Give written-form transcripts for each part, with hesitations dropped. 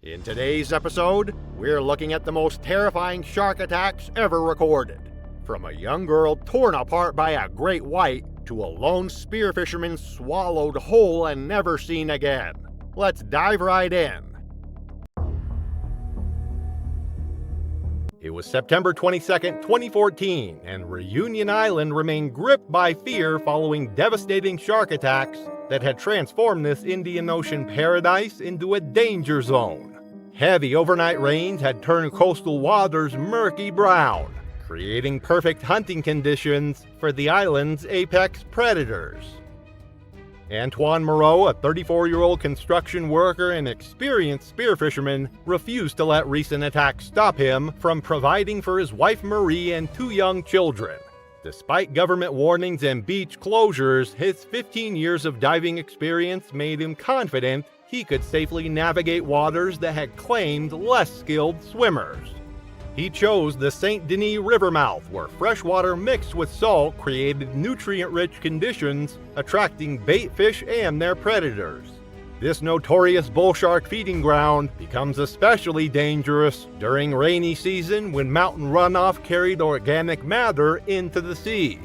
In today's episode, we're looking at the most terrifying shark attacks ever recorded. From a young girl torn apart by a great white to a lone spear fisherman swallowed whole and never seen again. Let's dive right in. It was September 22nd, 2014, and Reunion Island remained gripped by fear following devastating shark attacks that had transformed this Indian Ocean paradise into a danger zone. Heavy overnight rains had turned coastal waters murky brown, creating perfect hunting conditions for the island's apex predators. Antoine Moreau, a 34-year-old construction worker and experienced spearfisherman, refused to let recent attacks stop him from providing for his wife Marie and two young children. Despite government warnings and beach closures, his 15 years of diving experience made him confident he could safely navigate waters that had claimed less skilled swimmers. He chose the St. Denis River mouth, where fresh water mixed with salt created nutrient-rich conditions, attracting bait fish and their predators. This notorious bull shark feeding ground becomes especially dangerous during rainy season when mountain runoff carried organic matter into the sea.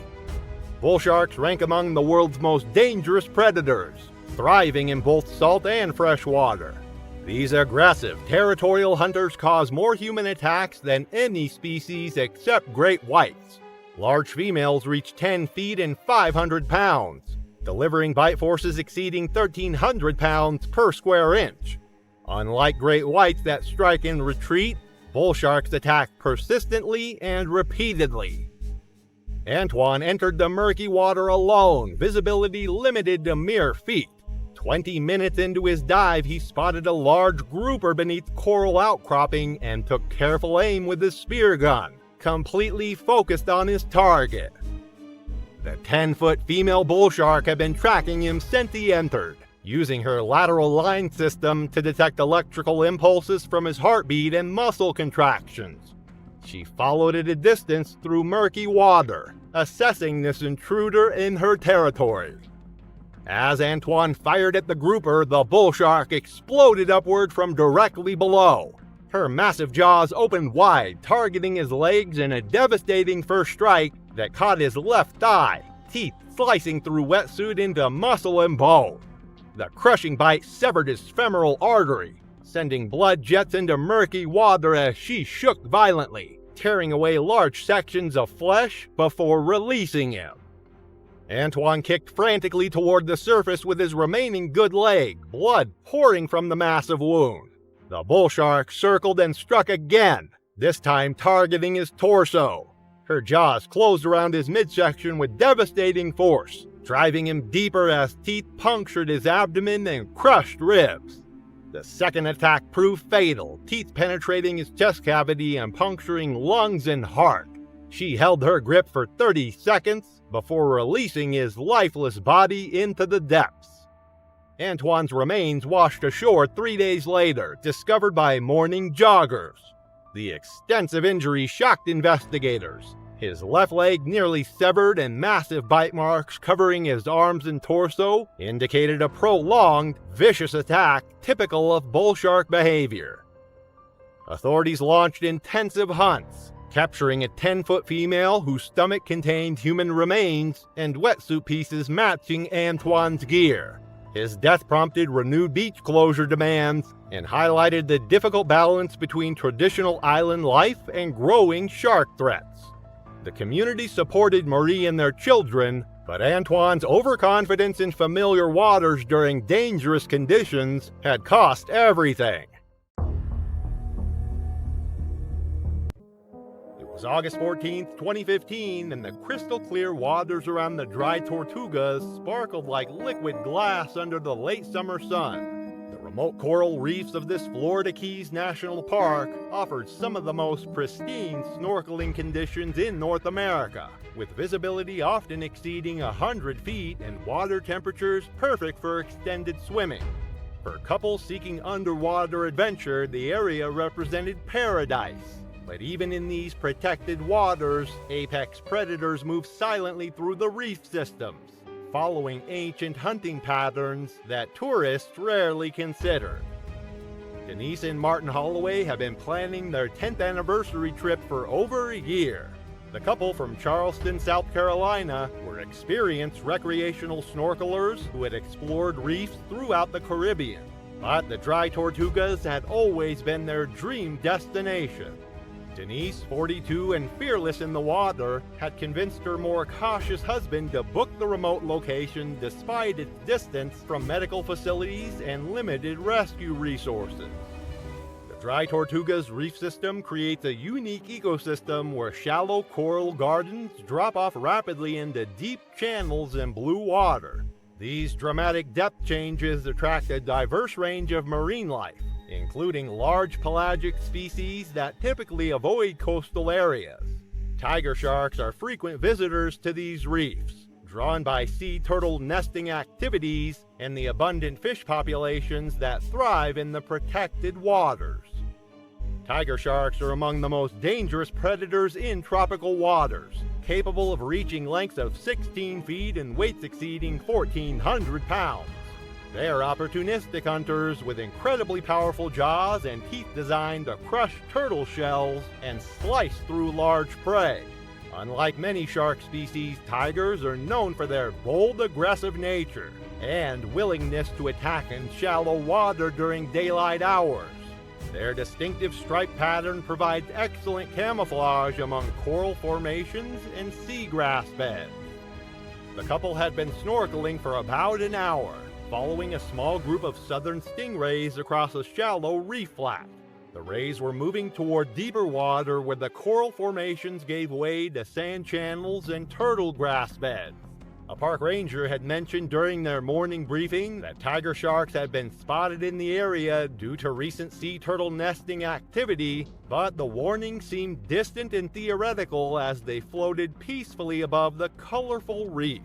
Bull sharks rank among the world's most dangerous predators, thriving in both salt and fresh water. These aggressive, territorial hunters cause more human attacks than any species except great whites. Large females reach 10 feet and 500 pounds, delivering bite forces exceeding 1,300 pounds per square inch. Unlike great whites that strike and retreat, bull sharks attack persistently and repeatedly. Antoine entered the murky water alone, visibility limited to mere feet. 20 minutes into his dive, he spotted a large grouper beneath coral outcropping and took careful aim with his spear gun, completely focused on his target. The 10-foot female bull shark had been tracking him since he entered, using her lateral line system to detect electrical impulses from his heartbeat and muscle contractions. She followed at a distance through murky water, assessing this intruder in her territory. As Antoine fired at the grouper, the bull shark exploded upward from directly below. Her massive jaws opened wide, targeting his legs in a devastating first strike that caught his left thigh, teeth slicing through wetsuit into muscle and bone. The crushing bite severed his femoral artery, sending blood jets into murky water as she shook violently, tearing away large sections of flesh before releasing him. Antoine kicked frantically toward the surface with his remaining good leg, blood pouring from the massive wound. The bull shark circled and struck again, this time targeting his torso. Her jaws closed around his midsection with devastating force, driving him deeper as teeth punctured his abdomen and crushed ribs. The second attack proved fatal, teeth penetrating his chest cavity and puncturing lungs and heart. She held her grip for 30 seconds before releasing his lifeless body into the depths. Antoine's remains washed ashore 3 days later, discovered by morning joggers. The extensive injury shocked investigators. His left leg nearly severed and massive bite marks covering his arms and torso indicated a prolonged, vicious attack typical of bull shark behavior. Authorities launched intensive hunts, capturing a 10-foot female whose stomach contained human remains and wetsuit pieces matching Antoine's gear. His death prompted renewed beach closure demands and highlighted the difficult balance between traditional island life and growing shark threats. The community supported Marie and their children, but Antoine's overconfidence in familiar waters during dangerous conditions had cost everything. It was August 14th, 2015, and the crystal clear waters around the dry Tortugas sparkled like liquid glass under the late summer sun. The remote coral reefs of this Florida Keys National Park offered some of the most pristine snorkeling conditions in North America, with visibility often exceeding 100 feet and water temperatures perfect for extended swimming. For couples seeking underwater adventure, the area represented paradise. But even in these protected waters, apex predators move silently through the reef systems, following ancient hunting patterns that tourists rarely consider. Denise and Martin Holloway have been planning their 10th anniversary trip for over a year. The couple from Charleston, South Carolina, were experienced recreational snorkelers who had explored reefs throughout the Caribbean. But the Dry Tortugas had always been their dream destination. Denise, 42 and fearless in the water, had convinced her more cautious husband to book the remote location despite its distance from medical facilities and limited rescue resources. The Dry Tortugas reef system creates a unique ecosystem where shallow coral gardens drop off rapidly into deep channels and blue water. These dramatic depth changes attract a diverse range of marine life, including large pelagic species that typically avoid coastal areas. Tiger sharks are frequent visitors to these reefs, drawn by sea turtle nesting activities and the abundant fish populations that thrive in the protected waters. Tiger sharks are among the most dangerous predators in tropical waters, capable of reaching lengths of 16 feet and weights exceeding 1,400 pounds. They are opportunistic hunters with incredibly powerful jaws and teeth designed to crush turtle shells and slice through large prey. Unlike many shark species, tigers are known for their bold, aggressive nature and willingness to attack in shallow water during daylight hours. Their distinctive stripe pattern provides excellent camouflage among coral formations and seagrass beds. The couple had been snorkeling for about an hour, following a small group of southern stingrays across a shallow reef flat. The rays were moving toward deeper water where the coral formations gave way to sand channels and turtle grass beds. A park ranger had mentioned during their morning briefing that tiger sharks had been spotted in the area due to recent sea turtle nesting activity, but the warning seemed distant and theoretical as they floated peacefully above the colorful reef.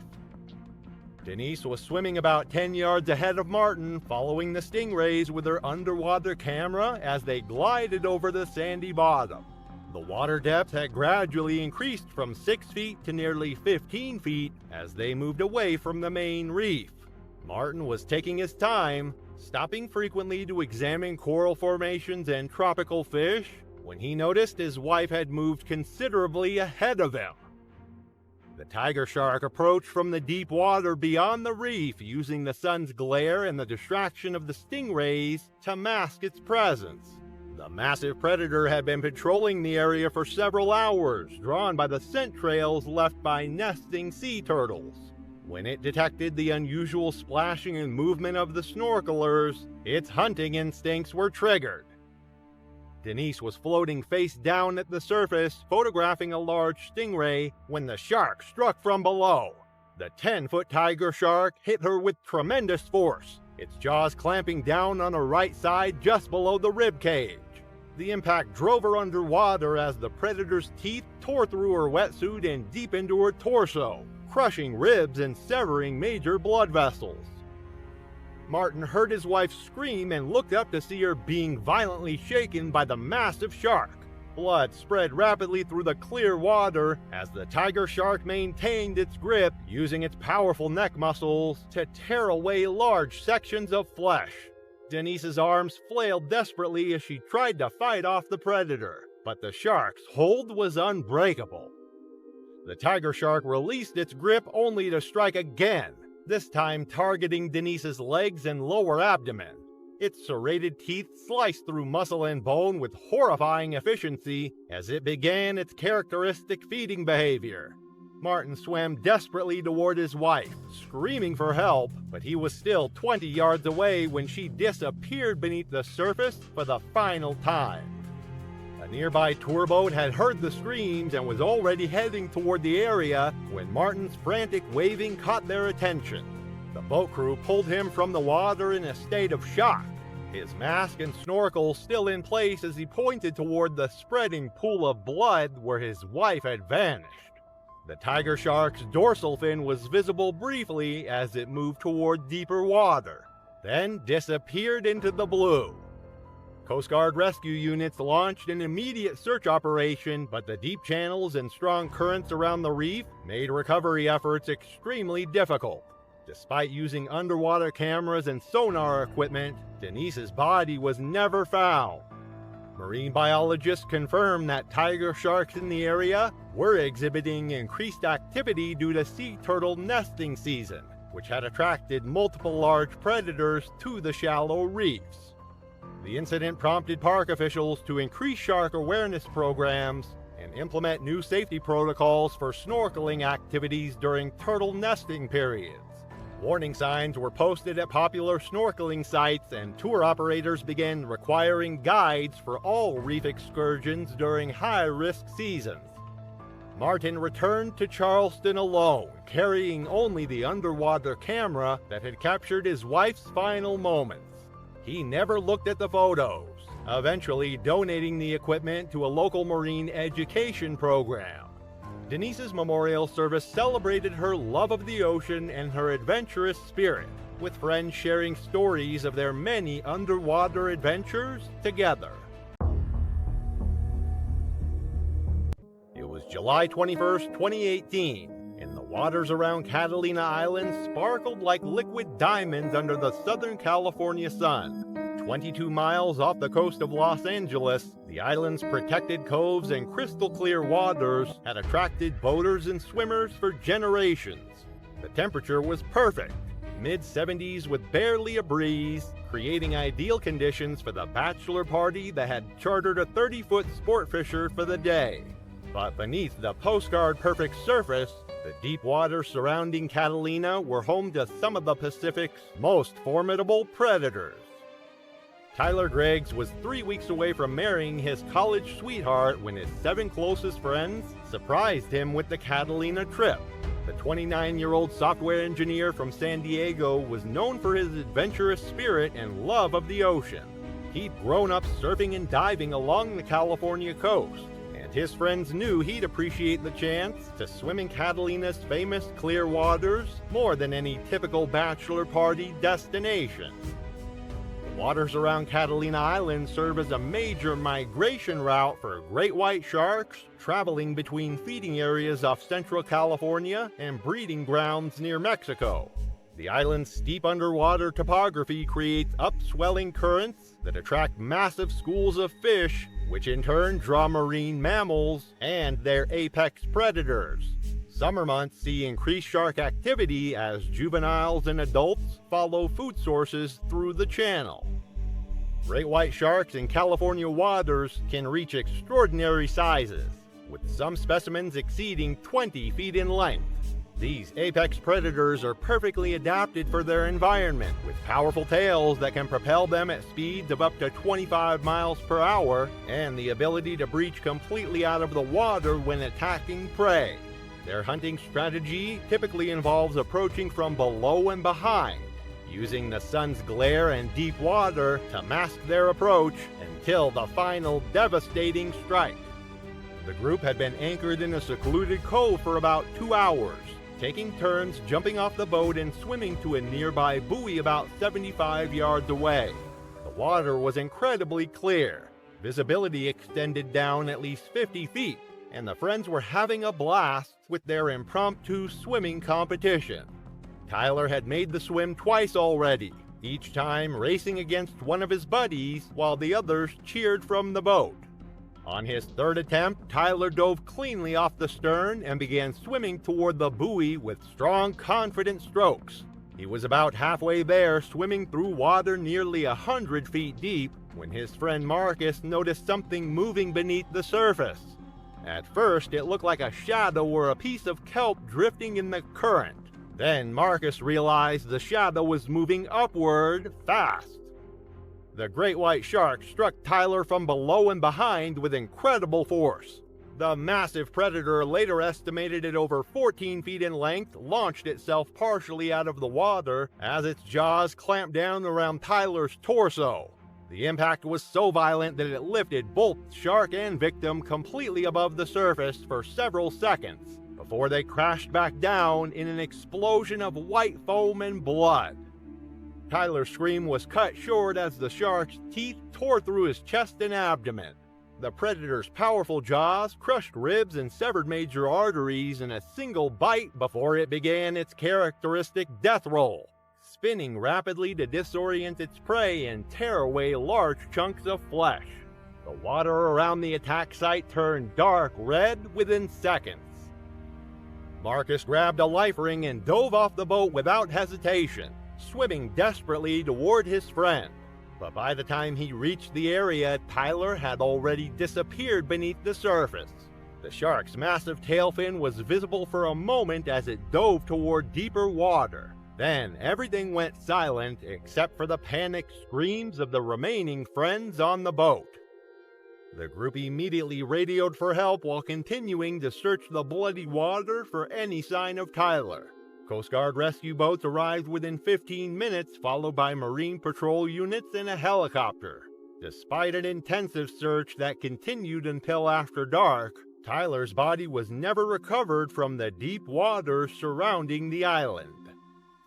Denise was swimming about 10 yards ahead of Martin, following the stingrays with her underwater camera as they glided over the sandy bottom. The water depth had gradually increased from 6 feet to nearly 15 feet as they moved away from the main reef. Martin was taking his time, stopping frequently to examine coral formations and tropical fish, when he noticed his wife had moved considerably ahead of him. The tiger shark approached from the deep water beyond the reef, using the sun's glare and the distraction of the stingrays to mask its presence. The massive predator had been patrolling the area for several hours, drawn by the scent trails left by nesting sea turtles. When it detected the unusual splashing and movement of the snorkelers, its hunting instincts were triggered. Denise was floating face down at the surface, photographing a large stingray, when the shark struck from below. The 10-foot tiger shark hit her with tremendous force, its jaws clamping down on her right side just below the rib cage. The impact drove her underwater as the predator's teeth tore through her wetsuit and deep into her torso, crushing ribs and severing major blood vessels. Martin heard his wife scream and looked up to see her being violently shaken by the massive shark. Blood spread rapidly through the clear water as the tiger shark maintained its grip, using its powerful neck muscles to tear away large sections of flesh. Denise's arms flailed desperately as she tried to fight off the predator, but the shark's hold was unbreakable. The tiger shark released its grip only to strike again, this time targeting Denise's legs and lower abdomen. Its serrated teeth sliced through muscle and bone with horrifying efficiency as it began its characteristic feeding behavior. Martin swam desperately toward his wife, screaming for help, but he was still 20 yards away when she disappeared beneath the surface for the final time. A nearby tour boat had heard the screams and was already heading toward the area when Martin's frantic waving caught their attention. The boat crew pulled him from the water in a state of shock, his mask and snorkel still in place as he pointed toward the spreading pool of blood where his wife had vanished. The tiger shark's dorsal fin was visible briefly as it moved toward deeper water, then disappeared into the blue. Coast Guard rescue units launched an immediate search operation, but the deep channels and strong currents around the reef made recovery efforts extremely difficult. Despite using underwater cameras and sonar equipment, Denise's body was never found. Marine biologists confirmed that tiger sharks in the area were exhibiting increased activity due to sea turtle nesting season, which had attracted multiple large predators to the shallow reefs. The incident prompted park officials to increase shark awareness programs and implement new safety protocols for snorkeling activities during turtle nesting periods. Warning signs were posted at popular snorkeling sites, and tour operators began requiring guides for all reef excursions during high-risk seasons. Martin returned to Charleston alone, carrying only the underwater camera that had captured his wife's final moments. He never looked at the photos, eventually donating the equipment to a local marine education program. Denise's memorial service celebrated her love of the ocean and her adventurous spirit, with friends sharing stories of their many underwater adventures together. It was July 21st, 2018, and the waters around Catalina Island sparkled like liquid diamonds under the Southern California sun. 22 miles off the coast of Los Angeles, the island's protected coves and crystal-clear waters had attracted boaters and swimmers for generations. The temperature was perfect, mid-70s with barely a breeze, creating ideal conditions for the bachelor party that had chartered a 30-foot sport fisher for the day. But beneath the postcard-perfect surface, the deep waters surrounding Catalina were home to some of the Pacific's most formidable predators. Tyler Greggs was 3 weeks away from marrying his college sweetheart when his 7 closest friends surprised him with the Catalina trip. The 29-year-old software engineer from San Diego was known for his adventurous spirit and love of the ocean. He'd grown up surfing and diving along the California coast, and his friends knew he'd appreciate the chance to swim in Catalina's famous clear waters more than any typical bachelor party destination. The waters around Catalina Island serve as a major migration route for great white sharks, traveling between feeding areas off Central California and breeding grounds near Mexico. The island's steep underwater topography creates upswelling currents that attract massive schools of fish, which in turn draw marine mammals and their apex predators. Summer months see increased shark activity as juveniles and adults follow food sources through the channel. Great white sharks in California waters can reach extraordinary sizes, with some specimens exceeding 20 feet in length. These apex predators are perfectly adapted for their environment, with powerful tails that can propel them at speeds of up to 25 miles per hour and the ability to breach completely out of the water when attacking prey. Their hunting strategy typically involves approaching from below and behind, using the sun's glare and deep water to mask their approach until the final devastating strike. The group had been anchored in a secluded cove for about 2 hours, taking turns jumping off the boat and swimming to a nearby buoy about 75 yards away. The water was incredibly clear. Visibility extended down at least 50 feet, and the friends were having a blast with their impromptu swimming competition. Tyler had made the swim twice already, each time racing against one of his buddies while the others cheered from the boat. On his third attempt, Tyler dove cleanly off the stern and began swimming toward the buoy with strong, confident strokes. He was about halfway there, swimming through water nearly 100 feet deep, when his friend Marcus noticed something moving beneath the surface. At first, it looked like a shadow or a piece of kelp drifting in the current. Then Marcus realized the shadow was moving upward fast. The great white shark struck Tyler from below and behind with incredible force. The massive predator, later estimated at over 14 feet in length, launched itself partially out of the water as its jaws clamped down around Tyler's torso. The impact was so violent that it lifted both shark and victim completely above the surface for several seconds, before they crashed back down in an explosion of white foam and blood. Tyler's scream was cut short as the shark's teeth tore through his chest and abdomen. The predator's powerful jaws crushed ribs and severed major arteries in a single bite before it began its characteristic death roll, spinning rapidly to disorient its prey and tear away large chunks of flesh. The water around the attack site turned dark red within seconds. Marcus grabbed a life ring and dove off the boat without hesitation, swimming desperately toward his friend. But by the time he reached the area, Tyler had already disappeared beneath the surface. The shark's massive tail fin was visible for a moment as it dove toward deeper water. Then everything went silent except for the panicked screams of the remaining friends on the boat. The group immediately radioed for help while continuing to search the bloody water for any sign of Tyler. Coast Guard rescue boats arrived within 15 minutes, followed by Marine Patrol units and a helicopter. Despite an intensive search that continued until after dark, Tyler's body was never recovered from the deep water surrounding the island.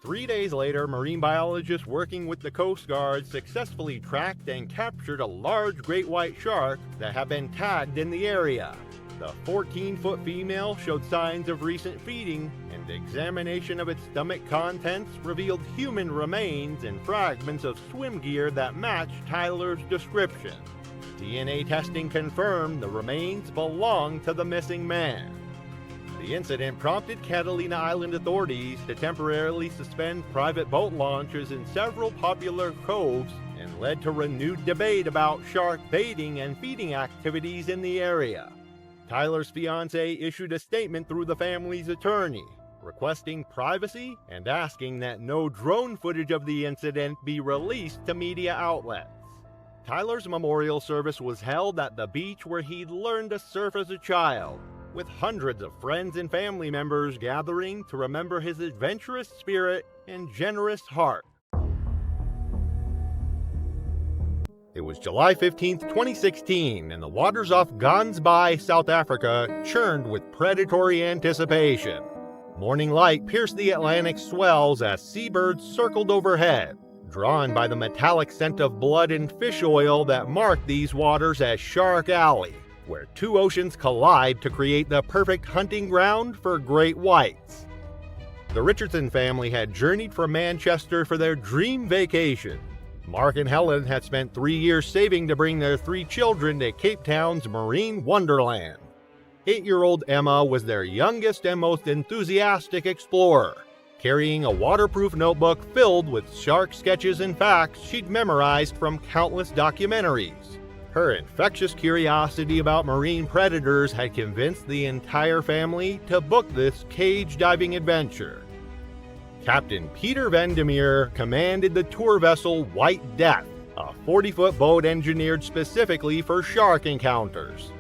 3 days later, marine biologists working with the Coast Guard successfully tracked and captured a large great white shark that had been tagged in the area. The 14-foot female showed signs of recent feeding, and examination of its stomach contents revealed human remains and fragments of swim gear that matched Tyler's description. DNA testing confirmed the remains belonged to the missing man. The incident prompted Catalina Island authorities to temporarily suspend private boat launches in several popular coves and led to renewed debate about shark baiting and feeding activities in the area. Tyler's fiancée issued a statement through the family's attorney, requesting privacy and asking that no drone footage of the incident be released to media outlets. Tyler's memorial service was held at the beach where he'd learned to surf as a child, with hundreds of friends and family members gathering to remember his adventurous spirit and generous heart. It was July 15, 2016, and the waters off Gansbaai, South Africa, churned with predatory anticipation. Morning light pierced the Atlantic swells as seabirds circled overhead, drawn by the metallic scent of blood and fish oil that marked these waters as Shark Alley, where two oceans collide to create the perfect hunting ground for great whites. The Richardson family had journeyed from Manchester for their dream vacation. Mark and Helen had spent 3 years saving to bring their 3 children to Cape Town's marine wonderland. 8-year-old Emma was their youngest and most enthusiastic explorer, carrying a waterproof notebook filled with shark sketches and facts she'd memorized from countless documentaries. Her infectious curiosity about marine predators had convinced the entire family to book this cage diving adventure. Captain Peter Vandermeer commanded the tour vessel White Death, a 40-foot boat engineered specifically for shark encounters.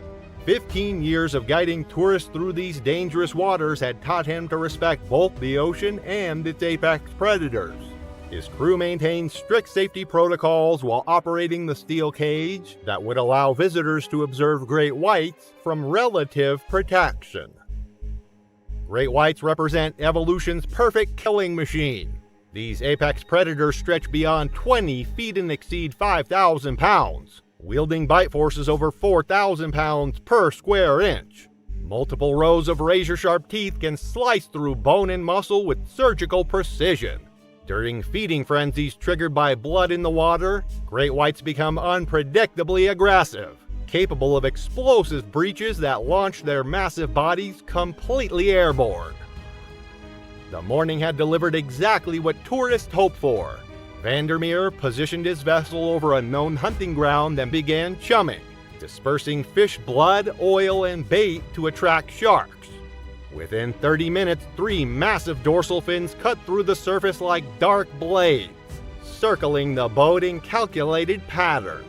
15 years of guiding tourists through these dangerous waters had taught him to respect both the ocean and its apex predators. His crew maintained strict safety protocols while operating the steel cage that would allow visitors to observe great whites from relative protection. Great whites represent evolution's perfect killing machine. These apex predators stretch beyond 20 feet and exceed 5,000 pounds, wielding bite forces over 4,000 pounds per square inch. Multiple rows of razor-sharp teeth can slice through bone and muscle with surgical precision. During feeding frenzies triggered by blood in the water, great whites become unpredictably aggressive, capable of explosive breaches that launch their massive bodies completely airborne. The morning had delivered exactly what tourists hoped for. Vandermeer positioned his vessel over a known hunting ground and began chumming, dispersing fish blood, oil, and bait to attract sharks. Within 30 minutes, 3 massive dorsal fins cut through the surface like dark blades, circling the boat in calculated patterns.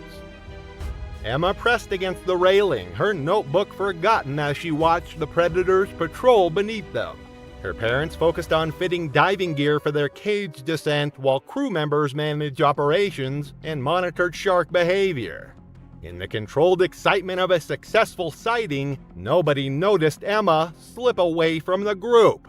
Emma pressed against the railing, her notebook forgotten as she watched the predators patrol beneath them. Her parents focused on fitting diving gear for their cage descent while crew members managed operations and monitored shark behavior. In the controlled excitement of a successful sighting, nobody noticed Emma slip away from the group.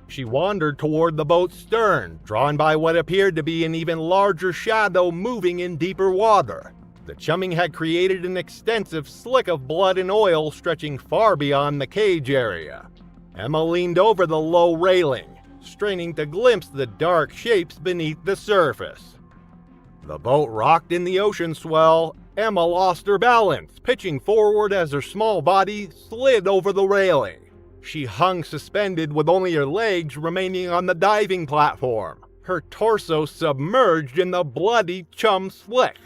She wandered toward the boat's stern, drawn by what appeared to be an even larger shadow moving in deeper water. The chumming had created an extensive slick of blood and oil stretching far beyond the cage area. Emma leaned over the low railing, straining to glimpse the dark shapes beneath the surface. The boat rocked in the ocean swell. Emma lost her balance, pitching forward as her small body slid over the railing. She hung suspended with only her legs remaining on the diving platform, her torso submerged in the bloody chum slick.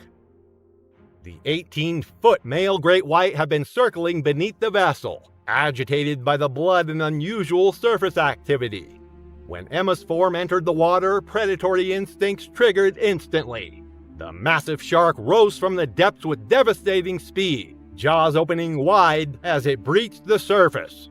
The 18-foot male great white had been circling beneath the vessel, agitated by the blood and unusual surface activity. When Emma's form entered the water, predatory instincts triggered instantly. The massive shark rose from the depths with devastating speed, jaws opening wide as it breached the surface.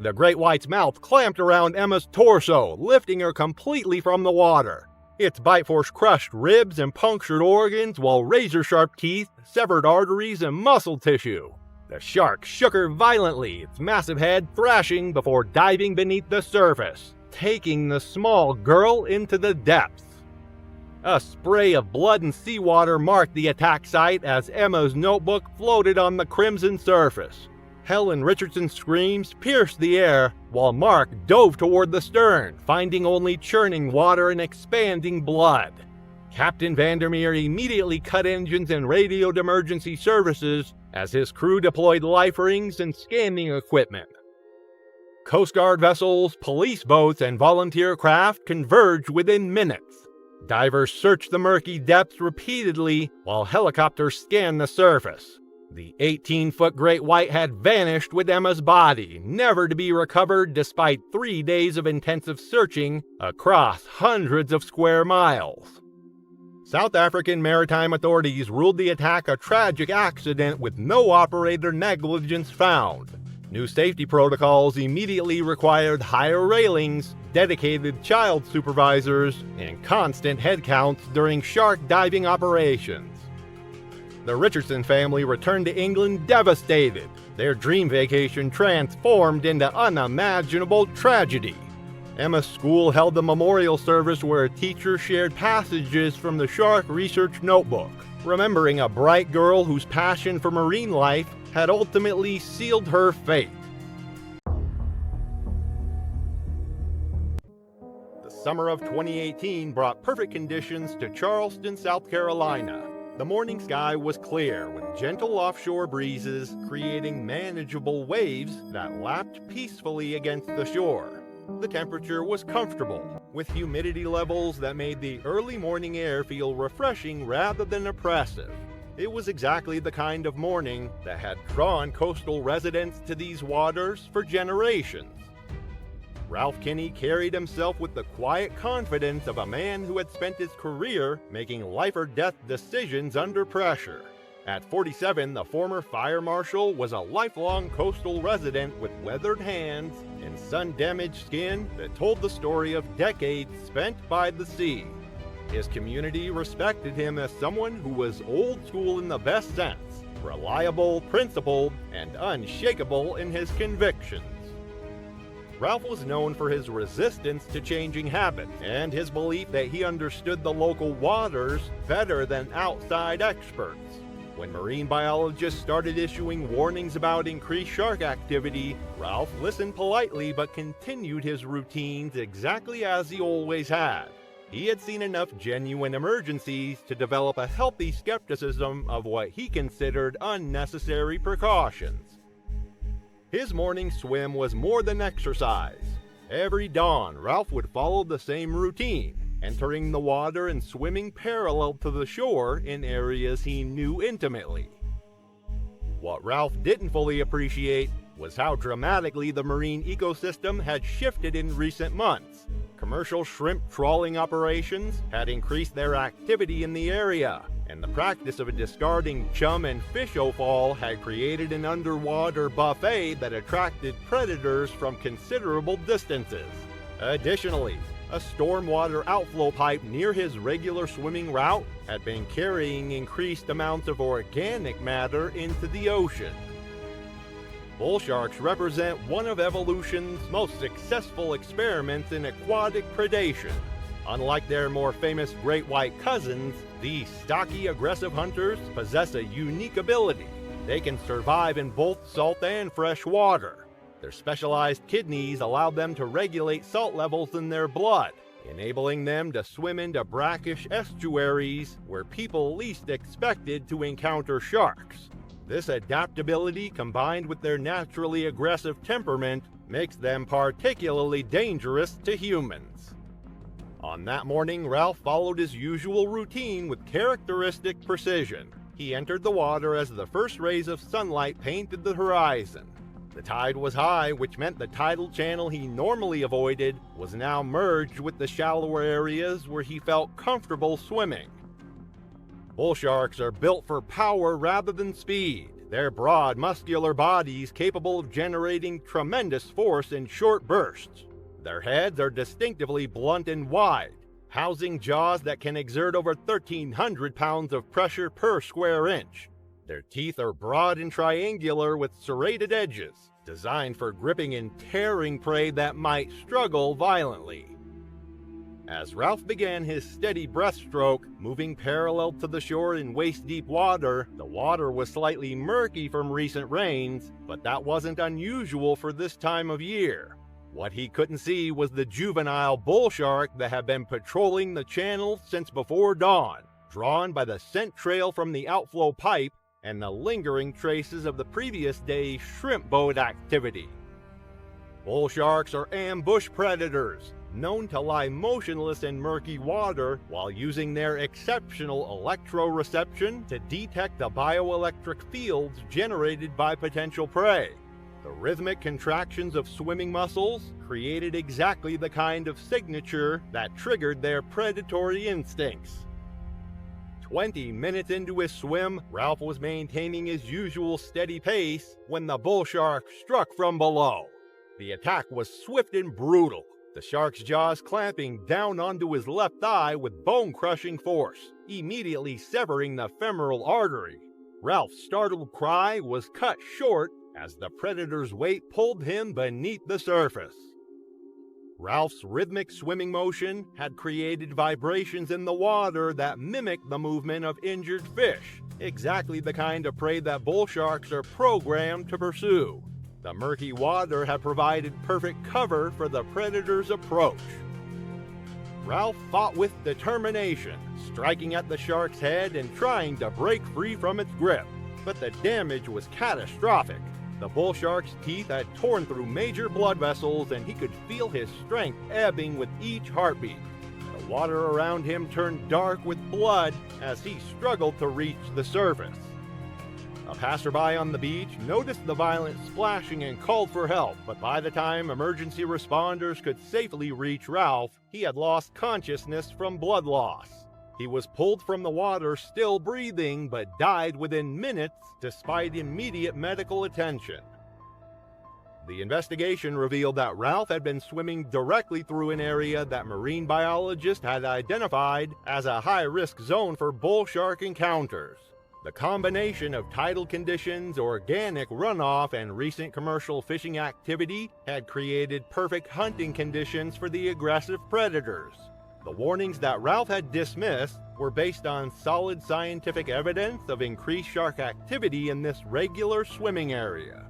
The great white's mouth clamped around Emma's torso, lifting her completely from the water. Its bite force crushed ribs and punctured organs, while razor-sharp teeth severed arteries and muscle tissue. The shark shook her violently, its massive head thrashing before diving beneath the surface, taking the small girl into the depths. A spray of blood and seawater marked the attack site as Emma's notebook floated on the crimson surface. Helen Richardson's screams pierced the air, while Mark dove toward the stern, finding only churning water and expanding blood. Captain Vandermeer immediately cut engines and radioed emergency services as his crew deployed life rings and scanning equipment. Coast Guard vessels, police boats, and volunteer craft converged within minutes. Divers searched the murky depths repeatedly while helicopters scanned the surface. The 18-foot great white had vanished with Emma's body, never to be recovered despite 3 days of intensive searching across hundreds of square miles. South African maritime authorities ruled the attack a tragic accident with no operator negligence found. New safety protocols immediately required higher railings, dedicated child supervisors, and constant headcounts during shark diving operations. The Richardson family returned to England devastated, their dream vacation transformed into unimaginable tragedy. Emma's school held a memorial service where a teacher shared passages from the shark research notebook, remembering a bright girl whose passion for marine life had ultimately sealed her fate. The summer of 2018 brought perfect conditions to Charleston, South Carolina. The morning sky was clear, with gentle offshore breezes creating manageable waves that lapped peacefully against the shore. The temperature was comfortable, with humidity levels that made the early morning air feel refreshing rather than oppressive. It was exactly the kind of morning that had drawn coastal residents to these waters for generations. Ralph Kinney carried himself with the quiet confidence of a man who had spent his career making life-or-death decisions under pressure. At 47, the former fire marshal was a lifelong coastal resident with weathered hands and sun-damaged skin that told the story of decades spent by the sea. His community respected him as someone who was old school in the best sense, reliable, principled, and unshakable in his convictions. Ralph was known for his resistance to changing habits and his belief that he understood the local waters better than outside experts. When marine biologists started issuing warnings about increased shark activity, Ralph listened politely but continued his routines exactly as he always had. He had seen enough genuine emergencies to develop a healthy skepticism of what he considered unnecessary precautions. His morning swim was more than exercise. Every dawn, Ralph would follow the same routine, entering the water and swimming parallel to the shore in areas he knew intimately. What Ralph didn't fully appreciate was how dramatically the marine ecosystem had shifted in recent months. Commercial shrimp trawling operations had increased their activity in the area, and the practice of discarding chum and fish offal had created an underwater buffet that attracted predators from considerable distances. Additionally, a stormwater outflow pipe near his regular swimming route had been carrying increased amounts of organic matter into the ocean. Bull sharks represent one of evolution's most successful experiments in aquatic predation. Unlike their more famous great white cousins, these stocky, aggressive hunters possess a unique ability. They can survive in both salt and fresh water. Their specialized kidneys allow them to regulate salt levels in their blood, enabling them to swim into brackish estuaries where people least expected to encounter sharks. This adaptability, combined with their naturally aggressive temperament, makes them particularly dangerous to humans. On that morning, Ralph followed his usual routine with characteristic precision. He entered the water as the first rays of sunlight painted the horizon. The tide was high, which meant the tidal channel he normally avoided was now merged with the shallower areas where he felt comfortable swimming. Bull sharks are built for power rather than speed. Their broad, muscular bodies capable of generating tremendous force in short bursts. Their heads are distinctively blunt and wide, housing jaws that can exert over 1,300 pounds of pressure per square inch. Their teeth are broad and triangular with serrated edges, designed for gripping and tearing prey that might struggle violently. As Ralph began his steady breaststroke, moving parallel to the shore in waist-deep water, the water was slightly murky from recent rains, but that wasn't unusual for this time of year. What he couldn't see was the juvenile bull shark that had been patrolling the channel since before dawn, drawn by the scent trail from the outflow pipe and the lingering traces of the previous day's shrimp boat activity. Bull sharks are ambush predators, known to lie motionless in murky water while using their exceptional electroreception to detect the bioelectric fields generated by potential prey. The rhythmic contractions of swimming muscles created exactly the kind of signature that triggered their predatory instincts. 20 minutes into his swim, Ralph was maintaining his usual steady pace when the bull shark struck from below. The attack was swift and brutal, the shark's jaws clamping down onto his left thigh with bone-crushing force, immediately severing the femoral artery. Ralph's startled cry was cut short as the predator's weight pulled him beneath the surface. Ralph's rhythmic swimming motion had created vibrations in the water that mimicked the movement of injured fish, exactly the kind of prey that bull sharks are programmed to pursue. The murky water had provided perfect cover for the predator's approach. Ralph fought with determination, striking at the shark's head and trying to break free from its grip, but the damage was catastrophic. The bull shark's teeth had torn through major blood vessels and he could feel his strength ebbing with each heartbeat. The water around him turned dark with blood as he struggled to reach the surface. A passerby on the beach noticed the violent splashing and called for help, but by the time emergency responders could safely reach Ralph, he had lost consciousness from blood loss. He was pulled from the water still breathing, but died within minutes despite immediate medical attention. The investigation revealed that Ralph had been swimming directly through an area that marine biologists had identified as a high-risk zone for bull shark encounters. The combination of tidal conditions, organic runoff, and recent commercial fishing activity had created perfect hunting conditions for the aggressive predators. The warnings that Ralph had dismissed were based on solid scientific evidence of increased shark activity in this regular swimming area.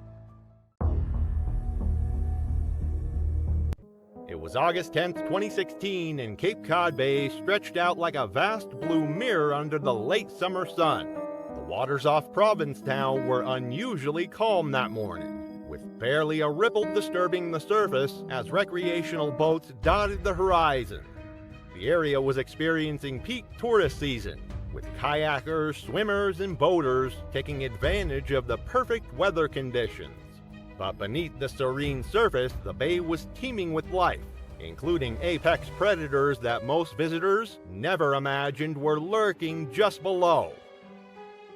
It was August 10, 2016, and Cape Cod Bay stretched out like a vast blue mirror under the late summer sun. The waters off Provincetown were unusually calm that morning, with barely a ripple disturbing the surface as recreational boats dotted the horizon. The area was experiencing peak tourist season, with kayakers, swimmers, and boaters taking advantage of the perfect weather conditions. But beneath the serene surface, the bay was teeming with life, including apex predators that most visitors never imagined were lurking just below.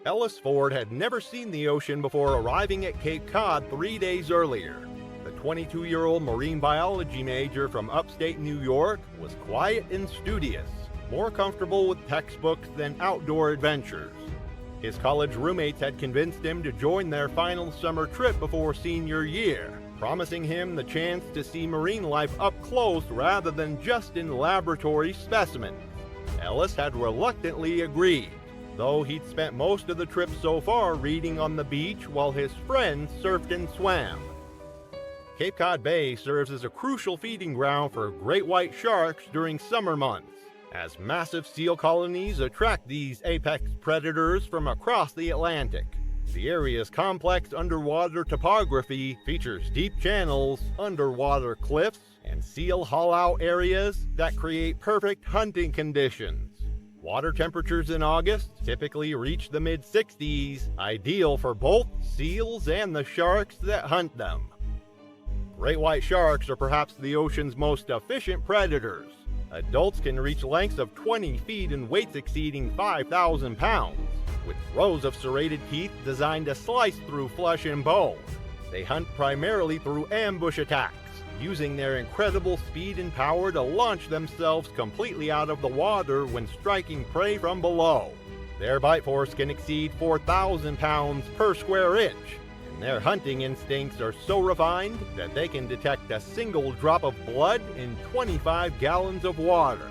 Ellis Ford had never seen the ocean before arriving at Cape Cod 3 days earlier. The 22-year-old marine biology major from upstate New York was quiet and studious, more comfortable with textbooks than outdoor adventures. His college roommates had convinced him to join their final summer trip before senior year, promising him the chance to see marine life up close rather than just in laboratory specimens. Ellis had reluctantly agreed, though he'd spent most of the trip so far reading on the beach while his friends surfed and swam. Cape Cod Bay serves as a crucial feeding ground for great white sharks during summer months, as massive seal colonies attract these apex predators from across the Atlantic. The area's complex underwater topography features deep channels, underwater cliffs, and seal haul-out areas that create perfect hunting conditions. Water temperatures in August typically reach the mid-60s, ideal for both seals and the sharks that hunt them. Great white sharks are perhaps the ocean's most efficient predators. Adults can reach lengths of 20 feet and weights exceeding 5,000 pounds, with rows of serrated teeth designed to slice through flesh and bone. They hunt primarily through ambush attacks, using their incredible speed and power to launch themselves completely out of the water when striking prey from below. Their bite force can exceed 4,000 pounds per square inch, and their hunting instincts are so refined that they can detect a single drop of blood in 25 gallons of water.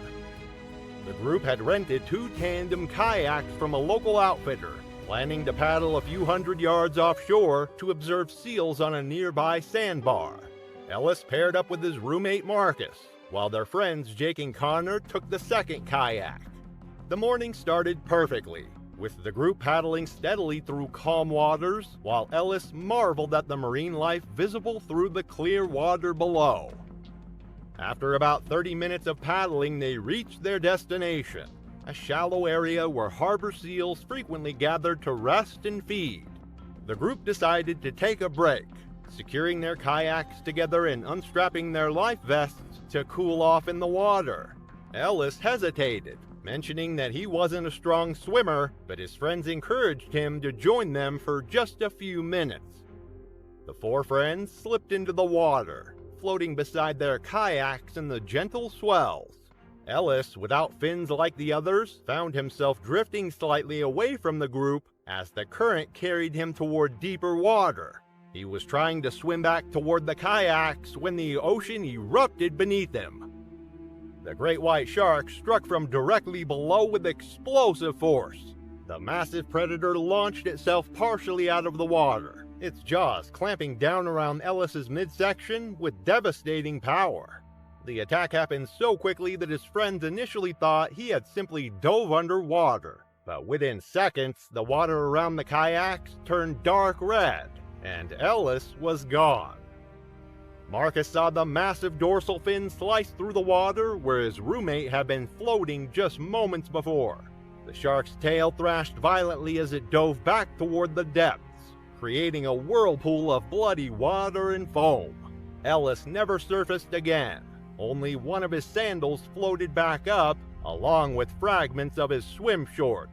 The group had rented 2 tandem kayaks from a local outfitter, planning to paddle a few hundred yards offshore to observe seals on a nearby sandbar. Ellis paired up with his roommate Marcus, while their friends Jake and Connor took the second kayak. The morning started perfectly, with the group paddling steadily through calm waters, while Ellis marveled at the marine life visible through the clear water below. After about 30 minutes of paddling, they reached their destination, a shallow area where harbor seals frequently gathered to rest and feed. The group decided to take a break, securing their kayaks together and unstrapping their life vests to cool off in the water. Ellis hesitated, mentioning that he wasn't a strong swimmer, but his friends encouraged him to join them for just a few minutes. The 4 friends slipped into the water, floating beside their kayaks in the gentle swells. Ellis, without fins like the others, found himself drifting slightly away from the group as the current carried him toward deeper water. He was trying to swim back toward the kayaks when the ocean erupted beneath him. The great white shark struck from directly below with explosive force. The massive predator launched itself partially out of the water, its jaws clamping down around Ellis's midsection with devastating power. The attack happened so quickly that his friends initially thought he had simply dove underwater. But within seconds, the water around the kayaks turned dark red, and Ellis was gone. Marcus saw the massive dorsal fin slice through the water where his roommate had been floating just moments before. The shark's tail thrashed violently as it dove back toward the depths, creating a whirlpool of bloody water and foam. Ellis never surfaced again. Only one of his sandals floated back up, along with fragments of his swim shorts.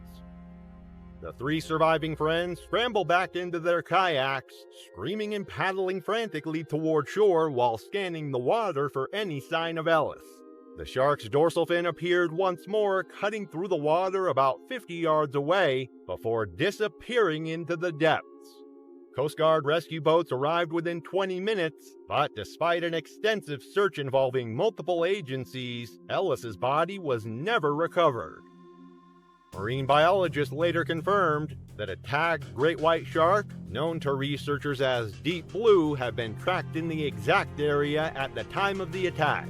The 3 surviving friends scrambled back into their kayaks, screaming and paddling frantically toward shore while scanning the water for any sign of Ellis. The shark's dorsal fin appeared once more, cutting through the water about 50 yards away before disappearing into the depths. Coast Guard rescue boats arrived within 20 minutes, but despite an extensive search involving multiple agencies, Ellis's body was never recovered. Marine biologists later confirmed that a tagged great white shark, known to researchers as Deep Blue, had been tracked in the exact area at the time of the attack.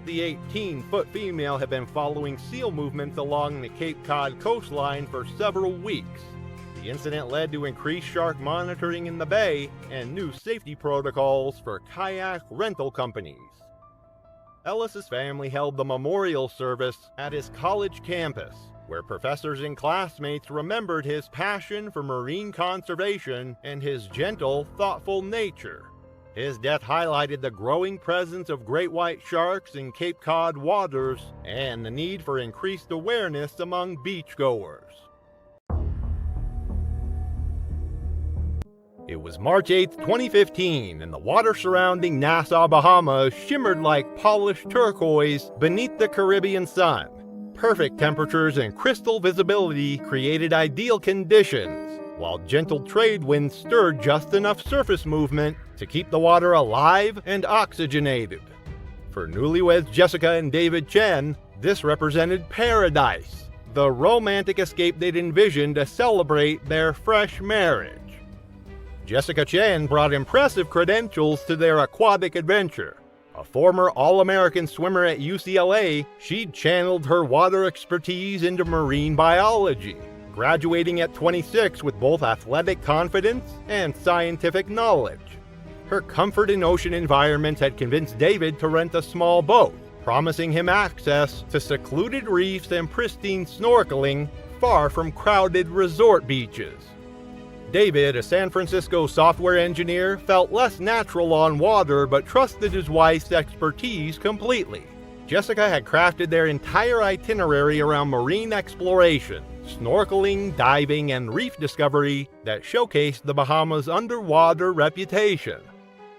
The 18-foot female had been following seal movements along the Cape Cod coastline for several weeks. The incident led to increased shark monitoring in the bay and new safety protocols for kayak rental companies. Ellis's family held the memorial service at his college campus, where professors and classmates remembered his passion for marine conservation and his gentle, thoughtful nature. His death highlighted the growing presence of great white sharks in Cape Cod waters and the need for increased awareness among beachgoers. It was March 8, 2015, and the water surrounding Nassau, Bahamas shimmered like polished turquoise beneath the Caribbean sun. Perfect temperatures and crystal visibility created ideal conditions, while gentle trade winds stirred just enough surface movement to keep the water alive and oxygenated. For newlyweds Jessica and David Chen, this represented paradise, the romantic escape they'd envisioned to celebrate their fresh marriage. Jessica Chen brought impressive credentials to their aquatic adventure. A former All-American swimmer at UCLA, she'd channeled her water expertise into marine biology, graduating at 26 with both athletic confidence and scientific knowledge. Her comfort in ocean environments had convinced David to rent a small boat, promising him access to secluded reefs and pristine snorkeling far from crowded resort beaches. David, a San Francisco software engineer, felt less natural on water but trusted his wife's expertise completely. Jessica had crafted their entire itinerary around marine exploration, snorkeling, diving, and reef discovery that showcased the Bahamas' underwater reputation.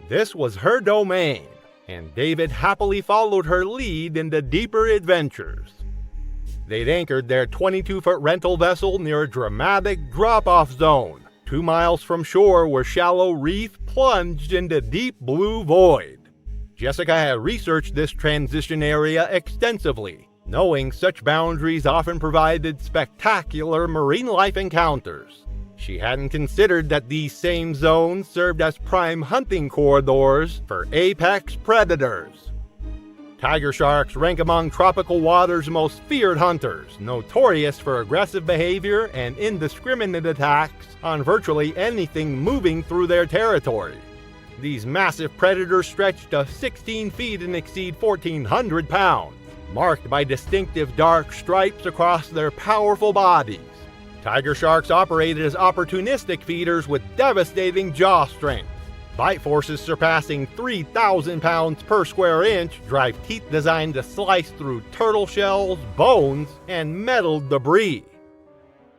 This was her domain, and David happily followed her lead into deeper adventures. They'd anchored their 22-foot rental vessel near a dramatic drop-off zone, 2 miles from shore where shallow reef plunged into deep blue void. Jessica had researched this transition area extensively, knowing such boundaries often provided spectacular marine life encounters. She hadn't considered that these same zones served as prime hunting corridors for apex predators. Tiger sharks rank among tropical waters' most feared hunters, notorious for aggressive behavior and indiscriminate attacks on virtually anything moving through their territory. These massive predators stretch to 16 feet and exceed 1,400 pounds, marked by distinctive dark stripes across their powerful bodies. Tiger sharks operated as opportunistic feeders with devastating jaw strength. Bite forces surpassing 3,000 pounds per square inch drive teeth designed to slice through turtle shells, bones, and metal debris.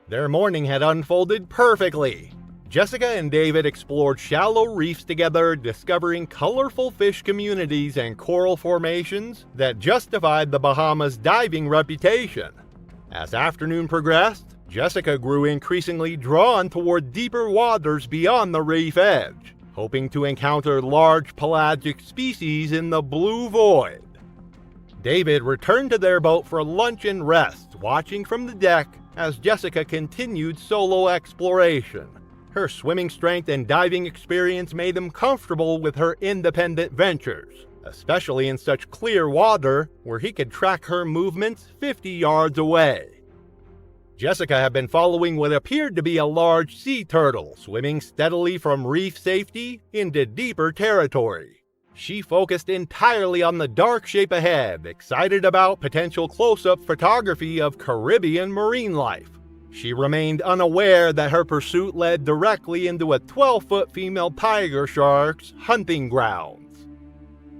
Their morning had unfolded perfectly. Jessica and David explored shallow reefs together, discovering colorful fish communities and coral formations that justified the Bahamas' diving reputation. As afternoon progressed, Jessica grew increasingly drawn toward deeper waters beyond the reef edge, hoping to encounter large pelagic species in the blue void. David returned to their boat for lunch and rest, watching from the deck as Jessica continued solo exploration. Her swimming strength and diving experience made him comfortable with her independent ventures, especially in such clear water where he could track her movements 50 yards away. Jessica had been following what appeared to be a large sea turtle, swimming steadily from reef safety into deeper territory. She focused entirely on the dark shape ahead, excited about potential close-up photography of Caribbean marine life. She remained unaware that her pursuit led directly into a 12-foot female tiger shark's hunting grounds.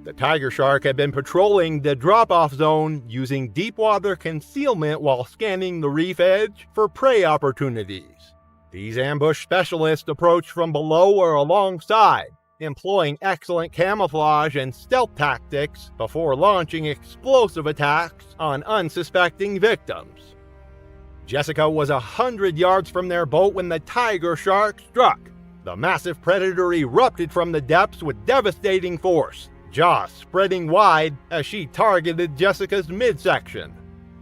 The tiger shark had been patrolling the drop-off zone using deep-water concealment while scanning the reef edge for prey opportunities. These ambush specialists approached from below or alongside, employing excellent camouflage and stealth tactics before launching explosive attacks on unsuspecting victims. Jessica was 100 yards from their boat when the tiger shark struck. The massive predator erupted from the depths with devastating force, jaws spreading wide as she targeted Jessica's midsection.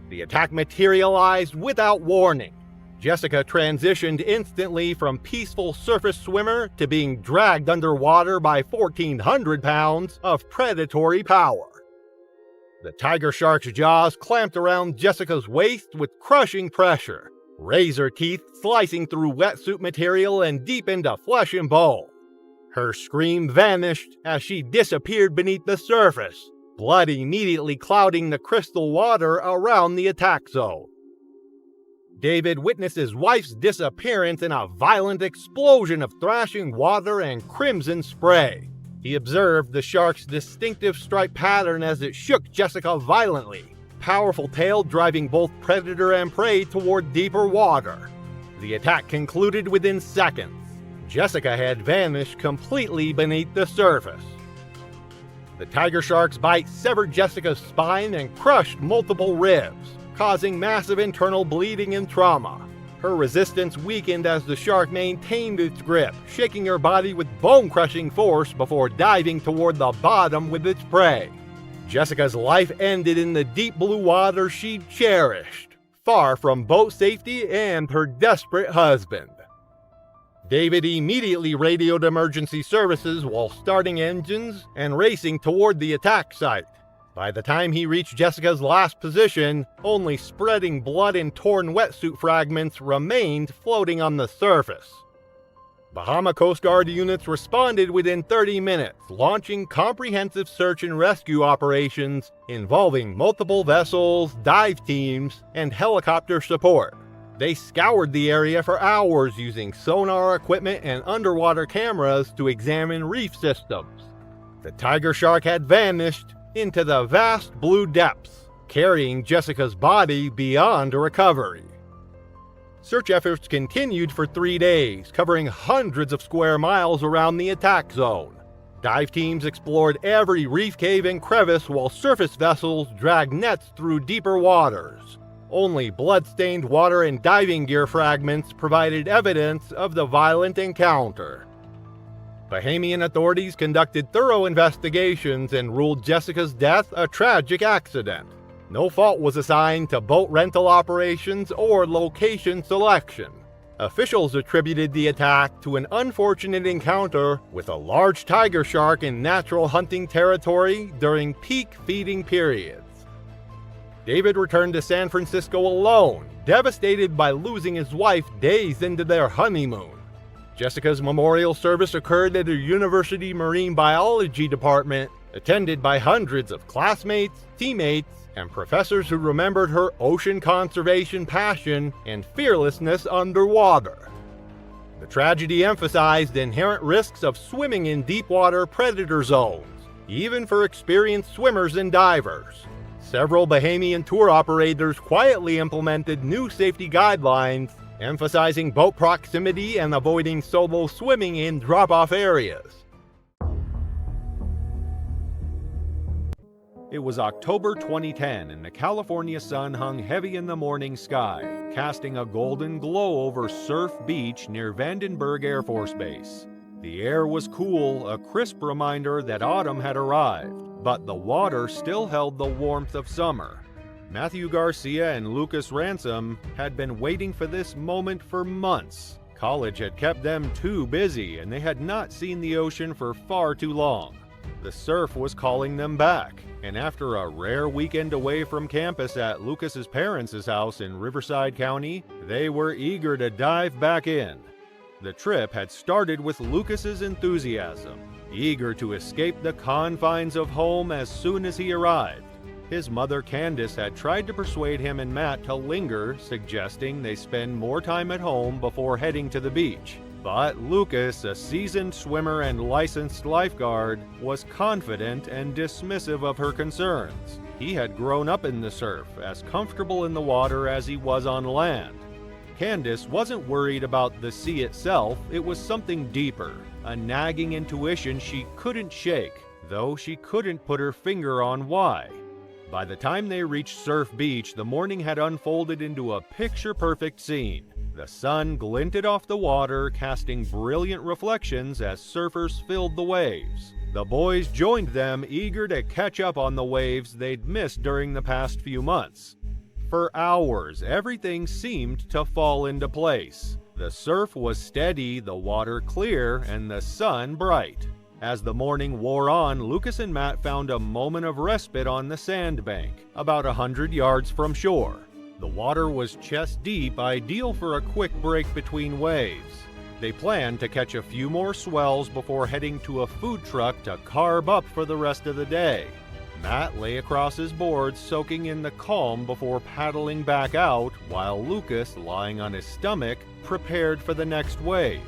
The attack materialized without warning. Jessica transitioned instantly from peaceful surface swimmer to being dragged underwater by 1,400 pounds of predatory power. The tiger shark's jaws clamped around Jessica's waist with crushing pressure, razor teeth slicing through wetsuit material and deep into flesh and bone. Her scream vanished as she disappeared beneath the surface, blood immediately clouding the crystal water around the attack zone. David witnessed his wife's disappearance in a violent explosion of thrashing water and crimson spray. He observed the shark's distinctive stripe pattern as it shook Jessica violently, powerful tail driving both predator and prey toward deeper water. The attack concluded within seconds. Jessica had vanished completely beneath the surface. The tiger shark's bite severed Jessica's spine and crushed multiple ribs, causing massive internal bleeding and trauma. Her resistance weakened as the shark maintained its grip, shaking her body with bone-crushing force before diving toward the bottom with its prey. Jessica's life ended in the deep blue water she cherished, far from boat safety and her desperate husband. David immediately radioed emergency services while starting engines and racing toward the attack site. By the time he reached Jessica's last position, only spreading blood and torn wetsuit fragments remained floating on the surface. Bahama Coast Guard units responded within 30 minutes, launching comprehensive search and rescue operations involving multiple vessels, dive teams, and helicopter support. They scoured the area for hours using sonar equipment and underwater cameras to examine reef systems. The tiger shark had vanished into the vast blue depths, carrying Jessica's body beyond recovery. Search efforts continued for 3 days, covering hundreds of square miles around the attack zone. Dive teams explored every reef cave and crevice while surface vessels dragged nets through deeper waters. Only blood-stained water and diving gear fragments provided evidence of the violent encounter. Bahamian authorities conducted thorough investigations and ruled Jessica's death a tragic accident. No fault was assigned to boat rental operations or location selection. Officials attributed the attack to an unfortunate encounter with a large tiger shark in natural hunting territory during peak feeding periods. David returned to San Francisco alone, devastated by losing his wife days into their honeymoon. Jessica's memorial service occurred at her university marine biology department, attended by hundreds of classmates, teammates, and professors who remembered her ocean conservation passion and fearlessness underwater. The tragedy emphasized inherent risks of swimming in deep-water predator zones, even for experienced swimmers and divers. Several Bahamian tour operators quietly implemented new safety guidelines, emphasizing boat proximity and avoiding solo swimming in drop-off areas. It was October 2010 and the California sun hung heavy in the morning sky, casting a golden glow over Surf Beach near Vandenberg Air Force Base. The air was cool, a crisp reminder that autumn had arrived, but the water still held the warmth of summer. Matthew Garcia and Lucas Ransom had been waiting for this moment for months. College had kept them too busy, and they had not seen the ocean for far too long. The surf was calling them back, and after a rare weekend away from campus at Lucas's parents' house in Riverside County, they were eager to dive back in. The trip had started with Lucas's enthusiasm, eager to escape the confines of home as soon as he arrived. His mother Candace had tried to persuade him and Matt to linger, suggesting they spend more time at home before heading to the beach. But Lucas, a seasoned swimmer and licensed lifeguard, was confident and dismissive of her concerns. He had grown up in the surf, as comfortable in the water as he was on land. Candace wasn't worried about the sea itself, it was something deeper, a nagging intuition she couldn't shake, though she couldn't put her finger on why. By the time they reached Surf Beach, the morning had unfolded into a picture-perfect scene. The sun glinted off the water, casting brilliant reflections as surfers filled the waves. The boys joined them, eager to catch up on the waves they'd missed during the past few months. For hours, everything seemed to fall into place. The surf was steady, the water clear, and the sun bright. As the morning wore on, Lucas and Matt found a moment of respite on the sandbank, about 100 yards from shore. The water was chest deep, ideal for a quick break between waves. They planned to catch a few more swells before heading to a food truck to carb up for the rest of the day. Matt lay across his board, soaking in the calm before paddling back out, while Lucas, lying on his stomach, prepared for the next wave.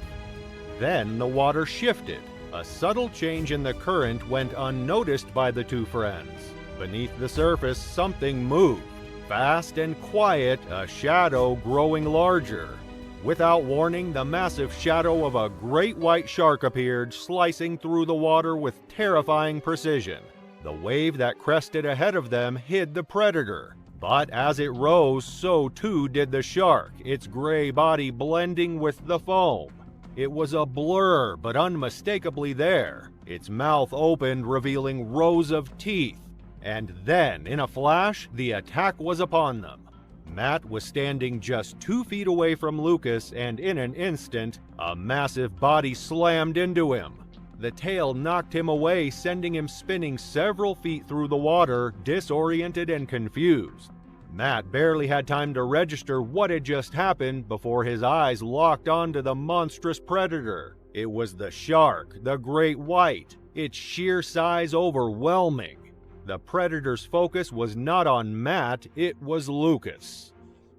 Then the water shifted. A subtle change in the current went unnoticed by the two friends. Beneath the surface, something moved. Fast and quiet, a shadow growing larger. Without warning, the massive shadow of a great white shark appeared, slicing through the water with terrifying precision. The wave that crested ahead of them hid the predator. But as it rose, so too did the shark, its gray body blending with the foam. It was a blur, but unmistakably there. Its mouth opened, revealing rows of teeth. And then, in a flash, the attack was upon them. Matt was standing just 2 feet away from Lucas, and in an instant, a massive body slammed into him. The tail knocked him away, sending him spinning several feet through the water, disoriented and confused. Matt barely had time to register what had just happened before his eyes locked onto the monstrous predator. It was the shark, the great white, its sheer size overwhelming. The predator's focus was not on Matt, it was Lucas.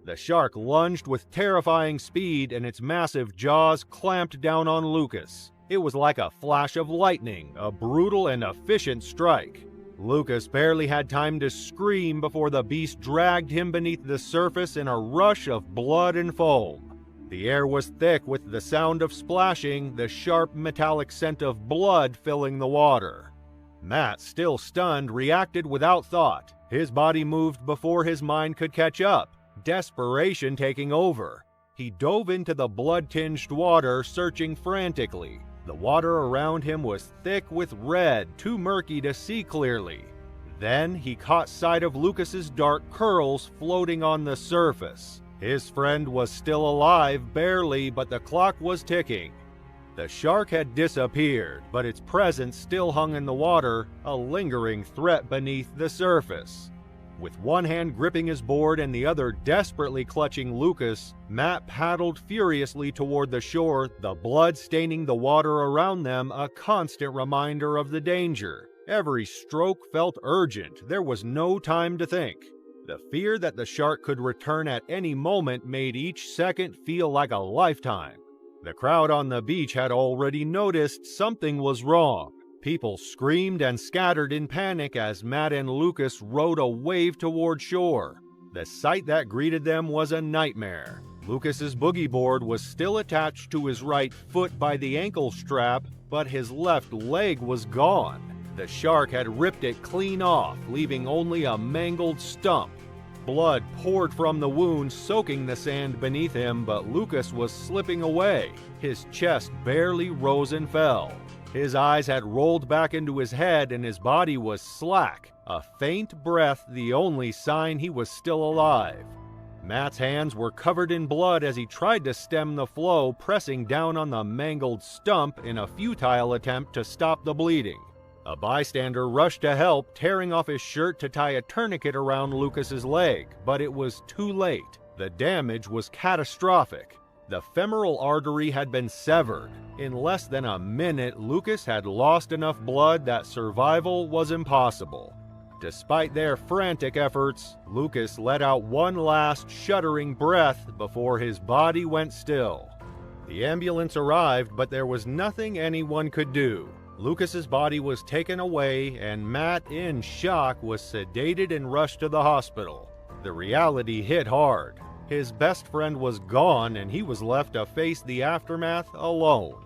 The shark lunged with terrifying speed, and its massive jaws clamped down on Lucas. It was like a flash of lightning, a brutal and efficient strike. Lucas barely had time to scream before the beast dragged him beneath the surface in a rush of blood and foam. The air was thick with the sound of splashing, the sharp metallic scent of blood filling the water. Matt, still stunned, reacted without thought. His body moved before his mind could catch up, desperation taking over. He dove into the blood-tinged water, searching frantically. The water around him was thick with red, too murky to see clearly. Then he caught sight of Lucas's dark curls floating on the surface. His friend was still alive, barely, but the clock was ticking. The shark had disappeared, but its presence still hung in the water, a lingering threat beneath the surface. With one hand gripping his board and the other desperately clutching Lucas, Matt paddled furiously toward the shore, the blood staining the water around them, a constant reminder of the danger. Every stroke felt urgent. There was no time to think. The fear that the shark could return at any moment made each second feel like a lifetime. The crowd on the beach had already noticed something was wrong. People screamed and scattered in panic as Matt and Lucas rode a wave toward shore. The sight that greeted them was a nightmare. Lucas's boogie board was still attached to his right foot by the ankle strap, but his left leg was gone. The shark had ripped it clean off, leaving only a mangled stump. Blood poured from the wound, soaking the sand beneath him, but Lucas was slipping away. His chest barely rose and fell. His eyes had rolled back into his head and his body was slack, a faint breath the only sign he was still alive. Matt's hands were covered in blood as he tried to stem the flow, pressing down on the mangled stump in a futile attempt to stop the bleeding. A bystander rushed to help, tearing off his shirt to tie a tourniquet around Lucas's leg, but it was too late. The damage was catastrophic. The femoral artery had been severed. In less than a minute, Lucas had lost enough blood that survival was impossible. Despite their frantic efforts, Lucas let out one last shuddering breath before his body went still. The ambulance arrived, but there was nothing anyone could do. Lucas's body was taken away, and Matt, in shock, was sedated and rushed to the hospital. The reality hit hard. His best friend was gone, and he was left to face the aftermath alone.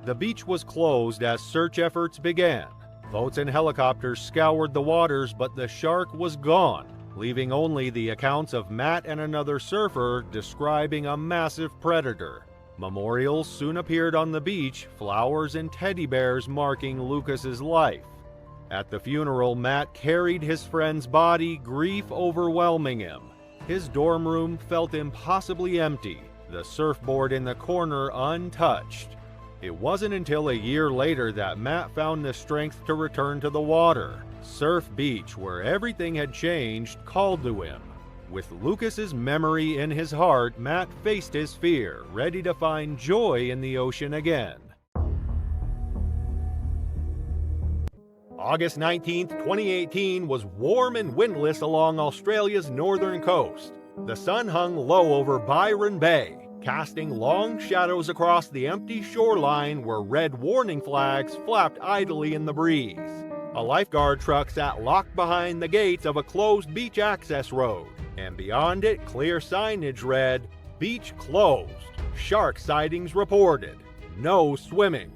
The beach was closed as search efforts began. Boats and helicopters scoured the waters, but the shark was gone, leaving only the accounts of Matt and another surfer describing a massive predator. Memorials soon appeared on the beach, flowers and teddy bears marking Lucas's life. At the funeral, Matt carried his friend's body, grief overwhelming him. His dorm room felt impossibly empty, the surfboard in the corner untouched. It wasn't until a year later that Matt found the strength to return to the water. Surf Beach, where everything had changed, called to him. With Lucas's memory in his heart, Matt faced his fear, ready to find joy in the ocean again. August 19, 2018 was warm and windless along Australia's northern coast. The sun hung low over Byron Bay, casting long shadows across the empty shoreline where red warning flags flapped idly in the breeze. A lifeguard truck sat locked behind the gates of a closed beach access road, and beyond it, clear signage read, "Beach closed. Shark sightings reported. No swimming."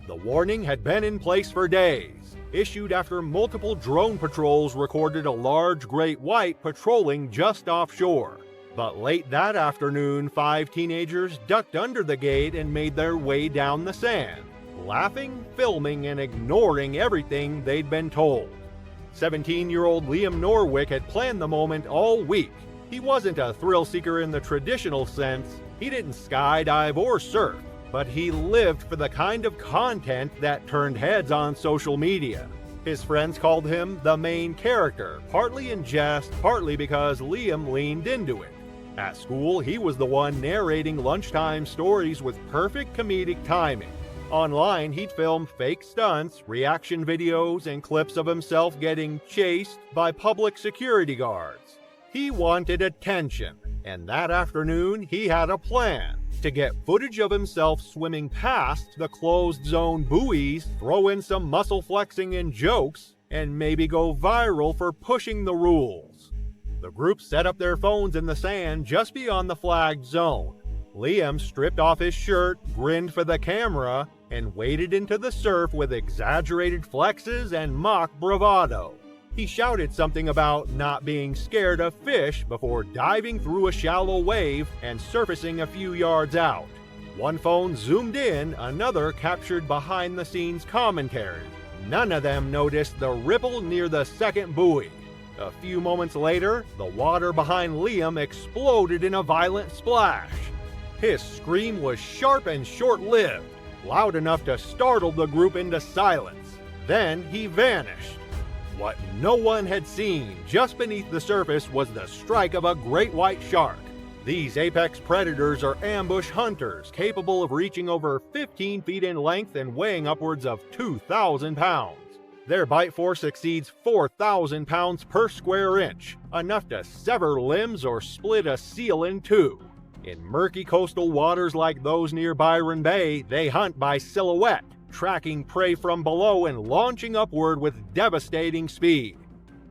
The warning had been in place for days. issued after multiple drone patrols recorded a large great white patrolling just offshore. But late that afternoon, 5 teenagers ducked under the gate and made their way down the sand, laughing, filming, and ignoring everything they'd been told. 17-year-old Liam Norwick had planned the moment all week. He wasn't a thrill seeker in the traditional sense. He didn't skydive or surf, but he lived for the kind of content that turned heads on social media. His friends called him the main character, partly in jest, partly because Liam leaned into it. At school, he was the one narrating lunchtime stories with perfect comedic timing. Online, he'd film fake stunts, reaction videos, and clips of himself getting chased by public security guards. He wanted attention, and that afternoon he had a plan to get footage of himself swimming past the closed zone buoys, throw in some muscle flexing and jokes, and maybe go viral for pushing the rules. The group set up their phones in the sand just beyond the flagged zone. Liam stripped off his shirt, grinned for the camera, and waded into the surf with exaggerated flexes and mock bravado. He shouted something about not being scared of fish before diving through a shallow wave and surfacing a few yards out. One phone zoomed in, another captured behind-the-scenes commentary. None of them noticed the ripple near the second buoy. A few moments later, the water behind Liam exploded in a violent splash. His scream was sharp and short-lived, loud enough to startle the group into silence. Then he vanished. What no one had seen just beneath the surface was the strike of a great white shark. These apex predators are ambush hunters capable of reaching over 15 feet in length and weighing upwards of 2,000 pounds. Their bite force exceeds 4,000 pounds per square inch, enough to sever limbs or split a seal in two. In murky coastal waters like those near Byron Bay, they hunt by silhouette, tracking prey from below and launching upward with devastating speed.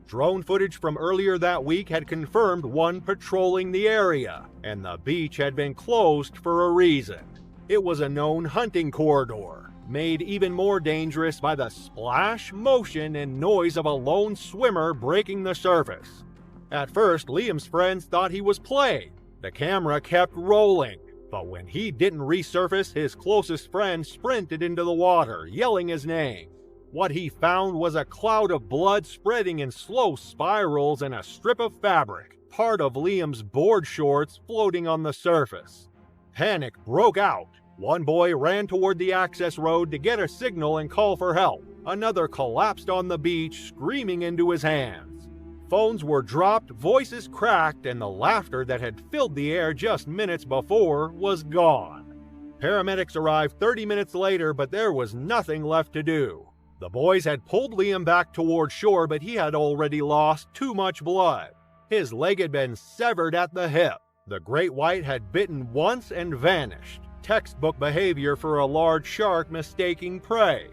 Drone footage from earlier that week had confirmed one patrolling the area, and the beach had been closed for a reason. It was a known hunting corridor, made even more dangerous by the splash, motion, and noise of a lone swimmer breaking the surface. At first, Liam's friends thought he was playing. The camera kept rolling, but when he didn't resurface, his closest friend sprinted into the water, yelling his name. What he found was a cloud of blood spreading in slow spirals and a strip of fabric, part of Liam's board shorts, floating on the surface. Panic broke out. One boy ran toward the access road to get a signal and call for help. Another collapsed on the beach, screaming into his hands. Phones were dropped, voices cracked, and the laughter that had filled the air just minutes before was gone. Paramedics arrived 30 minutes later, but there was nothing left to do. The boys had pulled Liam back toward shore, but he had already lost too much blood. His leg had been severed at the hip. The great white had bitten once and vanished. Textbook behavior for a large shark mistaking prey.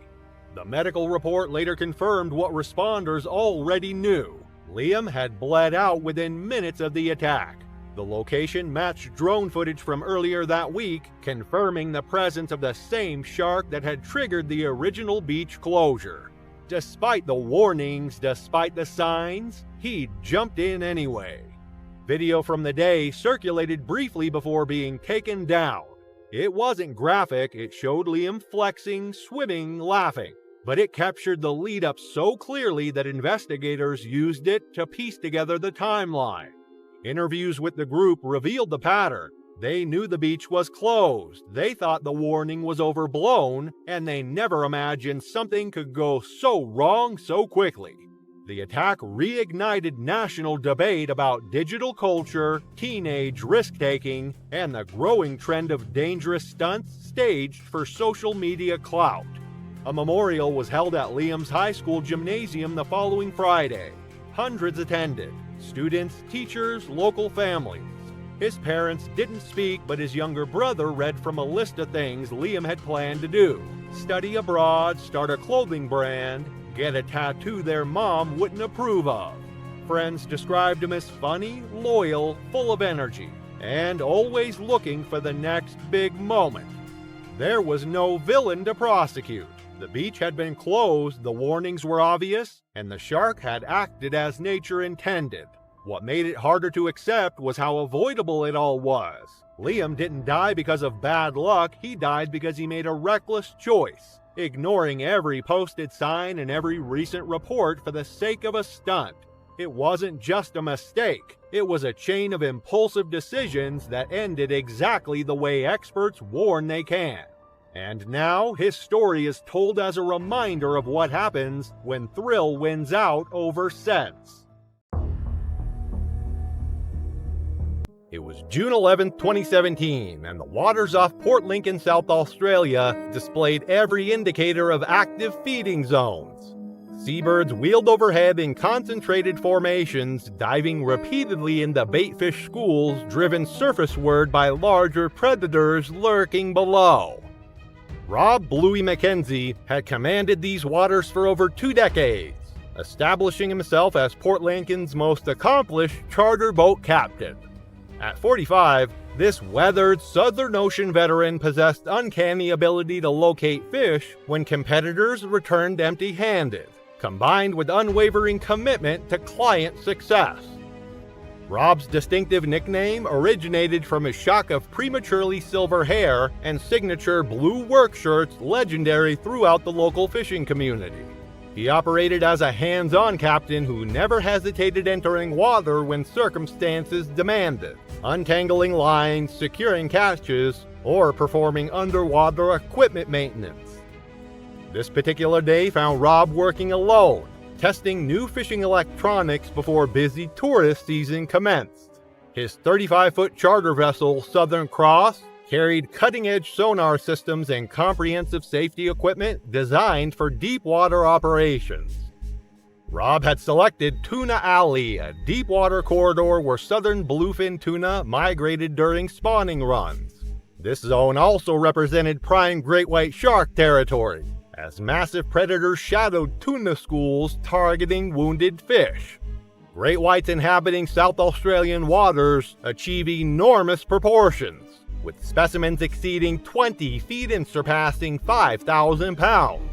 The medical report later confirmed what responders already knew. Liam had bled out within minutes of the attack. The location matched drone footage from earlier that week, confirming the presence of the same shark that had triggered the original beach closure. Despite the warnings, despite the signs, he jumped in anyway. Video from the day circulated briefly before being taken down. It wasn't graphic, it showed Liam flexing, swimming, laughing. But it captured the lead-up so clearly that investigators used it to piece together the timeline. Interviews with the group revealed the pattern. They knew the beach was closed, they thought the warning was overblown, and they never imagined something could go so wrong so quickly. The attack reignited national debate about digital culture, teenage risk-taking, and the growing trend of dangerous stunts staged for social media clout. A memorial was held at Liam's high school gymnasium the following Friday. Hundreds attended: students, teachers, local families. His parents didn't speak, but his younger brother read from a list of things Liam had planned to do: study abroad, start a clothing brand, get a tattoo their mom wouldn't approve of. Friends described him as funny, loyal, full of energy, and always looking for the next big moment. There was no villain to prosecute. The beach had been closed, the warnings were obvious, and the shark had acted as nature intended. What made it harder to accept was how avoidable it all was. Liam didn't die because of bad luck, he died because he made a reckless choice, ignoring every posted sign and every recent report for the sake of a stunt. It wasn't just a mistake, it was a chain of impulsive decisions that ended exactly the way experts warn they can. And now, his story is told as a reminder of what happens when thrill wins out over sense. It was June 11, 2017, and the waters off Port Lincoln, South Australia displayed every indicator of active feeding zones. Seabirds wheeled overhead in concentrated formations, diving repeatedly into baitfish schools driven surfaceward by larger predators lurking below. Rob Bluey McKenzie had commanded these waters for over 2 decades, establishing himself as Port Lincoln's most accomplished charter boat captain. At 45, this weathered Southern Ocean veteran possessed uncanny ability to locate fish when competitors returned empty-handed, combined with unwavering commitment to client success. Rob's distinctive nickname originated from his shock of prematurely silver hair and signature blue work shirts legendary throughout the local fishing community. He operated as a hands-on captain who never hesitated entering water when circumstances demanded, untangling lines, securing catches, or performing underwater equipment maintenance. This particular day found Rob working alone, testing new fishing electronics before busy tourist season commenced. His 35-foot charter vessel, Southern Cross, carried cutting-edge sonar systems and comprehensive safety equipment designed for deep water operations. Rob had selected Tuna Alley, a deep water corridor where southern bluefin tuna migrated during spawning runs. This zone also represented prime great white shark territory, as massive predators shadowed tuna schools targeting wounded fish. Great whites inhabiting South Australian waters achieve enormous proportions, with specimens exceeding 20 feet and surpassing 5,000 pounds.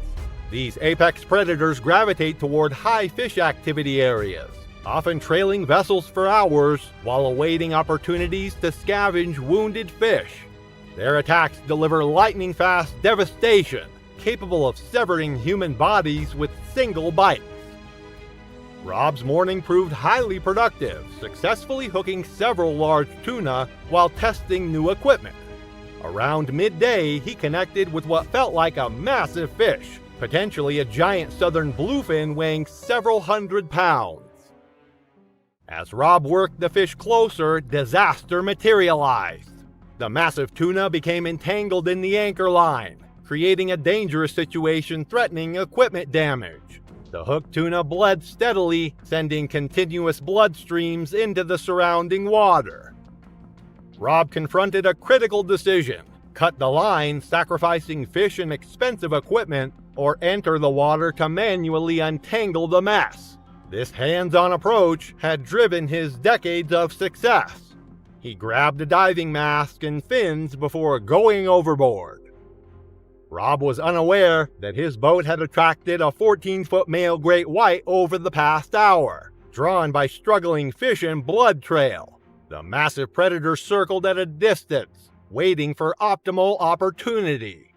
These apex predators gravitate toward high fish activity areas, often trailing vessels for hours while awaiting opportunities to scavenge wounded fish. Their attacks deliver lightning-fast devastation, capable of severing human bodies with single bites. Rob's morning proved highly productive, successfully hooking several large tuna while testing new equipment. Around midday, he connected with what felt like a massive fish, potentially a giant southern bluefin weighing several hundred pounds. As Rob worked the fish closer, disaster materialized. The massive tuna became entangled in the anchor line, creating a dangerous situation threatening equipment damage. The hooked tuna bled steadily, sending continuous blood streams into the surrounding water. Rob confronted a critical decision: cut the line, sacrificing fish and expensive equipment, or enter the water to manually untangle the mess. This hands-on approach had driven his decades of success. He grabbed a diving mask and fins before going overboard. Rob was unaware that his boat had attracted a 14-foot male great white over the past hour, drawn by struggling fish and blood trail. The massive predator circled at a distance, waiting for optimal opportunity.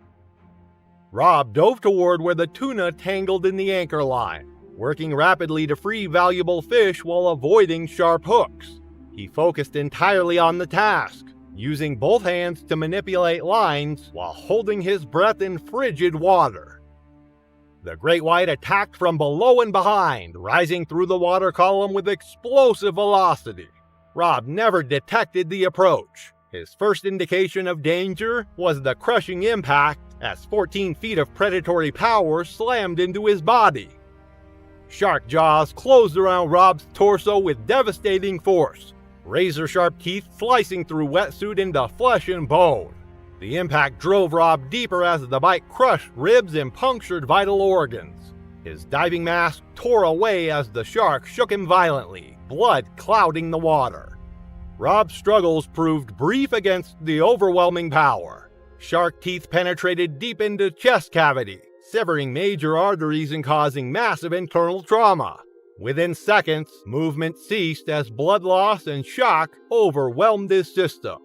Rob dove toward where the tuna tangled in the anchor line, working rapidly to free valuable fish while avoiding sharp hooks. He focused entirely on the task, using both hands to manipulate lines while holding his breath in frigid water. The great white attacked from below and behind, rising through the water column with explosive velocity. Rob never detected the approach. His first indication of danger was the crushing impact as 14 feet of predatory power slammed into his body. Shark jaws closed around Rob's torso with devastating force, razor-sharp teeth slicing through wetsuit into flesh and bone. The impact drove Rob deeper as the bite crushed ribs and punctured vital organs. His diving mask tore away as the shark shook him violently, blood clouding the water. Rob's struggles proved brief against the overwhelming power. Shark teeth penetrated deep into chest cavity, severing major arteries and causing massive internal trauma. Within seconds, movement ceased as blood loss and shock overwhelmed his system.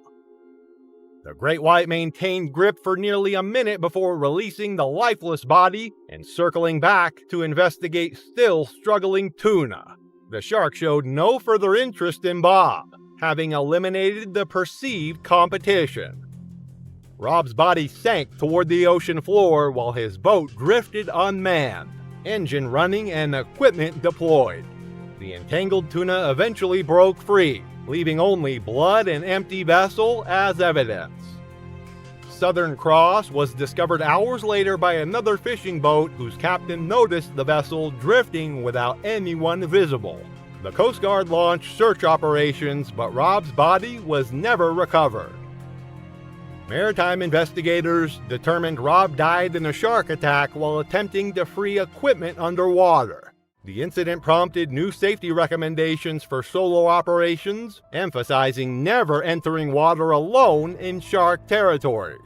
The great white maintained grip for nearly a minute before releasing the lifeless body and circling back to investigate still struggling tuna. The shark showed no further interest in Bob, having eliminated the perceived competition. Rob's body sank toward the ocean floor while his boat drifted unmanned, engine running and equipment deployed. The entangled tuna eventually broke free, leaving only blood and empty vessel as evidence. Southern Cross was discovered hours later by another fishing boat whose captain noticed the vessel drifting without anyone visible. The Coast Guard launched search operations, but Rob's body was never recovered. Maritime investigators determined Rob died in a shark attack while attempting to free equipment underwater. The incident prompted new safety recommendations for solo operations, emphasizing never entering water alone in shark territory.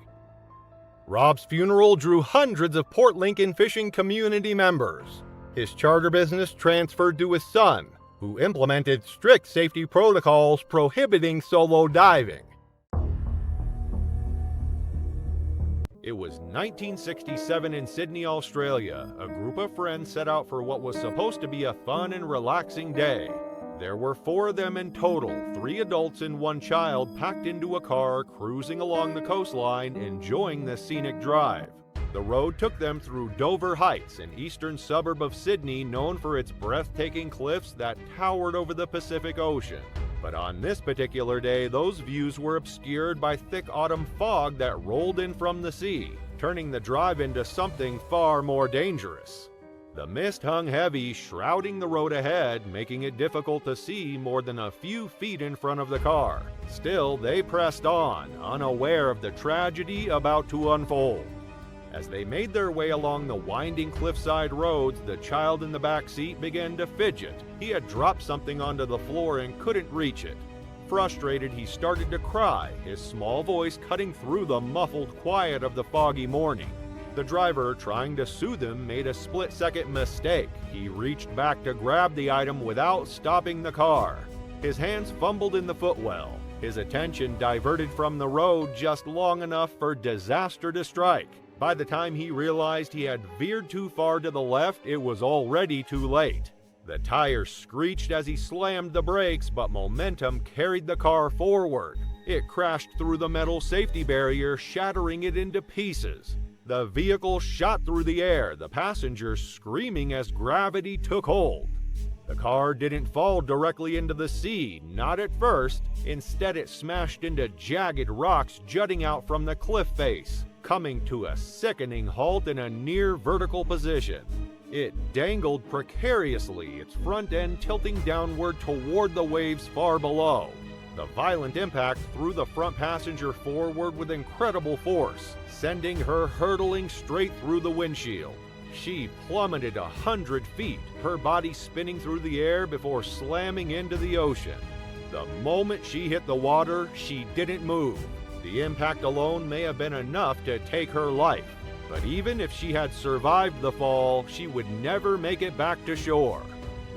Rob's funeral drew hundreds of Port Lincoln fishing community members. His charter business transferred to his son, who implemented strict safety protocols prohibiting solo diving. It was 1967 in Sydney, Australia. A group of friends set out for what was supposed to be a fun and relaxing day. There were 4 of them in total, 3 adults and 1 child packed into a car, cruising along the coastline, enjoying the scenic drive. The road took them through Dover Heights, an eastern suburb of Sydney known for its breathtaking cliffs that towered over the Pacific Ocean. But on this particular day, those views were obscured by thick autumn fog that rolled in from the sea, turning the drive into something far more dangerous. The mist hung heavy, shrouding the road ahead, making it difficult to see more than a few feet in front of the car. Still, they pressed on, unaware of the tragedy about to unfold. As they made their way along the winding cliffside roads, the child in the back seat began to fidget. He had dropped something onto the floor and couldn't reach it. Frustrated, he started to cry, his small voice cutting through the muffled quiet of the foggy morning. The driver, trying to soothe him, made a split-second mistake. He reached back to grab the item without stopping the car. His hands fumbled in the footwell, his attention diverted from the road just long enough for disaster to strike. By the time he realized he had veered too far to the left, it was already too late. The tires screeched as he slammed the brakes, but momentum carried the car forward. It crashed through the metal safety barrier, shattering it into pieces. The vehicle shot through the air, the passengers screaming as gravity took hold. The car didn't fall directly into the sea, not at first. Instead, it smashed into jagged rocks jutting out from the cliff face, coming to a sickening halt in a near vertical position. It dangled precariously, its front end tilting downward toward the waves far below. The violent impact threw the front passenger forward with incredible force, sending her hurtling straight through the windshield. She plummeted 100 feet, her body spinning through the air before slamming into the ocean. The moment she hit the water, she didn't move. The impact alone may have been enough to take her life. But even if she had survived the fall, she would never make it back to shore.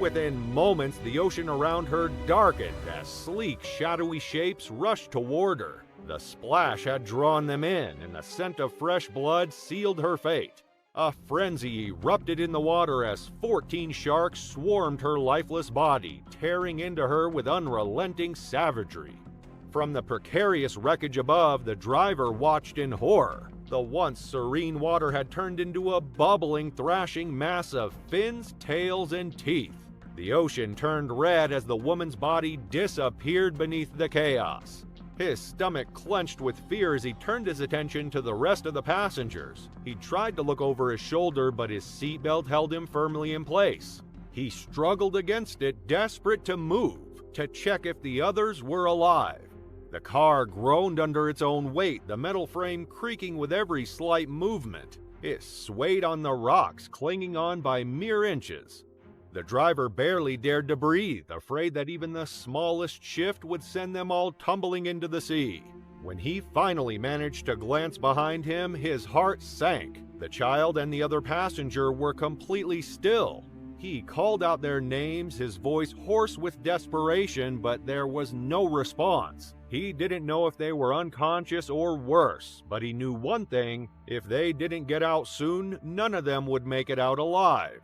Within moments, the ocean around her darkened as sleek, shadowy shapes rushed toward her. The splash had drawn them in, and the scent of fresh blood sealed her fate. A frenzy erupted in the water as 14 sharks swarmed her lifeless body, tearing into her with unrelenting savagery. From the precarious wreckage above, the driver watched in horror. The once serene water had turned into a bubbling, thrashing mass of fins, tails, and teeth. The ocean turned red as the woman's body disappeared beneath the chaos. His stomach clenched with fear as he turned his attention to the rest of the passengers. He tried to look over his shoulder, but his seatbelt held him firmly in place. He struggled against it, desperate to move, to check if the others were alive. The car groaned under its own weight, the metal frame creaking with every slight movement. It swayed on the rocks, clinging on by mere inches. The driver barely dared to breathe, afraid that even the smallest shift would send them all tumbling into the sea. When he finally managed to glance behind him, his heart sank. The child and the other passenger were completely still. He called out their names, his voice hoarse with desperation, but there was no response. He didn't know if they were unconscious or worse, but he knew one thing: if they didn't get out soon, none of them would make it out alive.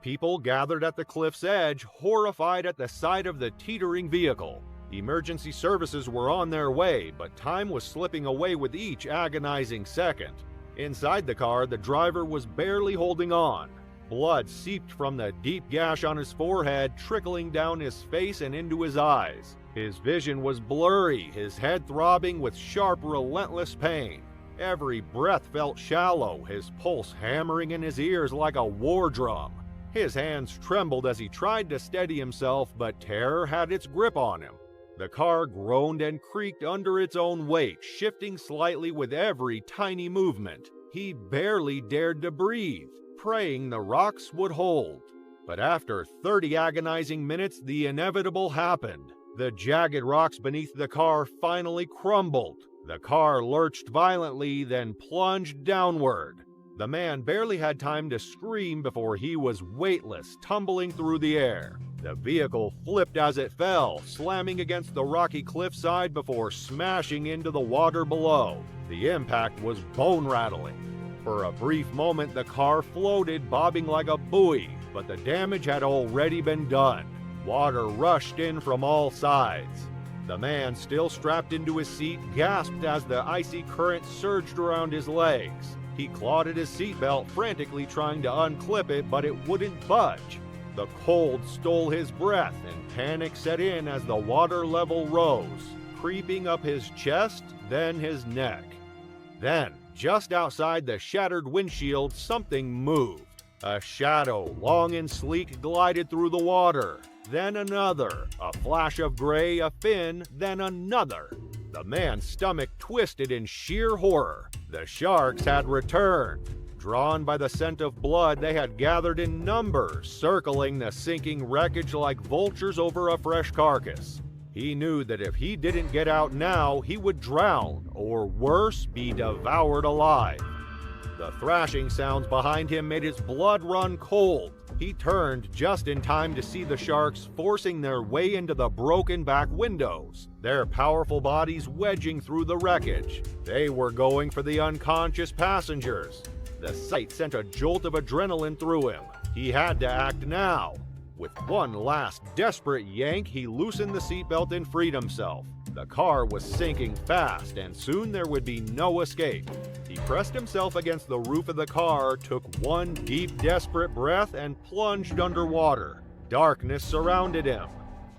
People gathered at the cliff's edge, horrified at the sight of the teetering vehicle. Emergency services were on their way, but time was slipping away with each agonizing second. Inside the car, the driver was barely holding on. Blood seeped from the deep gash on his forehead, trickling down his face and into his eyes. His vision was blurry, his head throbbing with sharp, relentless pain. Every breath felt shallow, his pulse hammering in his ears like a war drum. His hands trembled as he tried to steady himself, but terror had its grip on him. The car groaned and creaked under its own weight, shifting slightly with every tiny movement. He barely dared to breathe, praying the rocks would hold. But after 30 agonizing minutes, the inevitable happened. The jagged rocks beneath the car finally crumbled. The car lurched violently, then plunged downward. The man barely had time to scream before he was weightless, tumbling through the air. The vehicle flipped as it fell, slamming against the rocky cliffside before smashing into the water below. The impact was bone-rattling. For a brief moment, the car floated, bobbing like a buoy, but the damage had already been done. Water rushed in from all sides. The man, still strapped into his seat, gasped as the icy current surged around his legs. He clawed at his seatbelt, frantically trying to unclip it, but it wouldn't budge. The cold stole his breath, and panic set in as the water level rose, creeping up his chest, then his neck. Then, just outside the shattered windshield, something moved. A shadow, long and sleek, glided through the water. Then another, a flash of gray, a fin, then another. The man's stomach twisted in sheer horror. The sharks had returned. Drawn by the scent of blood, they had gathered in numbers, circling the sinking wreckage like vultures over a fresh carcass. He knew that if he didn't get out now, he would drown, or worse, be devoured alive. The thrashing sounds behind him made his blood run cold. He turned just in time to see the sharks forcing their way into the broken back windows, their powerful bodies wedging through the wreckage. They were going for the unconscious passengers. The sight sent a jolt of adrenaline through him. He had to act now. With one last desperate yank, he loosened the seatbelt and freed himself. The car was sinking fast, and soon there would be no escape. He pressed himself against the roof of the car, took one deep, desperate breath, and plunged underwater. Darkness surrounded him.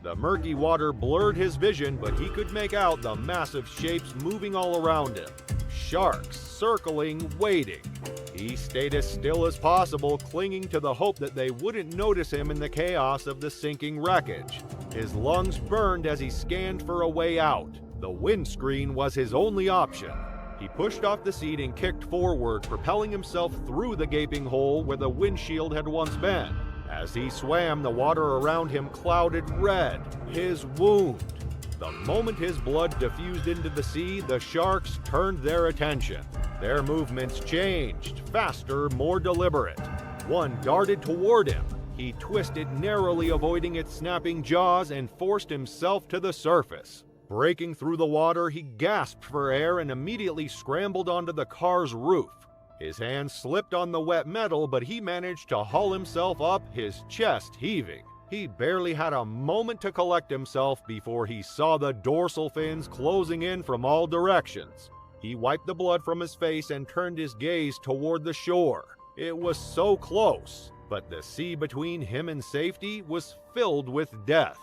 The murky water blurred his vision, but he could make out the massive shapes moving all around him. Sharks circling, waiting. He stayed as still as possible, clinging to the hope that they wouldn't notice him in the chaos of the sinking wreckage. His lungs burned as he scanned for a way out. The windscreen was his only option. He pushed off the seat and kicked forward, propelling himself through the gaping hole where the windshield had once been. As he swam, the water around him clouded red. His wound. The moment his blood diffused into the sea, the sharks turned their attention. Their movements changed, faster, more deliberate. One darted toward him. He twisted narrowly, avoiding its snapping jaws, and forced himself to the surface. Breaking through the water, he gasped for air and immediately scrambled onto the car's roof. His hands slipped on the wet metal, but he managed to haul himself up, his chest heaving. He barely had a moment to collect himself before he saw the dorsal fins closing in from all directions. He wiped the blood from his face and turned his gaze toward the shore. It was so close, but the sea between him and safety was filled with death.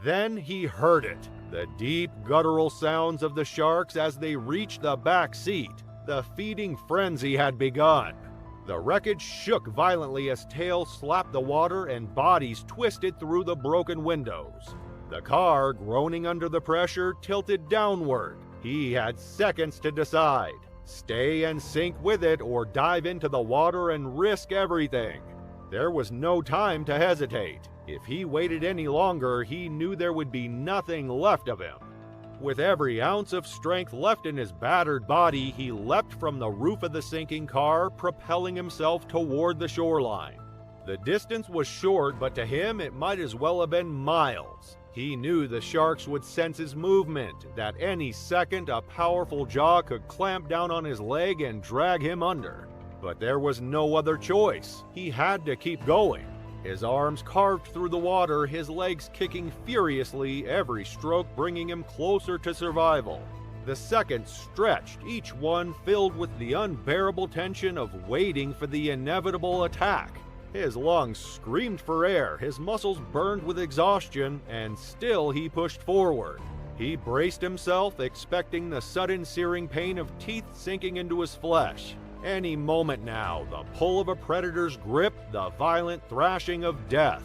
Then he heard it, the deep guttural sounds of the sharks as they reached the back seat. The feeding frenzy had begun. The wreckage shook violently as tails slapped the water and bodies twisted through the broken windows. The car, groaning under the pressure, tilted downward. He had seconds to decide. Stay and sink with it, or dive into the water and risk everything. There was no time to hesitate. If he waited any longer, he knew there would be nothing left of him. With every ounce of strength left in his battered body, he leapt from the roof of the sinking car, propelling himself toward the shoreline. The distance was short, but to him it might as well have been miles. He knew the sharks would sense his movement, that any second a powerful jaw could clamp down on his leg and drag him under. But there was no other choice. He had to keep going. His arms carved through the water, his legs kicking furiously, every stroke bringing him closer to survival. The seconds stretched, each one filled with the unbearable tension of waiting for the inevitable attack. His lungs screamed for air, his muscles burned with exhaustion, and still he pushed forward. He braced himself, expecting the sudden searing pain of teeth sinking into his flesh. Any moment now, the pull of a predator's grip, the violent thrashing of death.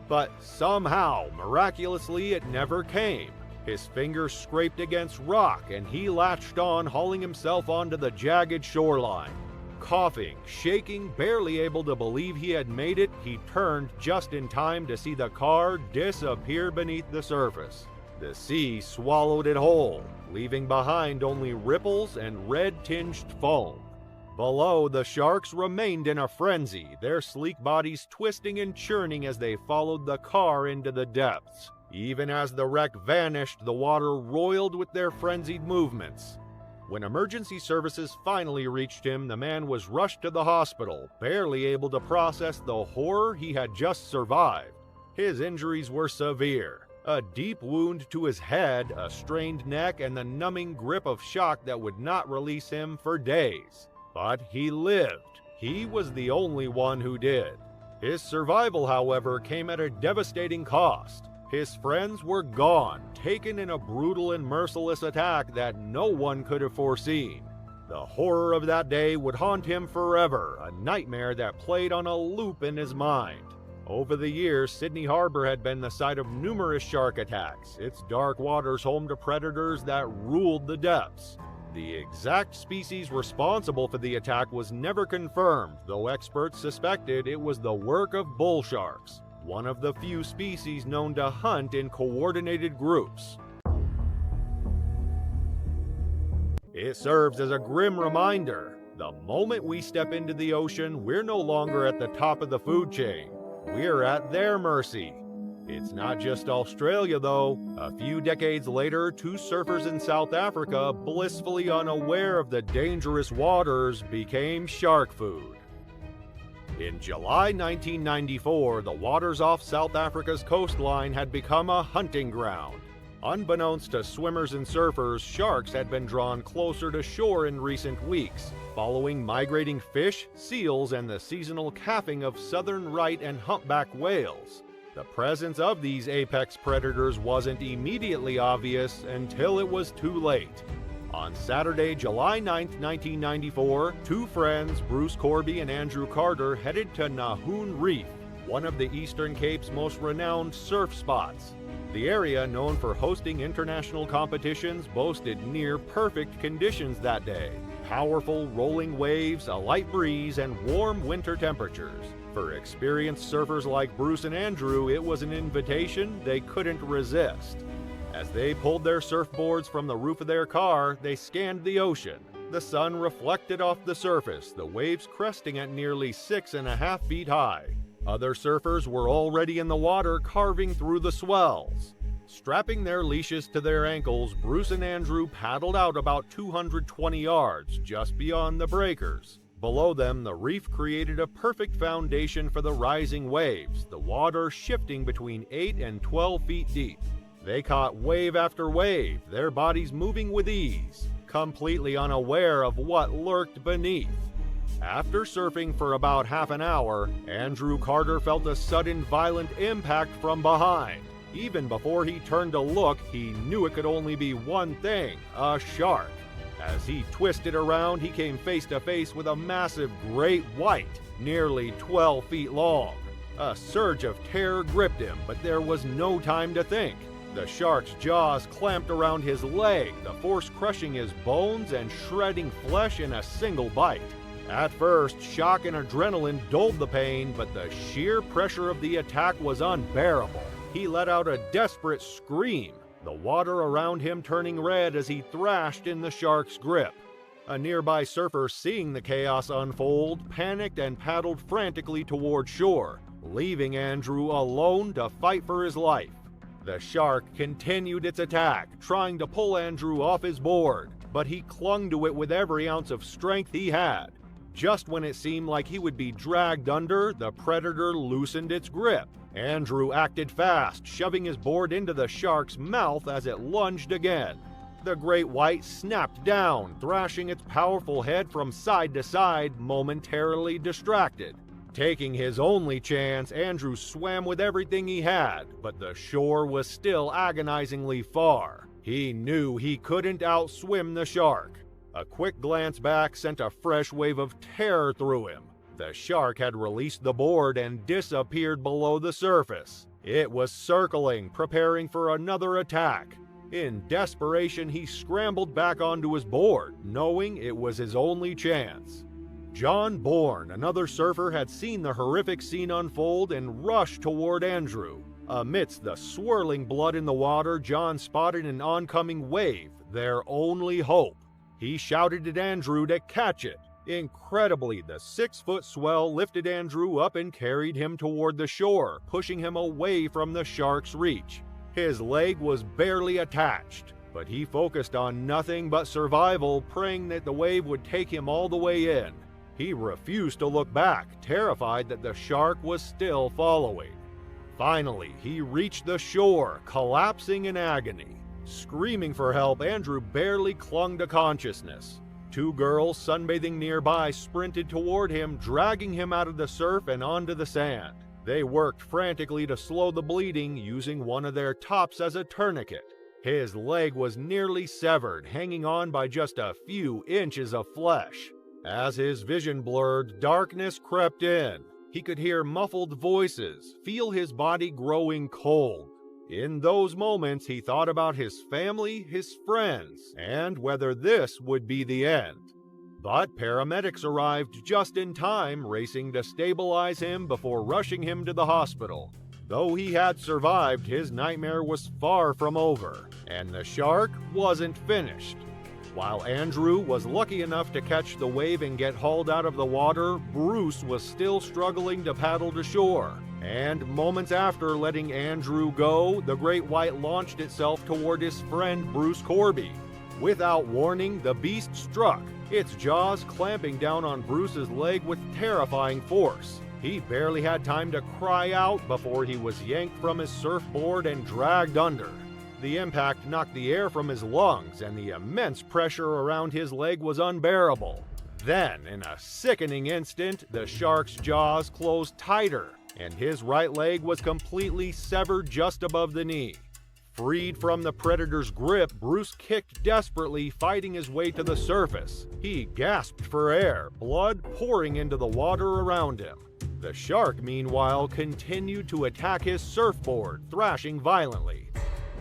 But somehow, miraculously, it never came. His fingers scraped against rock, and he latched on, hauling himself onto the jagged shoreline. Coughing, shaking, barely able to believe he had made it, he turned just in time to see the car disappear beneath the surface. The sea swallowed it whole, leaving behind only ripples and red-tinged foam. Below, the sharks remained in a frenzy, their sleek bodies twisting and churning as they followed the car into the depths. Even as the wreck vanished, the water roiled with their frenzied movements. When emergency services finally reached him, the man was rushed to the hospital, barely able to process the horror he had just survived. His injuries were severe. A deep wound to his head, a strained neck, and the numbing grip of shock that would not release him for days. But he lived. He was the only one who did. His survival, however, came at a devastating cost. His friends were gone, taken in a brutal and merciless attack that no one could have foreseen. The horror of that day would haunt him forever, a nightmare that played on a loop in his mind. Over the years, Sydney Harbor had been the site of numerous shark attacks, its dark waters home to predators that ruled the depths. The exact species responsible for the attack was never confirmed, though experts suspected it was the work of bull sharks, one of the few species known to hunt in coordinated groups. It serves as a grim reminder. The moment we step into the ocean, we're no longer at the top of the food chain. We're at their mercy. It's not just Australia, though. A few decades later, two surfers in South Africa, blissfully unaware of the dangerous waters, became shark food. In July 1994, the waters off South Africa's coastline had become a hunting ground. Unbeknownst to swimmers and surfers, sharks had been drawn closer to shore in recent weeks, following migrating fish, seals, and the seasonal calving of southern right and humpback whales. The presence of these apex predators wasn't immediately obvious until it was too late. On Saturday, July 9, 1994, two friends, Bruce Corby and Andrew Carter, headed to Nahoon Reef, one of the Eastern Cape's most renowned surf spots. The area, known for hosting international competitions, boasted near-perfect conditions that day. Powerful rolling waves, a light breeze, and warm winter temperatures. For experienced surfers like Bruce and Andrew, it was an invitation they couldn't resist. As they pulled their surfboards from the roof of their car, they scanned the ocean. The sun reflected off the surface, the waves cresting at nearly 6.5 feet high. Other surfers were already in the water, carving through the swells. Strapping their leashes to their ankles, Bruce and Andrew paddled out about 220 yards, just beyond the breakers. Below them, the reef created a perfect foundation for the rising waves, the water shifting between 8 and 12 feet deep. They caught wave after wave, their bodies moving with ease, completely unaware of what lurked beneath. After surfing for about half an hour, Andrew Carter felt a sudden violent impact from behind. Even before he turned to look, he knew it could only be one thing: a shark. As he twisted around, he came face to face with a massive great white, nearly 12 feet long. A surge of terror gripped him, but there was no time to think. The shark's jaws clamped around his leg, the force crushing his bones and shredding flesh in a single bite. At first, shock and adrenaline dulled the pain, but the sheer pressure of the attack was unbearable. He let out a desperate scream. The the water around him turning red as he thrashed in the shark's grip. A nearby surfer, seeing the chaos unfold, panicked and paddled frantically toward shore, leaving Andrew alone to fight for his life. The shark continued its attack, trying to pull Andrew off his board, but he clung to it with every ounce of strength he had. Just when it seemed like he would be dragged under, the predator loosened its grip. Andrew acted fast, shoving his board into the shark's mouth as it lunged again. The great white snapped down, thrashing its powerful head from side to side, momentarily distracted. Taking his only chance, Andrew swam with everything he had, but the shore was still agonizingly far. He knew he couldn't outswim the shark. A quick glance back sent a fresh wave of terror through him. The shark had released the board and disappeared below the surface. It was circling, preparing for another attack. In desperation, he scrambled back onto his board, knowing it was his only chance. John Bourne, another surfer, had seen the horrific scene unfold and rushed toward Andrew. Amidst the swirling blood in the water, John spotted an oncoming wave, their only hope. He shouted at Andrew to catch it. Incredibly, the 6-foot swell lifted Andrew up and carried him toward the shore, pushing him away from the shark's reach. His leg was barely attached, but he focused on nothing but survival, praying that the wave would take him all the way in. He refused to look back, terrified that the shark was still following. Finally, he reached the shore, collapsing in agony. Screaming for help, Andrew barely clung to consciousness. 2 girls sunbathing nearby sprinted toward him, dragging him out of the surf and onto the sand. They worked frantically to slow the bleeding, using one of their tops as a tourniquet. His leg was nearly severed, hanging on by just a few inches of flesh. As his vision blurred, darkness crept in. He could hear muffled voices, feel his body growing cold. In those moments, he thought about his family, his friends, and whether this would be the end. But paramedics arrived just in time, racing to stabilize him before rushing him to the hospital. Though he had survived, his nightmare was far from over, and the shark wasn't finished. While Andrew was lucky enough to catch the wave and get hauled out of the water, Bruce was still struggling to paddle to shore. And moments after letting Andrew go, the great white launched itself toward his friend Bruce Corby. Without warning, the beast struck, its jaws clamping down on Bruce's leg with terrifying force. He barely had time to cry out before he was yanked from his surfboard and dragged under. The impact knocked the air from his lungs, and the immense pressure around his leg was unbearable. Then, in a sickening instant, the shark's jaws closed tighter, and his right leg was completely severed just above the knee. Freed from the predator's grip, Bruce kicked desperately, fighting his way to the surface. He gasped for air, blood pouring into the water around him. The shark, meanwhile, continued to attack his surfboard, thrashing violently.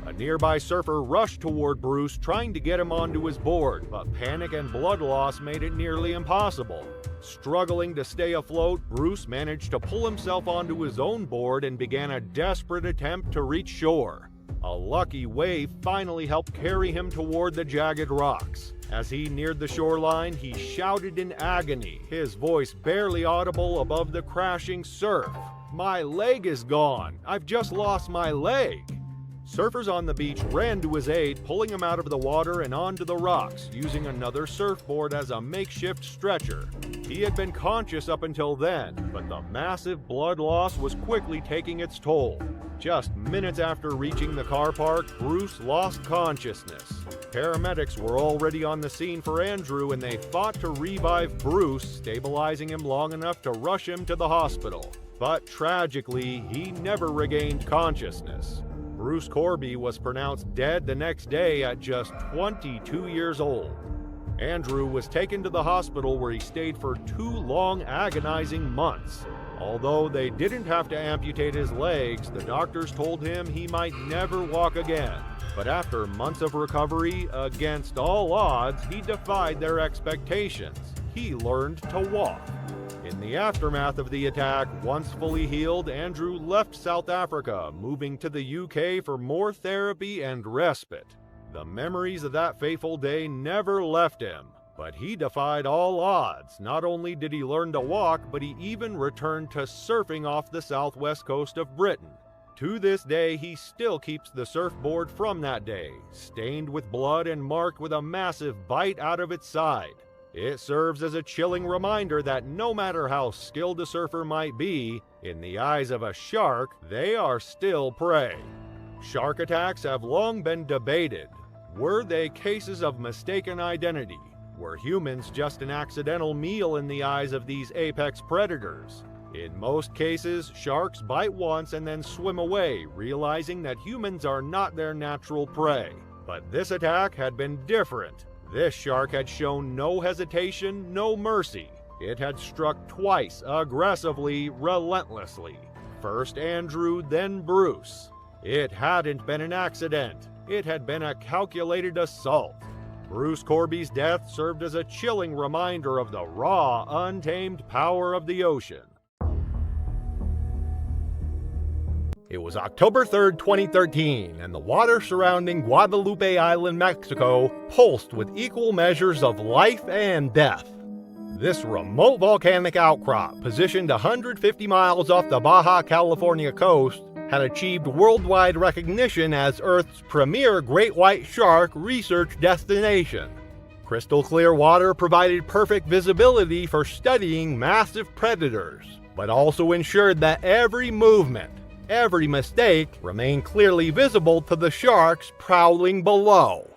A nearby surfer rushed toward Bruce, trying to get him onto his board, but panic and blood loss made it nearly impossible. Struggling to stay afloat, Bruce managed to pull himself onto his own board and began a desperate attempt to reach shore. A lucky wave finally helped carry him toward the jagged rocks. As he neared the shoreline, he shouted in agony, his voice barely audible above the crashing surf. "My leg is gone! I've just lost my leg!" Surfers on the beach ran to his aid, pulling him out of the water and onto the rocks, using another surfboard as a makeshift stretcher. He had been conscious up until then, but the massive blood loss was quickly taking its toll. Just minutes after reaching the car park, Bruce lost consciousness. Paramedics were already on the scene for Andrew, and they fought to revive Bruce, stabilizing him long enough to rush him to the hospital. But tragically, he never regained consciousness. Bruce Corby was pronounced dead the next day at just 22 years old. Andrew was taken to the hospital where he stayed for 2 long, agonizing months. Although they didn't have to amputate his legs, the doctors told him he might never walk again. But after months of recovery, against all odds, he defied their expectations. He learned to walk. In the aftermath of the attack, once fully healed, Andrew left South Africa, moving to the UK for more therapy and respite. The memories of that fateful day never left him, but he defied all odds. Not only did he learn to walk, but he even returned to surfing off the southwest coast of Britain. To this day, he still keeps the surfboard from that day, stained with blood and marked with a massive bite out of its side. It serves as a chilling reminder that no matter how skilled a surfer might be, in the eyes of a shark, they are still prey. Shark attacks have long been debated. Were they cases of mistaken identity? Were humans just an accidental meal in the eyes of these apex predators? In most cases, sharks bite once and then swim away, realizing that humans are not their natural prey. But this attack had been different. This shark had shown no hesitation, no mercy. It had struck twice, aggressively, relentlessly. First Andrew, then Bruce. It hadn't been an accident. It had been a calculated assault. Bruce Corby's death served as a chilling reminder of the raw, untamed power of the ocean. It was October 3rd, 2013, and the water surrounding Guadalupe Island, Mexico, pulsed with equal measures of life and death. This remote volcanic outcrop, positioned 150 miles off the Baja California coast, had achieved worldwide recognition as Earth's premier great white shark research destination. Crystal clear water provided perfect visibility for studying massive predators, but also ensured that every movement, every mistake remained clearly visible to the sharks prowling below.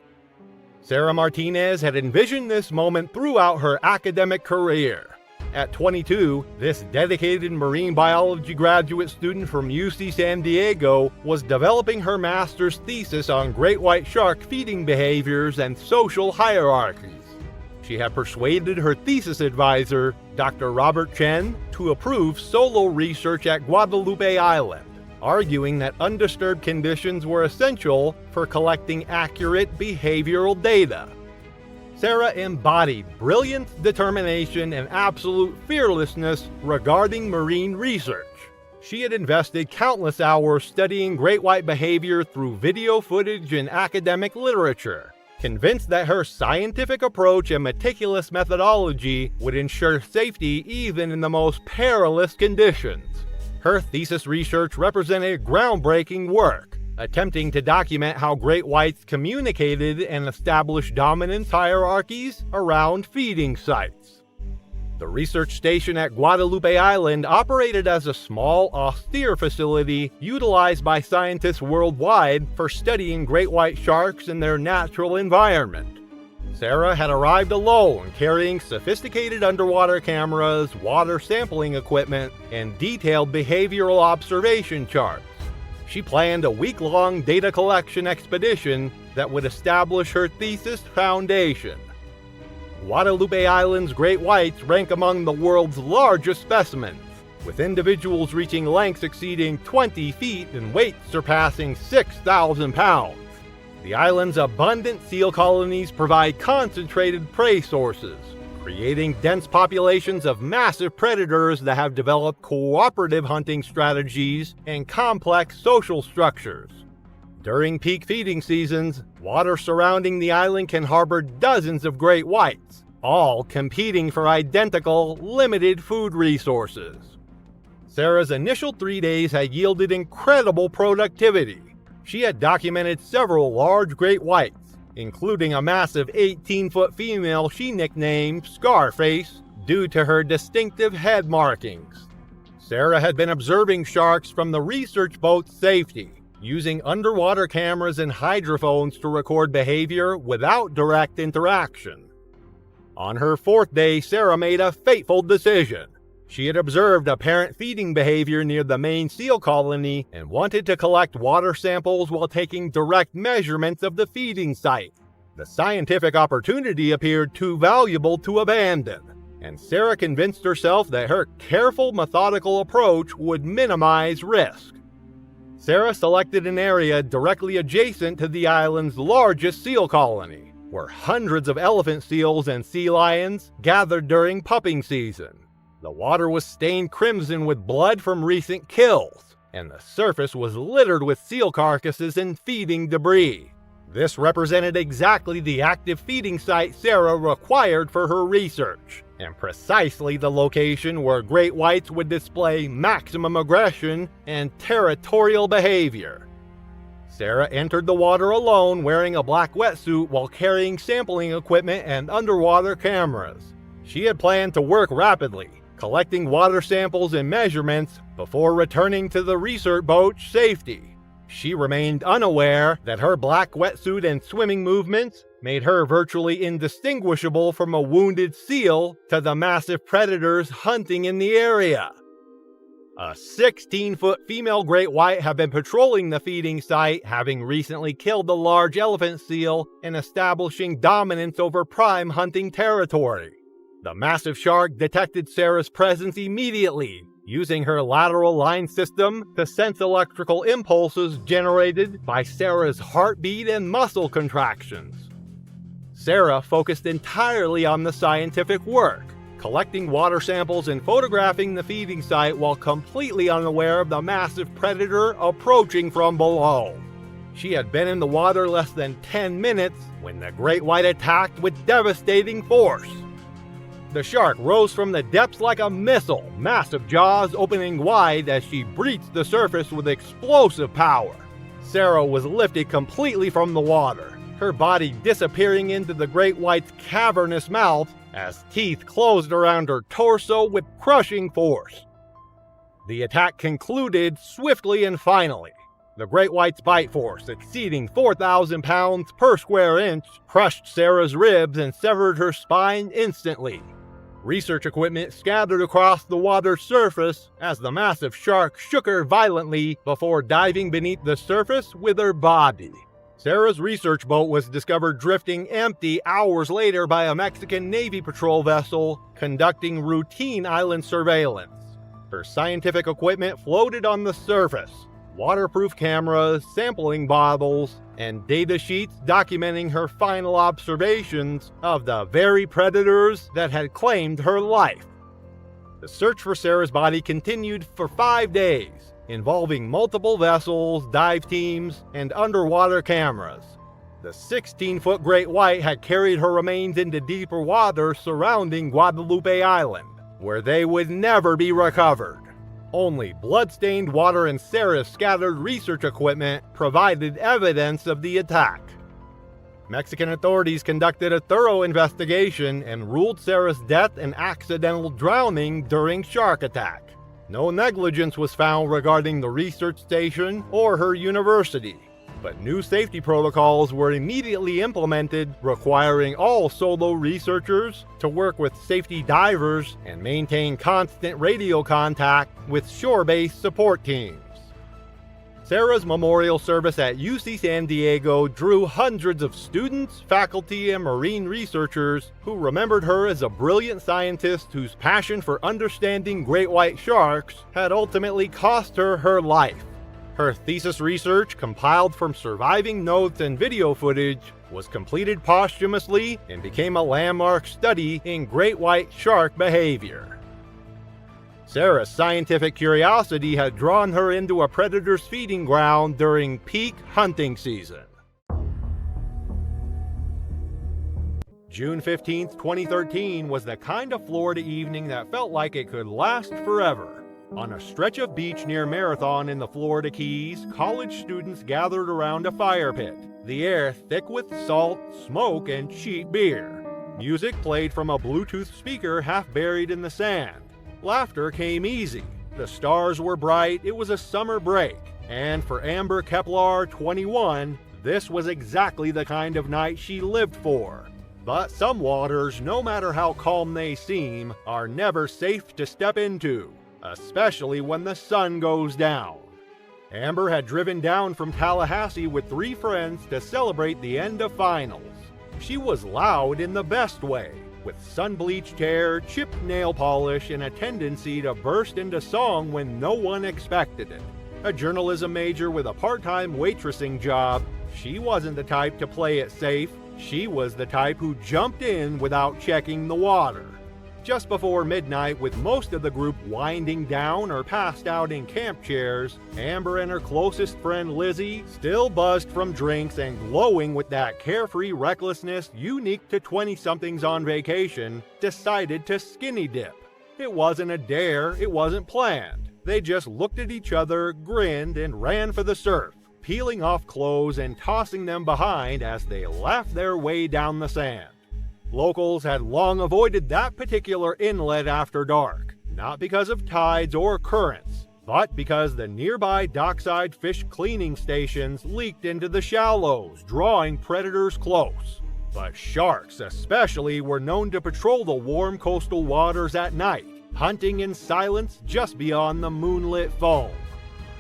Sarah Martinez had envisioned this moment throughout her academic career. At 22, this dedicated marine biology graduate student from UC San Diego was developing her master's thesis on great white shark feeding behaviors and social hierarchies. She had persuaded her thesis advisor, Dr. Robert Chen, to approve solo research at Guadalupe Island, arguing that undisturbed conditions were essential for collecting accurate behavioral data. Sarah embodied brilliance, determination, and absolute fearlessness regarding marine research. She had invested countless hours studying great white behavior through video footage and academic literature, convinced that her scientific approach and meticulous methodology would ensure safety even in the most perilous conditions. Her thesis research represented groundbreaking work, attempting to document how great whites communicated and established dominance hierarchies around feeding sites. The research station at Guadalupe Island operated as a small, austere facility utilized by scientists worldwide for studying great white sharks in their natural environment. Sarah had arrived alone, carrying sophisticated underwater cameras, water sampling equipment, and detailed behavioral observation charts. She planned a week-long data collection expedition that would establish her thesis foundation. Guadalupe Island's great whites rank among the world's largest specimens, with individuals reaching lengths exceeding 20 feet and weights surpassing 6,000 pounds. The island's abundant seal colonies provide concentrated prey sources, creating dense populations of massive predators that have developed cooperative hunting strategies and complex social structures. During peak feeding seasons, water surrounding the island can harbor dozens of great whites, all competing for identical, limited food resources. Sarah's initial 3 days had yielded incredible productivity. She had documented several large great whites, including a massive 18-foot female she nicknamed Scarface due to her distinctive head markings. Sarah had been observing sharks from the research boat's safety, using underwater cameras and hydrophones to record behavior without direct interaction. On her 4th day, Sarah made a fateful decision. She had observed apparent feeding behavior near the main seal colony and wanted to collect water samples while taking direct measurements of the feeding site. The scientific opportunity appeared too valuable to abandon, and Sarah convinced herself that her careful, methodical approach would minimize risk. Sarah selected an area directly adjacent to the island's largest seal colony, where hundreds of elephant seals and sea lions gathered during pupping season. The water was stained crimson with blood from recent kills, and the surface was littered with seal carcasses and feeding debris. This represented exactly the active feeding site Sarah required for her research, and precisely the location where great whites would display maximum aggression and territorial behavior. Sarah entered the water alone, wearing a black wetsuit while carrying sampling equipment and underwater cameras. She had planned to work rapidly, collecting water samples and measurements before returning to the research boat's safety. She remained unaware that her black wetsuit and swimming movements made her virtually indistinguishable from a wounded seal to the massive predators hunting in the area. A 16-foot female great white had been patrolling the feeding site, having recently killed a large elephant seal and establishing dominance over prime hunting territory. The massive shark detected Sarah's presence immediately, using her lateral line system to sense electrical impulses generated by Sarah's heartbeat and muscle contractions. Sarah focused entirely on the scientific work, collecting water samples and photographing the feeding site while completely unaware of the massive predator approaching from below. She had been in the water less than 10 minutes when the great white attacked with devastating force. The shark rose from the depths like a missile, massive jaws opening wide as she breached the surface with explosive power. Sarah was lifted completely from the water, her body disappearing into the great white's cavernous mouth as teeth closed around her torso with crushing force. The attack concluded swiftly and finally. The great white's bite force, exceeding 4,000 pounds per square inch, crushed Sarah's ribs and severed her spine instantly. Research equipment scattered across the water's surface as the massive shark shook her violently before diving beneath the surface with her body. Sarah's research boat was discovered drifting empty hours later by a Mexican Navy patrol vessel conducting routine island surveillance. Her scientific equipment floated on the surface. Waterproof cameras, sampling bottles, and data sheets documenting her final observations of the very predators that had claimed her life. The search for Sarah's body continued for 5 days, involving multiple vessels, dive teams, and underwater cameras. The 16-foot great white had carried her remains into deeper water surrounding Guadalupe Island, where they would never be recovered. Only blood-stained water and Sarah's scattered research equipment provided evidence of the attack. Mexican authorities conducted a thorough investigation and ruled Sarah's death an accidental drowning during shark attack. No negligence was found regarding the research station or her university, but new safety protocols were immediately implemented, requiring all solo researchers to work with safety divers and maintain constant radio contact with shore-based support teams. Sarah's memorial service at UC San Diego drew hundreds of students, faculty, and marine researchers who remembered her as a brilliant scientist whose passion for understanding great white sharks had ultimately cost her her life. Her thesis research, compiled from surviving notes and video footage, was completed posthumously and became a landmark study in great white shark behavior. Sarah's scientific curiosity had drawn her into a predator's feeding ground during peak hunting season. June 15, 2013 was the kind of Florida evening that felt like it could last forever. On a stretch of beach near Marathon in the Florida Keys, college students gathered around a fire pit, the air thick with salt, smoke, and cheap beer. Music played from a Bluetooth speaker half buried in the sand. Laughter came easy. The stars were bright, it was a summer break, and for Amber Keplar, 21, this was exactly the kind of night she lived for. But some waters, no matter how calm they seem, are never safe to step into, especially when the sun goes down. Amber had driven down from Tallahassee with 3 friends to celebrate the end of finals. She was loud in the best way, with sun-bleached hair, chipped nail polish, and a tendency to burst into song when no one expected it. A journalism major with a part-time waitressing job, she wasn't the type to play it safe. She was the type who jumped in without checking the water. Just before midnight, with most of the group winding down or passed out in camp chairs, Amber and her closest friend Lizzie, still buzzed from drinks and glowing with that carefree recklessness unique to 20-somethings on vacation, decided to skinny dip. It wasn't a dare, it wasn't planned. They just looked at each other, grinned, and ran for the surf, peeling off clothes and tossing them behind as they laughed their way down the sand. Locals had long avoided that particular inlet after dark, not because of tides or currents, but because the nearby dockside fish cleaning stations leaked into the shallows, drawing predators close. But sharks especially were known to patrol the warm coastal waters at night, hunting in silence just beyond the moonlit foam.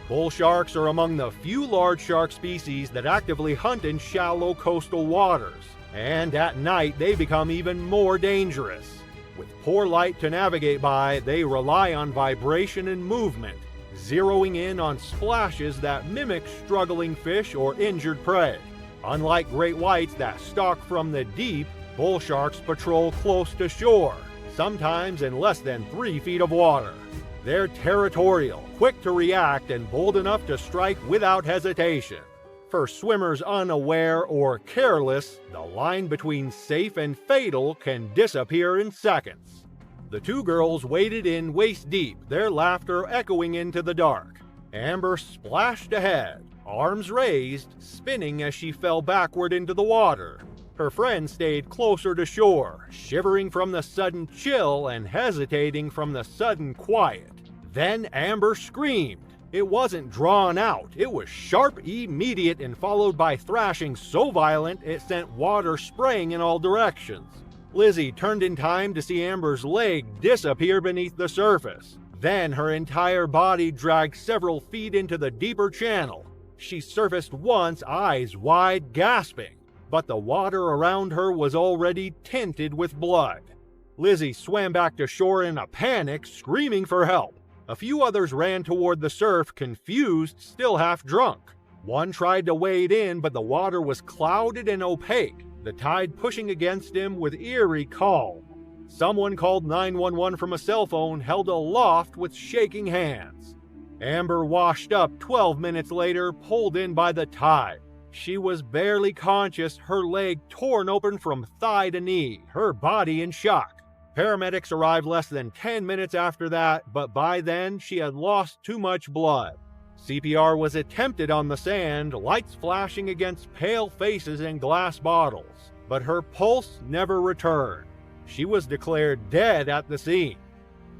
Bull sharks are among the few large shark species that actively hunt in shallow coastal waters, and at night they become even more dangerous. With poor light to navigate by, they rely on vibration and movement, zeroing in on splashes that mimic struggling fish or injured prey. Unlike great whites that stalk from the deep, bull sharks patrol close to shore, sometimes in less than 3 feet of water. They're territorial, quick to react, and bold enough to strike without hesitation. For swimmers unaware or careless, the line between safe and fatal can disappear in seconds. The two girls waded in waist deep, their laughter echoing into the dark. Amber splashed ahead, arms raised, spinning as she fell backward into the water. Her friend stayed closer to shore, shivering from the sudden chill and hesitating from the sudden quiet. Then Amber screamed. It wasn't drawn out, it was sharp, immediate, and followed by thrashing so violent it sent water spraying in all directions. Lizzie turned in time to see Amber's leg disappear beneath the surface. Then her entire body dragged several feet into the deeper channel. She surfaced once, eyes wide, gasping, but the water around her was already tinted with blood. Lizzie swam back to shore in a panic, screaming for help. A few others ran toward the surf, confused, still half drunk. One tried to wade in, but the water was clouded and opaque, the tide pushing against him with eerie calm. Someone called 911 from a cell phone held aloft with shaking hands. Amber washed up 12 minutes later, pulled in by the tide. She was barely conscious, her leg torn open from thigh to knee, her body in shock. Paramedics arrived less than 10 minutes after that, but by then she had lost too much blood. CPR was attempted on the sand, lights flashing against pale faces and glass bottles, but her pulse never returned. She was declared dead at the scene.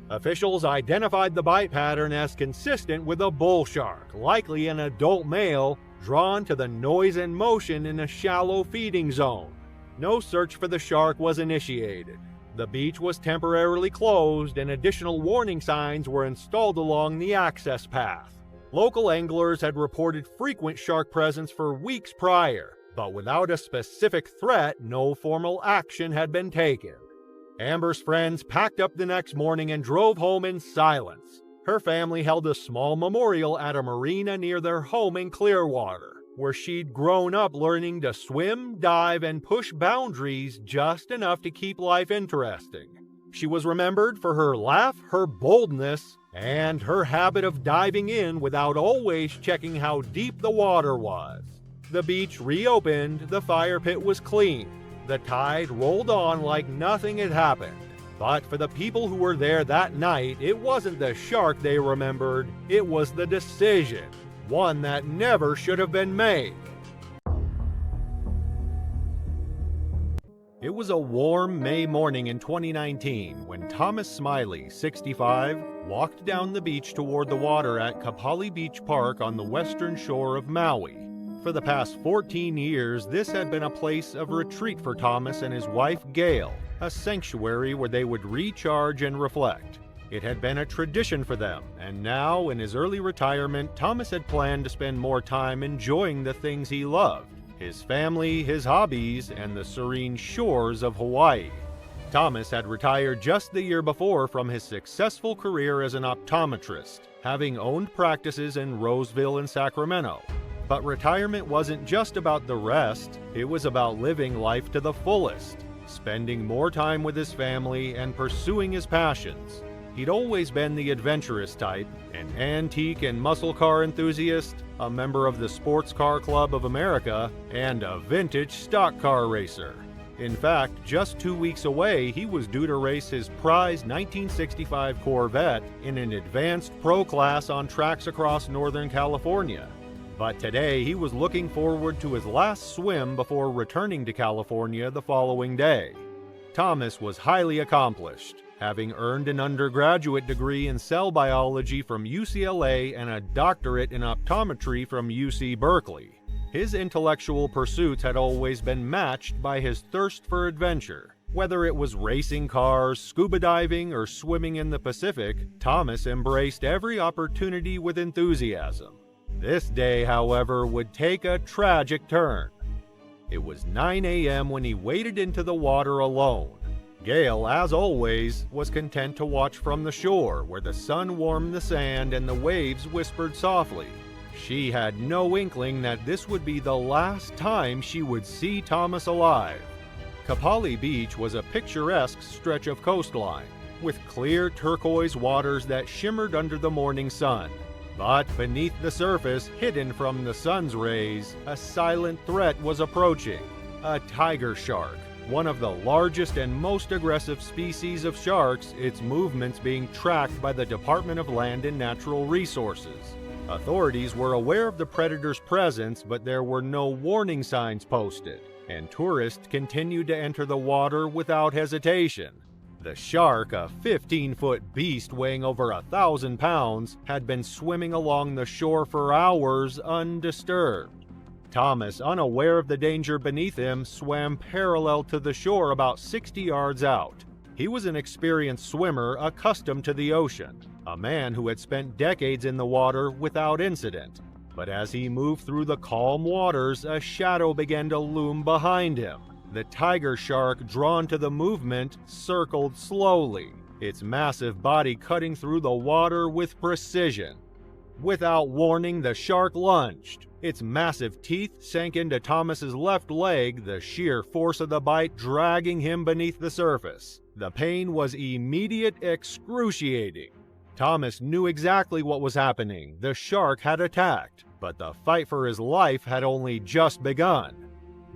Officials identified the bite pattern as consistent with a bull shark, likely an adult male, drawn to the noise and motion in a shallow feeding zone. No search for the shark was initiated. The beach was temporarily closed and additional warning signs were installed along the access path. Local anglers had reported frequent shark presence for weeks prior, but without a specific threat, no formal action had been taken. Amber's friends packed up the next morning and drove home in silence. Her family held a small memorial at a marina near their home in Clearwater, where she'd grown up learning to swim, dive, and push boundaries just enough to keep life interesting. She was remembered for her laugh, her boldness, and her habit of diving in without always checking how deep the water was. The beach reopened, the fire pit was cleaned, the tide rolled on like nothing had happened. But for the people who were there that night, it wasn't the shark they remembered, it was the decision. One that never should have been made. It was a warm May morning in 2019 when Thomas Smiley, 65, walked down the beach toward the water at Kapali Beach Park on the western shore of Maui. For the past 14 years, this had been a place of retreat for Thomas and his wife Gail, a sanctuary where they would recharge and reflect. It had been a tradition for them, and now, in his early retirement, Thomas had planned to spend more time enjoying the things he loved, his family, his hobbies, and the serene shores of Hawaii. Thomas had retired just the year before from his successful career as an optometrist, having owned practices in Roseville and Sacramento. But retirement wasn't just about the rest, it was about living life to the fullest. spending more time with his family and pursuing his passions. He'd always been the adventurous type, an antique and muscle car enthusiast, a member of the Sports Car Club of America, and a vintage stock car racer. In fact, just 2 weeks away, he was due to race his prized 1965 Corvette in an advanced pro class on tracks across Northern California. But today, he was looking forward to his last swim before returning to California the following day. Thomas was highly accomplished, having earned an undergraduate degree in cell biology from UCLA and a doctorate in optometry from UC Berkeley. His intellectual pursuits had always been matched by his thirst for adventure. Whether it was racing cars, scuba diving, or swimming in the Pacific, Thomas embraced every opportunity with enthusiasm. This day, however, would take a tragic turn. It was 9 a.m. when he waded into the water alone. Gail, as always, was content to watch from the shore, where the sun warmed the sand and the waves whispered softly. She had no inkling that this would be the last time she would see Thomas alive. Kapali Beach was a picturesque stretch of coastline, with clear turquoise waters that shimmered under the morning sun. But beneath the surface, hidden from the sun's rays, a silent threat was approaching. A tiger shark, one of the largest and most aggressive species of sharks, its movements being tracked by the Department of Land and Natural Resources. Authorities were aware of the predator's presence, but there were no warning signs posted, and tourists continued to enter the water without hesitation. The shark, a 15-foot beast weighing over 1,000 pounds, had been swimming along the shore for hours undisturbed. Thomas, unaware of the danger beneath him, swam parallel to the shore about 60 yards out. He was an experienced swimmer accustomed to the ocean, a man who had spent decades in the water without incident. But as he moved through the calm waters, a shadow began to loom behind him. The tiger shark, drawn to the movement, circled slowly, its massive body cutting through the water with precision. Without warning, the shark lunged. Its massive teeth sank into Thomas's left leg, the sheer force of the bite dragging him beneath the surface. The pain was immediate, excruciating. Thomas knew exactly what was happening. The shark had attacked, but the fight for his life had only just begun.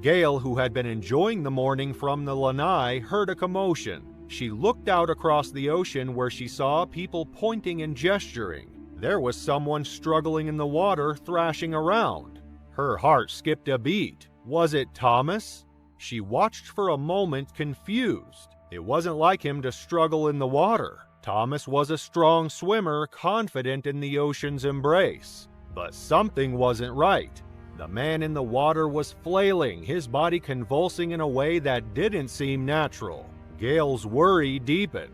Gail, who had been enjoying the morning from the lanai, heard a commotion. She looked out across the ocean where she saw people pointing and gesturing. There was someone struggling in the water, thrashing around. Her heart skipped a beat. Was it Thomas? She watched for a moment, confused. It wasn't like him to struggle in the water. Thomas was a strong swimmer, confident in the ocean's embrace. But something wasn't right. The man in the water was flailing, his body convulsing in a way that didn't seem natural. Gail's worry deepened.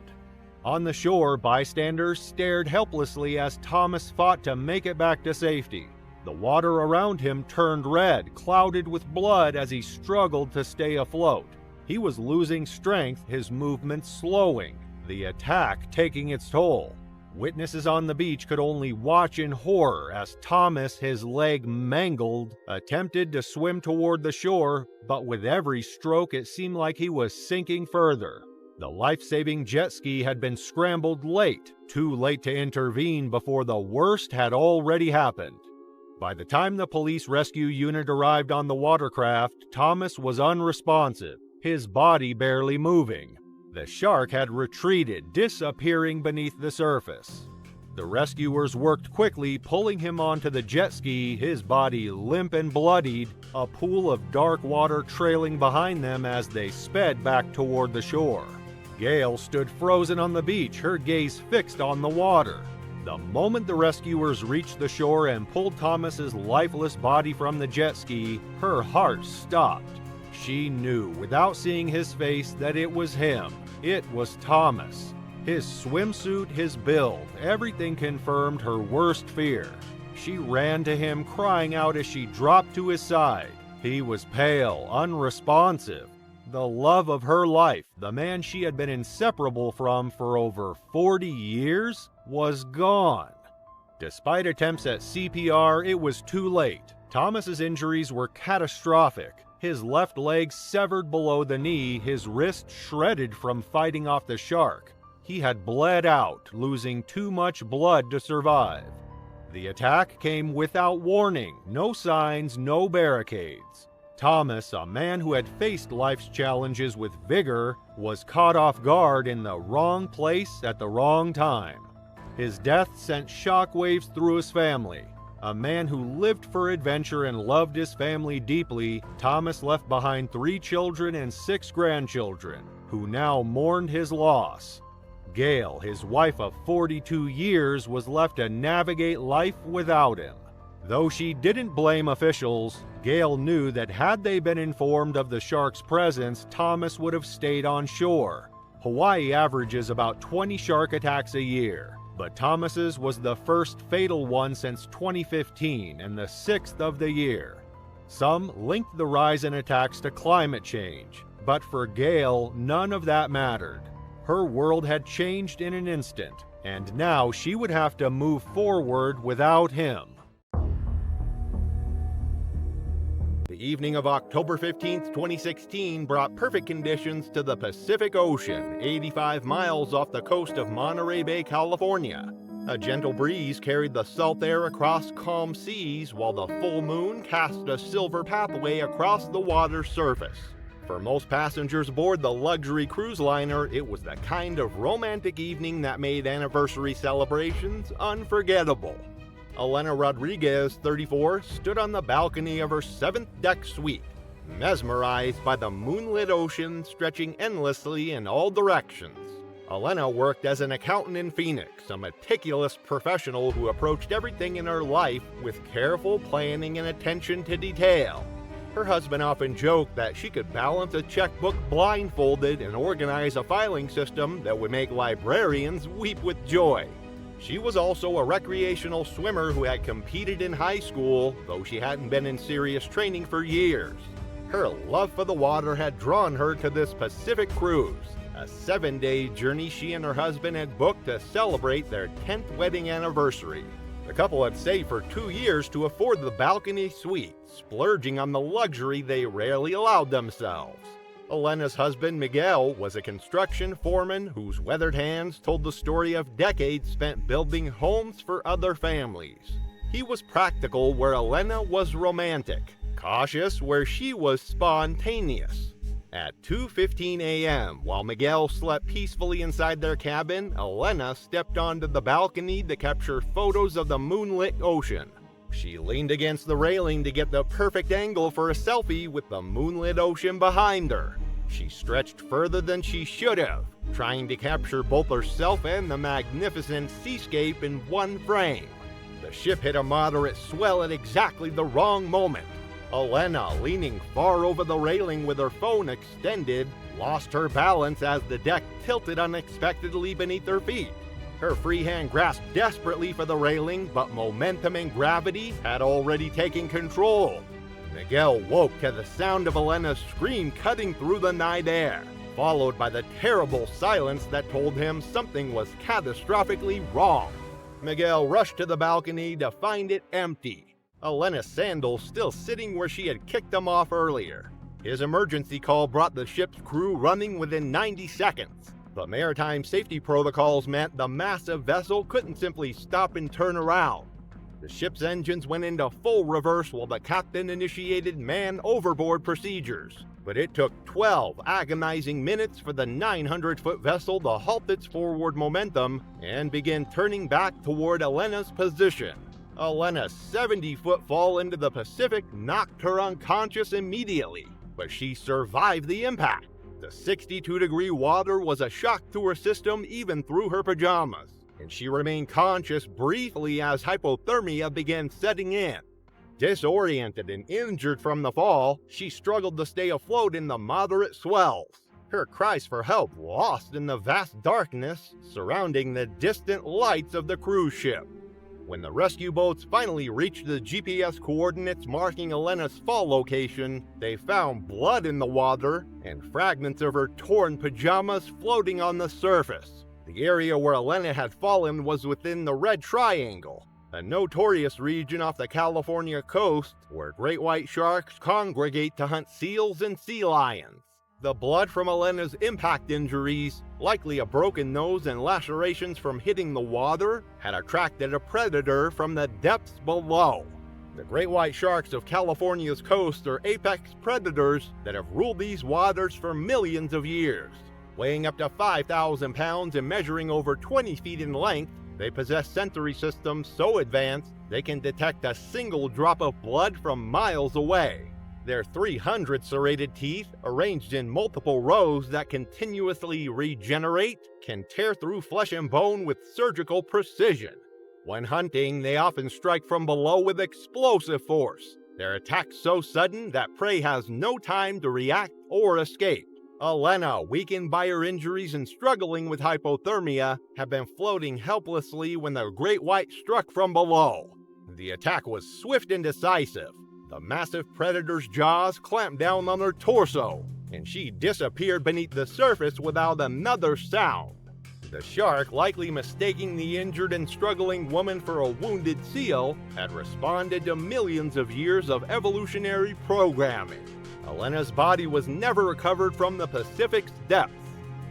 On the shore, bystanders stared helplessly as Thomas fought to make it back to safety. The water around him turned red, clouded with blood as he struggled to stay afloat. He was losing strength, his movements slowing, the attack taking its toll. Witnesses on the beach could only watch in horror as Thomas, his leg mangled, attempted to swim toward the shore, but with every stroke it seemed like he was sinking further. The life-saving jet ski had been scrambled late, too late to intervene before the worst had already happened. By the time the police rescue unit arrived on the watercraft, Thomas was unresponsive, his body barely moving. The shark had retreated, disappearing beneath the surface. The rescuers worked quickly, pulling him onto the jet ski, his body limp and bloodied, a pool of dark water trailing behind them as they sped back toward the shore. Gail stood frozen on the beach, her gaze fixed on the water. The moment the rescuers reached the shore and pulled Thomas's lifeless body from the jet ski, her heart stopped. She knew, without seeing his face, that it was him. It was Thomas. His swimsuit, his build, everything confirmed her worst fear. She ran to him, crying out as she dropped to his side. He was pale, unresponsive. The love of her life, the man she had been inseparable from for over 40 years, was gone. Despite attempts at CPR, it was too late. Thomas's injuries were catastrophic. His left leg severed below the knee, his wrist shredded from fighting off the shark. He had bled out, losing too much blood to survive. The attack came without warning, no signs, no barricades. Thomas, a man who had faced life's challenges with vigor, was caught off guard in the wrong place at the wrong time. His death sent shockwaves through his family. A man who lived for adventure and loved his family deeply, Thomas left behind 3 children and 6 grandchildren, who now mourned his loss. Gail, his wife of 42 years, was left to navigate life without him. Though she didn't blame officials, Gail knew that had they been informed of the shark's presence, Thomas would have stayed on shore. Hawaii averages about 20 shark attacks a year, but Thomas's was the first fatal one since 2015 and the 6th of the year. Some linked the rise in attacks to climate change, but for Gail, none of that mattered. Her world had changed in an instant, and now she would have to move forward without him. The evening of October 15, 2016 brought perfect conditions to the Pacific Ocean, 85 miles off the coast of Monterey Bay, California. A gentle breeze carried the salt air across calm seas, while the full moon cast a silver pathway across the water's surface. For most passengers aboard the luxury cruise liner, it was the kind of romantic evening that made anniversary celebrations unforgettable. Elena Rodriguez, 34, stood on the balcony of her 7th deck suite, mesmerized by the moonlit ocean stretching endlessly in all directions. Elena worked as an accountant in Phoenix, a meticulous professional who approached everything in her life with careful planning and attention to detail. Her husband often joked that she could balance a checkbook blindfolded and organize a filing system that would make librarians weep with joy. She was also a recreational swimmer who had competed in high school, though she hadn't been in serious training for years. Her love for the water had drawn her to this Pacific cruise, a 7-day journey she and her husband had booked to celebrate their 10th wedding anniversary. The couple had saved for 2 years to afford the balcony suite, splurging on the luxury they rarely allowed themselves. Elena's husband, Miguel, was a construction foreman whose weathered hands told the story of decades spent building homes for other families. He was practical where Elena was romantic, cautious where she was spontaneous. At 2:15 a.m., while Miguel slept peacefully inside their cabin, Elena stepped onto the balcony to capture photos of the moonlit ocean. She leaned against the railing to get the perfect angle for a selfie with the moonlit ocean behind her. She stretched further than she should have, trying to capture both herself and the magnificent seascape in one frame. The ship hit a moderate swell at exactly the wrong moment. Elena, leaning far over the railing with her phone extended, lost her balance as the deck tilted unexpectedly beneath her feet. Her free hand grasped desperately for the railing, but momentum and gravity had already taken control. Miguel woke to the sound of Elena's scream cutting through the night air, followed by the terrible silence that told him something was catastrophically wrong. Miguel rushed to the balcony to find it empty, Elena's sandals still sitting where she had kicked them off earlier. His emergency call brought the ship's crew running within 90 seconds. But maritime safety protocols meant the massive vessel couldn't simply stop and turn around. The ship's engines went into full reverse while the captain initiated man-overboard procedures. But it took 12 agonizing minutes for the 900-foot vessel to halt its forward momentum and begin turning back toward Elena's position. Elena's 70-foot fall into the Pacific knocked her unconscious immediately, but she survived the impact. The 62-degree water was a shock to her system even through her pajamas, and she remained conscious briefly as hypothermia began setting in. Disoriented and injured from the fall, she struggled to stay afloat in the moderate swells, her cries for help lost in the vast darkness surrounding the distant lights of the cruise ship. When the rescue boats finally reached the GPS coordinates marking Elena's fall location, they found blood in the water and fragments of her torn pajamas floating on the surface. The area where Elena had fallen was within the red triangle. a notorious region off the California coast where great white sharks congregate to hunt seals and sea lions. The blood from Elena's impact injuries, likely a broken nose and lacerations from hitting the water, had attracted a predator from the depths below. The great white sharks of California's coast are apex predators that have ruled these waters for millions of years. Weighing up to 5,000 pounds and measuring over 20 feet in length, they possess sensory systems so advanced they can detect a single drop of blood from miles away. Their 300 serrated teeth, arranged in multiple rows that continuously regenerate, can tear through flesh and bone with surgical precision. When hunting, they often strike from below with explosive force. Their attacks so sudden that prey has no time to react or escape. Elena, weakened by her injuries and struggling with hypothermia, had been floating helplessly when the great white struck from below. The attack was swift and decisive. The massive predator's jaws clamped down on her torso, and she disappeared beneath the surface without another sound. The shark, likely mistaking the injured and struggling woman for a wounded seal, had responded to millions of years of evolutionary programming. Elena's body was never recovered from the Pacific's depths.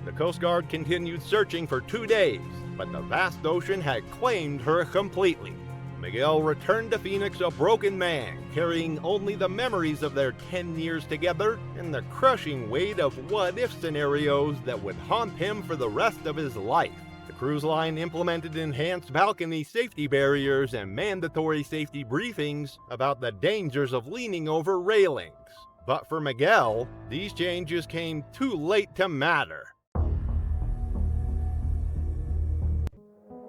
The Coast Guard continued searching for 2 days, but the vast ocean had claimed her completely. Miguel returned to Phoenix a broken man, carrying only the memories of their 10 years together and the crushing weight of what-if scenarios that would haunt him for the rest of his life. The cruise line implemented enhanced balcony safety barriers and mandatory safety briefings about the dangers of leaning over railings. But for Miguel, these changes came too late to matter.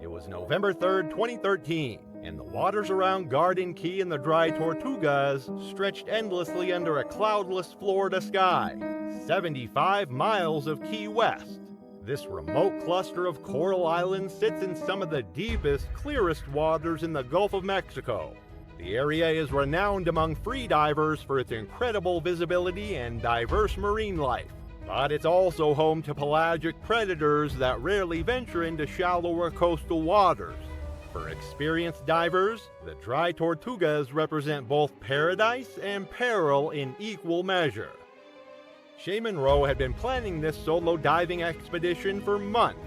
It was November 3rd, 2013, and the waters around Garden Key and the Dry Tortugas stretched endlessly under a cloudless Florida sky, 75 miles of Key West. This remote cluster of coral islands sits in some of the deepest, clearest waters in the Gulf of Mexico. The area is renowned among freedivers for its incredible visibility and diverse marine life. But it's also home to pelagic predators that rarely venture into shallower coastal waters. For experienced divers, the Dry Tortugas represent both paradise and peril in equal measure. Shay Monroe had been planning this solo diving expedition for months.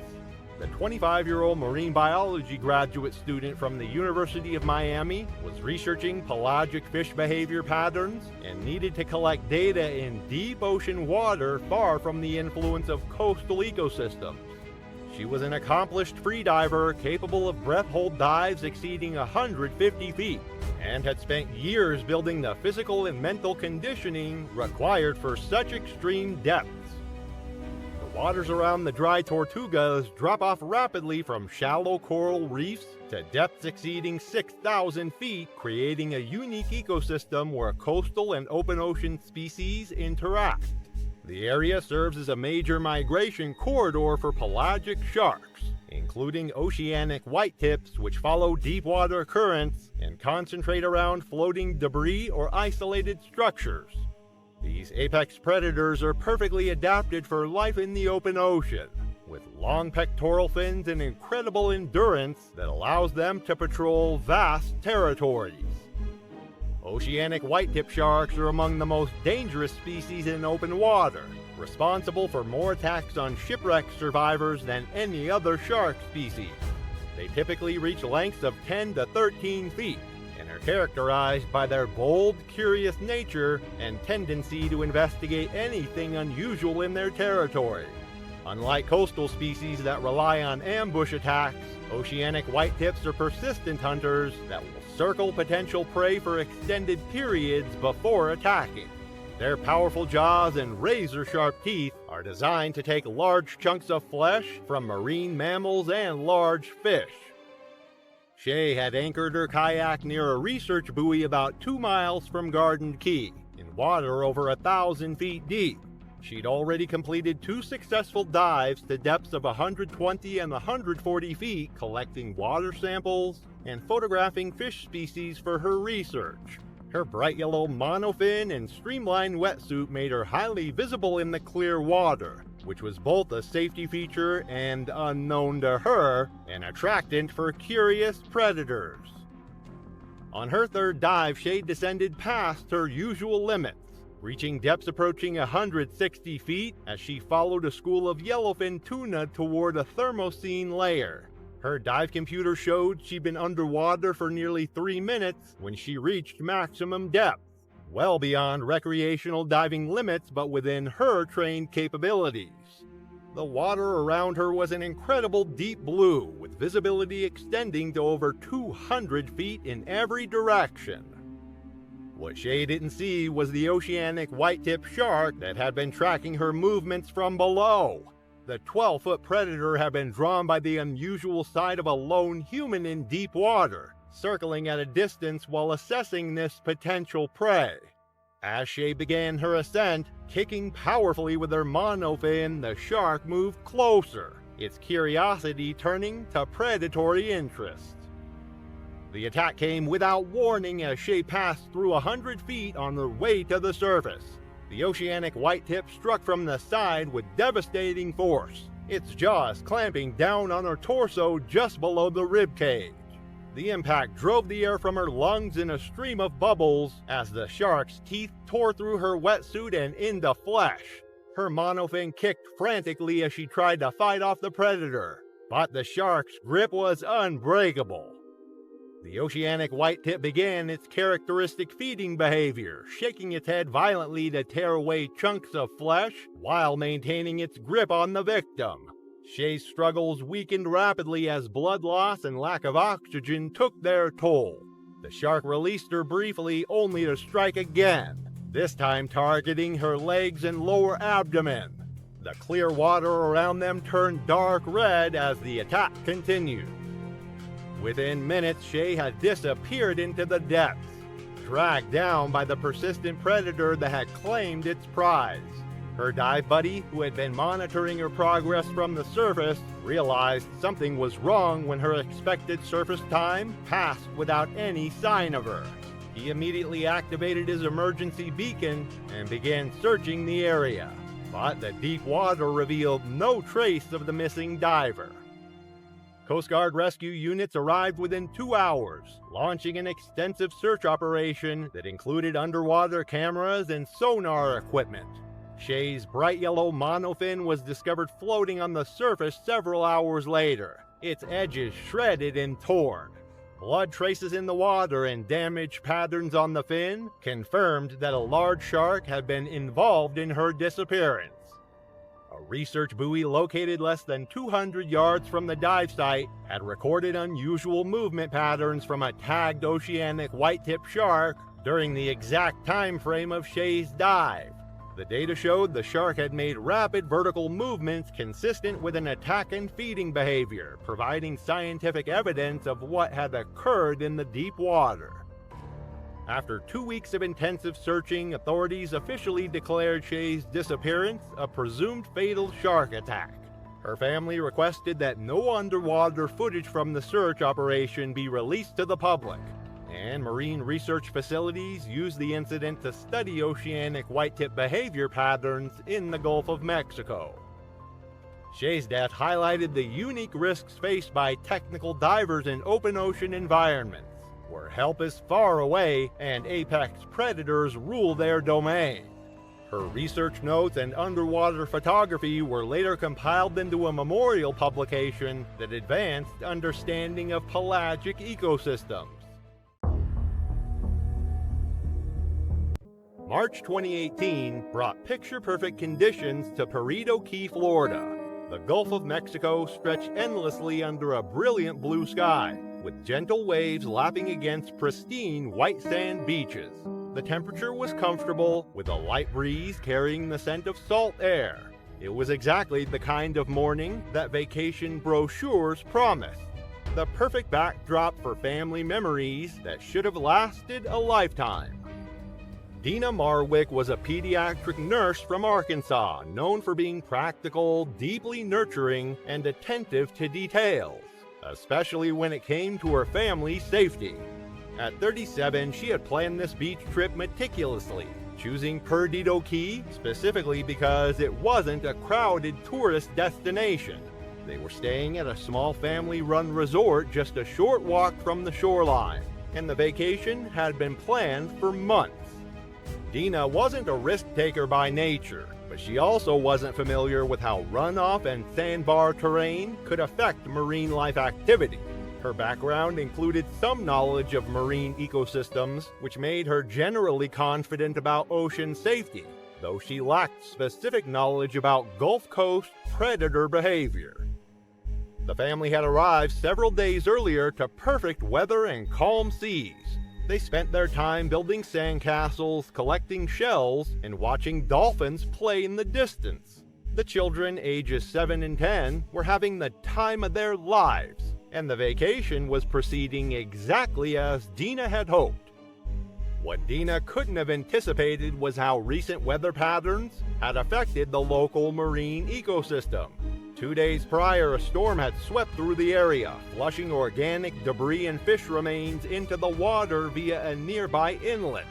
The 25-year-old marine biology graduate student from the University of Miami was researching pelagic fish behavior patterns and needed to collect data in deep ocean water far from the influence of coastal ecosystems. She was an accomplished freediver capable of breath-hold dives exceeding 150 feet and had spent years building the physical and mental conditioning required for such extreme depths. The waters around the Dry Tortugas drop off rapidly from shallow coral reefs to depths exceeding 6,000 feet, creating a unique ecosystem where coastal and open ocean species interact. The area serves as a major migration corridor for pelagic sharks, including oceanic whitetips, which follow deep water currents and concentrate around floating debris or isolated structures. These apex predators are perfectly adapted for life in the open ocean, with long pectoral fins and incredible endurance that allows them to patrol vast territories. Oceanic whitetip sharks are among the most dangerous species in open water, responsible for more attacks on shipwreck survivors than any other shark species. They typically reach lengths of 10 to 13 feet, and are characterized by their bold, curious nature and tendency to investigate anything unusual in their territory. Unlike coastal species that rely on ambush attacks, oceanic whitetips are persistent hunters that will circle potential prey for extended periods before attacking. Their powerful jaws and razor-sharp teeth are designed to take large chunks of flesh from marine mammals and large fish. Shay had anchored her kayak near a research buoy about 2 miles from Garden Key, in water over 1,000 feet deep. She'd already completed 2 successful dives to depths of 120 and 140 feet, collecting water samples and photographing fish species for her research. Her bright yellow monofin and streamlined wetsuit made her highly visible in the clear water, which was both a safety feature and, unknown to her, an attractant for curious predators. On her third dive, Shay descended past her usual limits, reaching depths approaching 160 feet as she followed a school of yellowfin tuna toward a thermocene layer. Her dive computer showed she'd been underwater for nearly 3 minutes when she reached maximum depth, well beyond recreational diving limits but within her trained capabilities. The water around her was an incredible deep blue, with visibility extending to over 200 feet in every direction. What Shay didn't see was the oceanic white-tip shark that had been tracking her movements from below. The 12-foot predator had been drawn by the unusual sight of a lone human in deep water, circling at a distance while assessing this potential prey. As Shay began her ascent, kicking powerfully with her monofin, the shark moved closer, its curiosity turning to predatory interest. The attack came without warning as Shay passed through 100 feet on her way to the surface. The oceanic white-tip struck from the side with devastating force, its jaws clamping down on her torso just below the ribcage. The impact drove the air from her lungs in a stream of bubbles as the shark's teeth tore through her wetsuit and into flesh. Her monofin kicked frantically as she tried to fight off the predator, but the shark's grip was unbreakable. The oceanic white-tip began its characteristic feeding behavior, shaking its head violently to tear away chunks of flesh while maintaining its grip on the victim. Shay's struggles weakened rapidly as blood loss and lack of oxygen took their toll. The shark released her briefly only to strike again, this time targeting her legs and lower abdomen. The clear water around them turned dark red as the attack continued. Within minutes, Shay had disappeared into the depths, dragged down by the persistent predator that had claimed its prize. Her dive buddy, who had been monitoring her progress from the surface, realized something was wrong when her expected surface time passed without any sign of her. He immediately activated his emergency beacon and began searching the area, but the deep water revealed no trace of the missing diver. Coast Guard rescue units arrived within 2 hours, launching an extensive search operation that included underwater cameras and sonar equipment. Shay's bright yellow monofin was discovered floating on the surface several hours later, its edges shredded and torn. Blood traces in the water and damage patterns on the fin confirmed that a large shark had been involved in her disappearance. A research buoy located less than 200 yards from the dive site had recorded unusual movement patterns from a tagged oceanic white-tip shark during the exact time frame of Shay's dive. The data showed the shark had made rapid vertical movements consistent with an attack and feeding behavior, providing scientific evidence of what had occurred in the deep water. After 2 weeks of intensive searching, authorities officially declared Shay's disappearance a presumed fatal shark attack. Her family requested that no underwater footage from the search operation be released to the public, and marine research facilities used the incident to study oceanic white-tip behavior patterns in the Gulf of Mexico. Shay's death highlighted the unique risks faced by technical divers in open ocean environments, where help is far away and apex predators rule their domain. Her research notes and underwater photography were later compiled into a memorial publication that advanced understanding of pelagic ecosystems. March 2018 brought picture-perfect conditions to Perito Key, Florida. The Gulf of Mexico stretched endlessly under a brilliant blue sky, with gentle waves lapping against pristine white sand beaches. The temperature was comfortable, with a light breeze carrying the scent of salt air. It was exactly the kind of morning that vacation brochures promised. The perfect backdrop for family memories that should have lasted a lifetime. Dina Marwick was a pediatric nurse from Arkansas, known for being practical, deeply nurturing, and attentive to details, especially when it came to her family's safety. At 37, she had planned this beach trip meticulously, choosing Perdido Key specifically because it wasn't a crowded tourist destination. They were staying at a small family-run resort just a short walk from the shoreline. and the vacation had been planned for months. Dina wasn't a risk-taker by nature, but she also wasn't familiar with how runoff and sandbar terrain could affect marine life activity. Her background included some knowledge of marine ecosystems, which made her generally confident about ocean safety, though she lacked specific knowledge about Gulf Coast predator behavior. The family had arrived several days earlier to perfect weather and calm seas. They spent their time building sandcastles, collecting shells, and watching dolphins play in the distance. The children, ages 7 and 10, were having the time of their lives, and the vacation was proceeding exactly as Dina had hoped. What Dina couldn't have anticipated was how recent weather patterns had affected the local marine ecosystem. 2 days prior, a storm had swept through the area, flushing organic debris and fish remains into the water via a nearby inlet.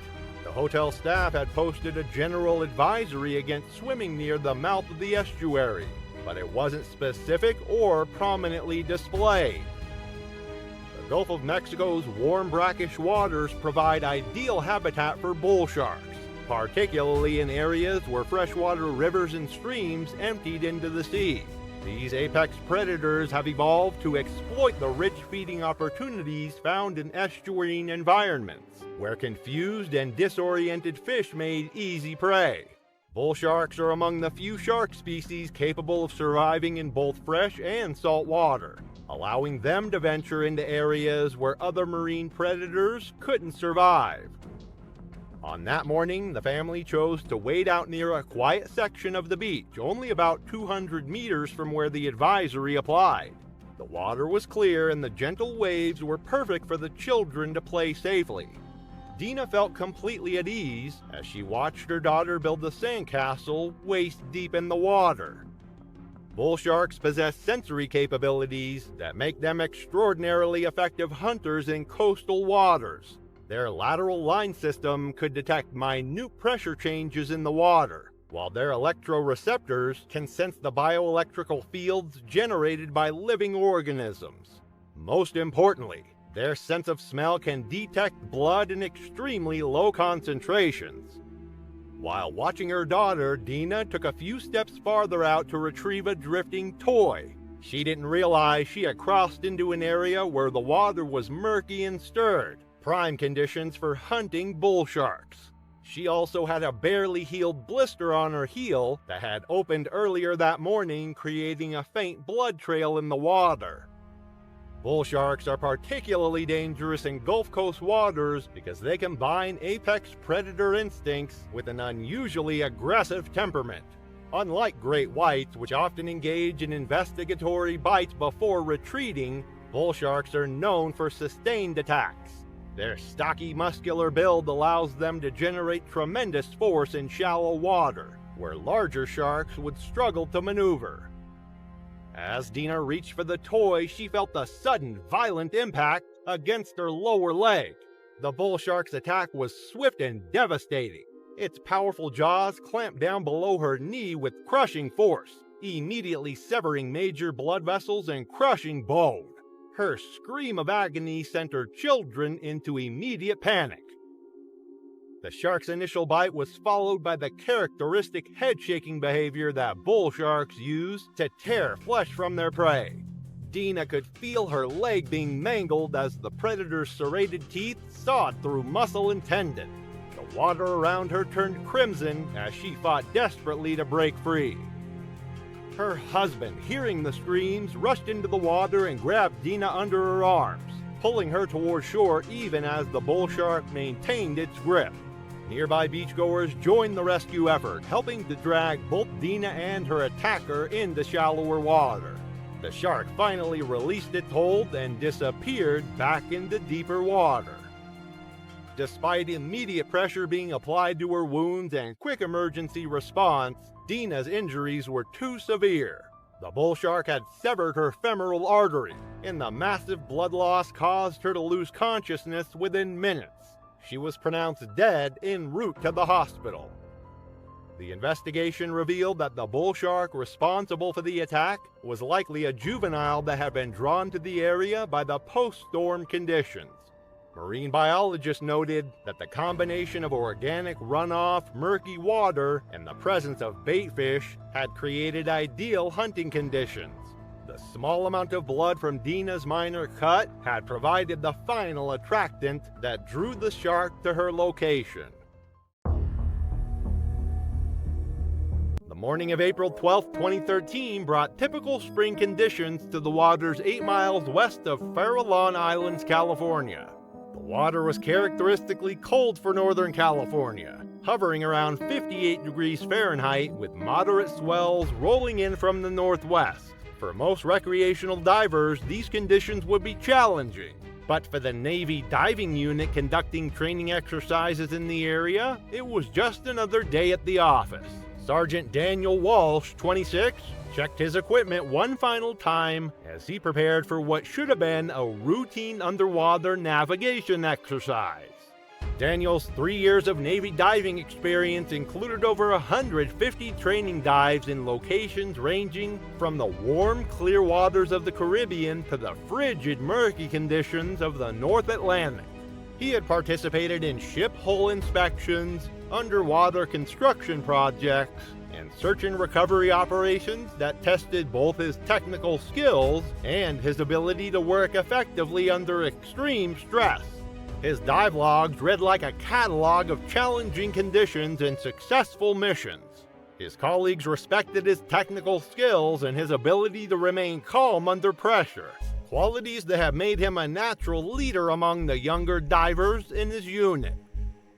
The hotel staff had posted a general advisory against swimming near the mouth of the estuary, but it wasn't specific or prominently displayed. The Gulf of Mexico's warm brackish waters provide ideal habitat for bull sharks, particularly in areas where freshwater rivers and streams emptied into the sea. These apex predators have evolved to exploit the rich feeding opportunities found in estuarine environments, where confused and disoriented fish made easy prey. Bull sharks are among the few shark species capable of surviving in both fresh and salt water, allowing them to venture into areas where other marine predators couldn't survive. On that morning, the family chose to wade out near a quiet section of the beach, only about 200 meters from where the advisory applied. The water was clear and the gentle waves were perfect for the children to play safely. Dina felt completely at ease as she watched her daughter build a sandcastle waist deep in the water. Bull sharks possess sensory capabilities that make them extraordinarily effective hunters in coastal waters. Their lateral line system could detect minute pressure changes in the water, while their electroreceptors can sense the bioelectrical fields generated by living organisms. Most importantly, their sense of smell can detect blood in extremely low concentrations. While watching her daughter, Dina took a few steps farther out to retrieve a drifting toy. She didn't realize she had crossed into an area where the water was murky and stirred, prime conditions for hunting bull sharks. She also had a barely healed blister on her heel that had opened earlier that morning, creating a faint blood trail in the water. Bull sharks are particularly dangerous in Gulf Coast waters because they combine apex predator instincts with an unusually aggressive temperament. Unlike great whites, which often engage in investigatory bites before retreating, bull sharks are known for sustained attacks. Their stocky, muscular build allows them to generate tremendous force in shallow water, where larger sharks would struggle to maneuver. As Dina reached for the toy, she felt a sudden, violent impact against her lower leg. The bull shark's attack was swift and devastating. Its powerful jaws clamped down below her knee with crushing force, immediately severing major blood vessels and crushing bone. Her scream of agony sent her children into immediate panic. The shark's initial bite was followed by the characteristic head-shaking behavior that bull sharks use to tear flesh from their prey. Dina could feel her leg being mangled as the predator's serrated teeth sawed through muscle and tendon. The water around her turned crimson as she fought desperately to break free. Her husband, hearing the screams, rushed into the water and grabbed Dina under her arms, pulling her toward shore even as the bull shark maintained its grip. Nearby beachgoers joined the rescue effort, helping to drag both Dina and her attacker into shallower water. The shark finally released its hold and disappeared back into deeper water. Despite immediate pressure being applied to her wounds and quick emergency response, Dina's injuries were too severe. The bull shark had severed her femoral artery, and the massive blood loss caused her to lose consciousness within minutes. She was pronounced dead en route to the hospital. The investigation revealed that the bull shark responsible for the attack was likely a juvenile that had been drawn to the area by the post-storm conditions. Marine biologists noted that the combination of organic runoff, murky water, and the presence of bait fish had created ideal hunting conditions. The small amount of blood from Dina's minor cut had provided the final attractant that drew the shark to her location. The morning of April 12, 2013 brought typical spring conditions to the waters 8 miles west of Farallon Islands, California. The water was characteristically cold for Northern California, hovering around 58 degrees Fahrenheit with moderate swells rolling in from the northwest. For most recreational divers, these conditions would be challenging. But for the Navy diving unit conducting training exercises in the area, it was just another day at the office. Sergeant Daniel Walsh, 26, checked his equipment one final time as he prepared for what should have been a routine underwater navigation exercise. Daniel's 3 years of Navy diving experience included over 150 training dives in locations ranging from the warm, clear waters of the Caribbean to the frigid, murky conditions of the North Atlantic. He had participated in ship hull inspections, underwater construction projects, and search and recovery operations that tested both his technical skills and his ability to work effectively under extreme stress. His dive logs read like a catalog of challenging conditions and successful missions. His colleagues respected his technical skills and his ability to remain calm under pressure, qualities that have made him a natural leader among the younger divers in his unit.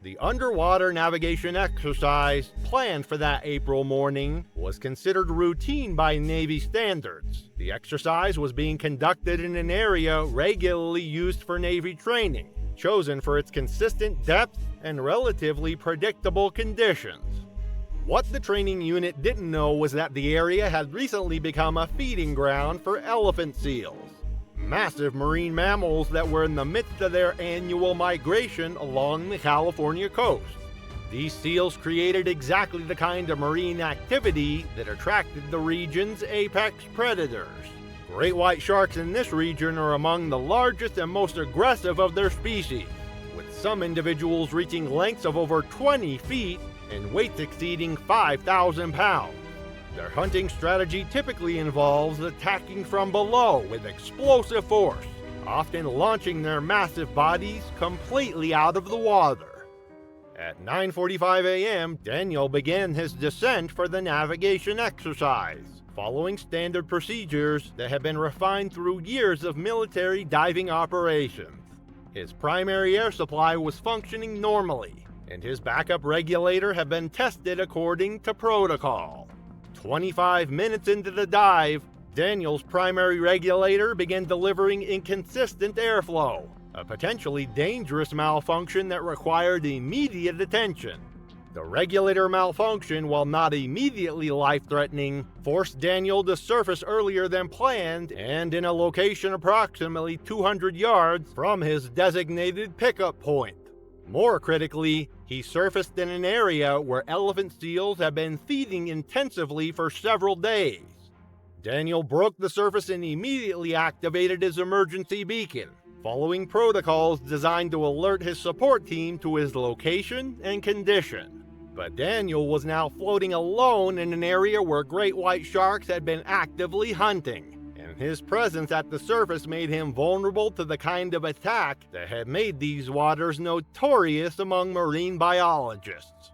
The underwater navigation exercise planned for that April morning was considered routine by Navy standards. The exercise was being conducted in an area regularly used for Navy training, chosen for its consistent depth and relatively predictable conditions. What the training unit didn't know was that the area had recently become a feeding ground for elephant seals, massive marine mammals that were in the midst of their annual migration along the California coast. These seals created exactly the kind of marine activity that attracted the region's apex predators. Great white sharks in this region are among the largest and most aggressive of their species, with some individuals reaching lengths of over 20 feet and weights exceeding 5,000 pounds. Their hunting strategy typically involves attacking from below with explosive force, often launching their massive bodies completely out of the water. At 9:45 a.m., Daniel began his descent for the navigation exercise, following standard procedures that had been refined through years of military diving operations. His primary air supply was functioning normally, and his backup regulator had been tested according to protocol. 25 minutes into the dive, Daniel's primary regulator began delivering inconsistent airflow, a potentially dangerous malfunction that required immediate attention. The regulator malfunction, while not immediately life-threatening, forced Daniel to surface earlier than planned and in a location approximately 200 yards from his designated pickup point. More critically, he surfaced in an area where elephant seals had been feeding intensively for several days. Daniel broke the surface and immediately activated his emergency beacon, following protocols designed to alert his support team to his location and condition. But Daniel was now floating alone in an area where great white sharks had been actively hunting. His presence at the surface made him vulnerable to the kind of attack that had made these waters notorious among marine biologists.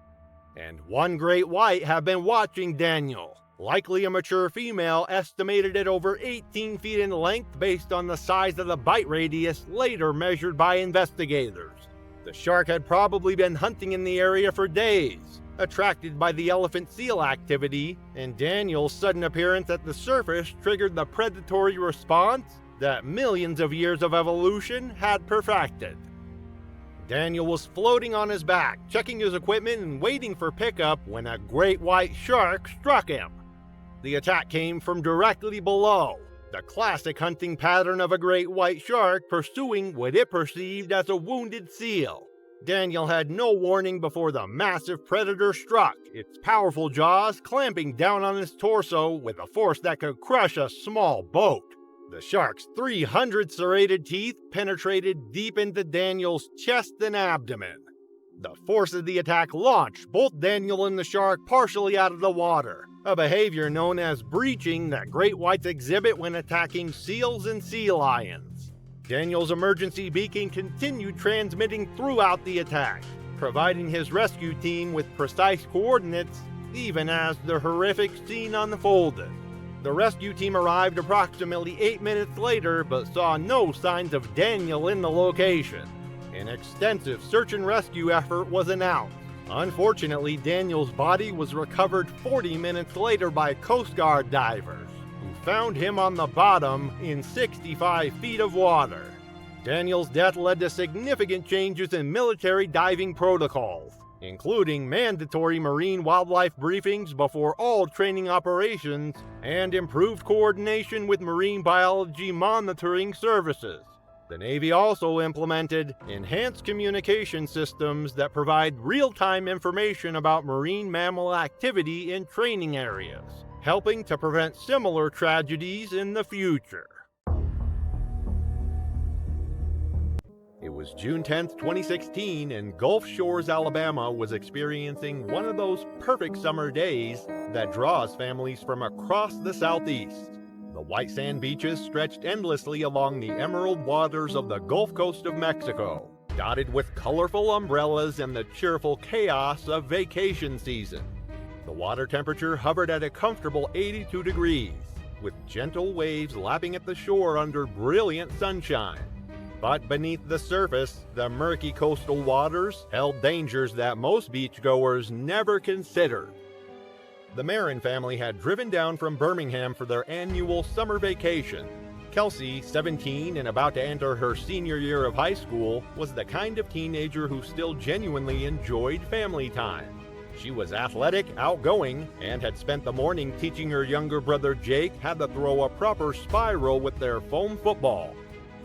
And one great white had been watching Daniel, likely a mature female estimated at over 18 feet in length based on the size of the bite radius later measured by investigators. The shark had probably been hunting in the area for days, attracted by the elephant seal activity, and Daniel's sudden appearance at the surface triggered the predatory response that millions of years of evolution had perfected. Daniel was floating on his back, checking his equipment and waiting for pickup when a great white shark struck him. The attack came from directly below, the classic hunting pattern of a great white shark pursuing what it perceived as a wounded seal. Daniel had no warning before the massive predator struck, its powerful jaws clamping down on his torso with a force that could crush a small boat. The shark's 300 serrated teeth penetrated deep into Daniel's chest and abdomen. The force of the attack launched both Daniel and the shark partially out of the water, a behavior known as breaching that great whites exhibit when attacking seals and sea lions. Daniel's emergency beacon continued transmitting throughout the attack, providing his rescue team with precise coordinates even as the horrific scene unfolded. The rescue team arrived approximately 8 minutes later but saw no signs of Daniel in the location. An extensive search and rescue effort was announced. Unfortunately, Daniel's body was recovered 40 minutes later by Coast Guard divers, who found him on the bottom in 65 feet of water. Daniel's death led to significant changes in military diving protocols, including mandatory marine wildlife briefings before all training operations and improved coordination with marine biology monitoring services. The Navy also implemented enhanced communication systems that provide real-time information about marine mammal activity in training areas, helping to prevent similar tragedies in the future. It was June 10, 2016, and Gulf Shores, Alabama was experiencing one of those perfect summer days that draws families from across the Southeast. The white sand beaches stretched endlessly along the emerald waters of the Gulf Coast of Mexico, dotted with colorful umbrellas and the cheerful chaos of vacation season. The water temperature hovered at a comfortable 82 degrees, with gentle waves lapping at the shore under brilliant sunshine. But beneath the surface, the murky coastal waters held dangers that most beachgoers never considered. The Marin family had driven down from Birmingham for their annual summer vacation. Kelsey, 17 and about to enter her senior year of high school, was the kind of teenager who still genuinely enjoyed family time. She was athletic, outgoing, and had spent the morning teaching her younger brother Jake how to throw a proper spiral with their foam football.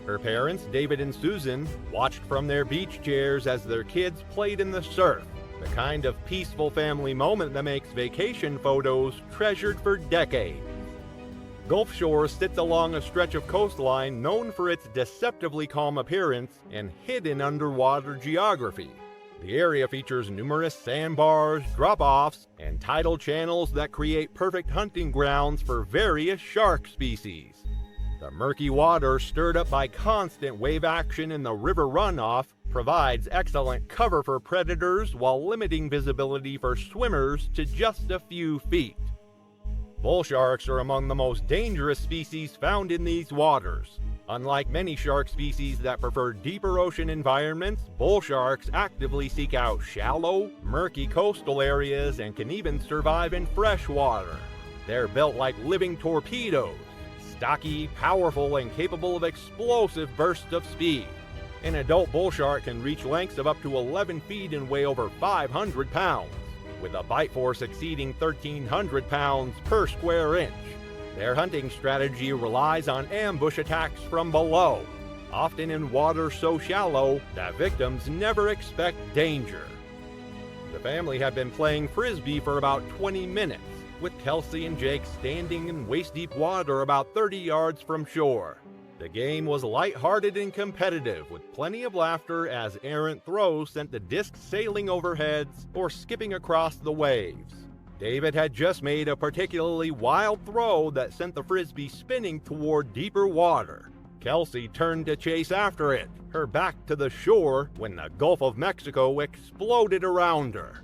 Her parents, David and Susan, watched from their beach chairs as their kids played in the surf, the kind of peaceful family moment that makes vacation photos treasured for decades. Gulf Shores sits along a stretch of coastline known for its deceptively calm appearance and hidden underwater geography. The area features numerous sandbars, drop-offs, and tidal channels that create perfect hunting grounds for various shark species. The murky water, stirred up by constant wave action in the river runoff, provides excellent cover for predators while limiting visibility for swimmers to just a few feet. Bull sharks are among the most dangerous species found in these waters. Unlike many shark species that prefer deeper ocean environments, bull sharks actively seek out shallow, murky coastal areas and can even survive in fresh water. They're built like living torpedoes, stocky, powerful, and capable of explosive bursts of speed. An adult bull shark can reach lengths of up to 11 feet and weigh over 500 pounds, with a bite force exceeding 1,300 pounds per square inch. Their hunting strategy relies on ambush attacks from below, often in water so shallow that victims never expect danger. The family had been playing frisbee for about 20 minutes, with Kelsey and Jake standing in waist-deep water about 30 yards from shore. The game was light-hearted and competitive, with plenty of laughter as errant throws sent the disc sailing over heads or skipping across the waves. David had just made a particularly wild throw that sent the frisbee spinning toward deeper water. Kelsey turned to chase after it, her back to the shore, when the Gulf of Mexico exploded around her.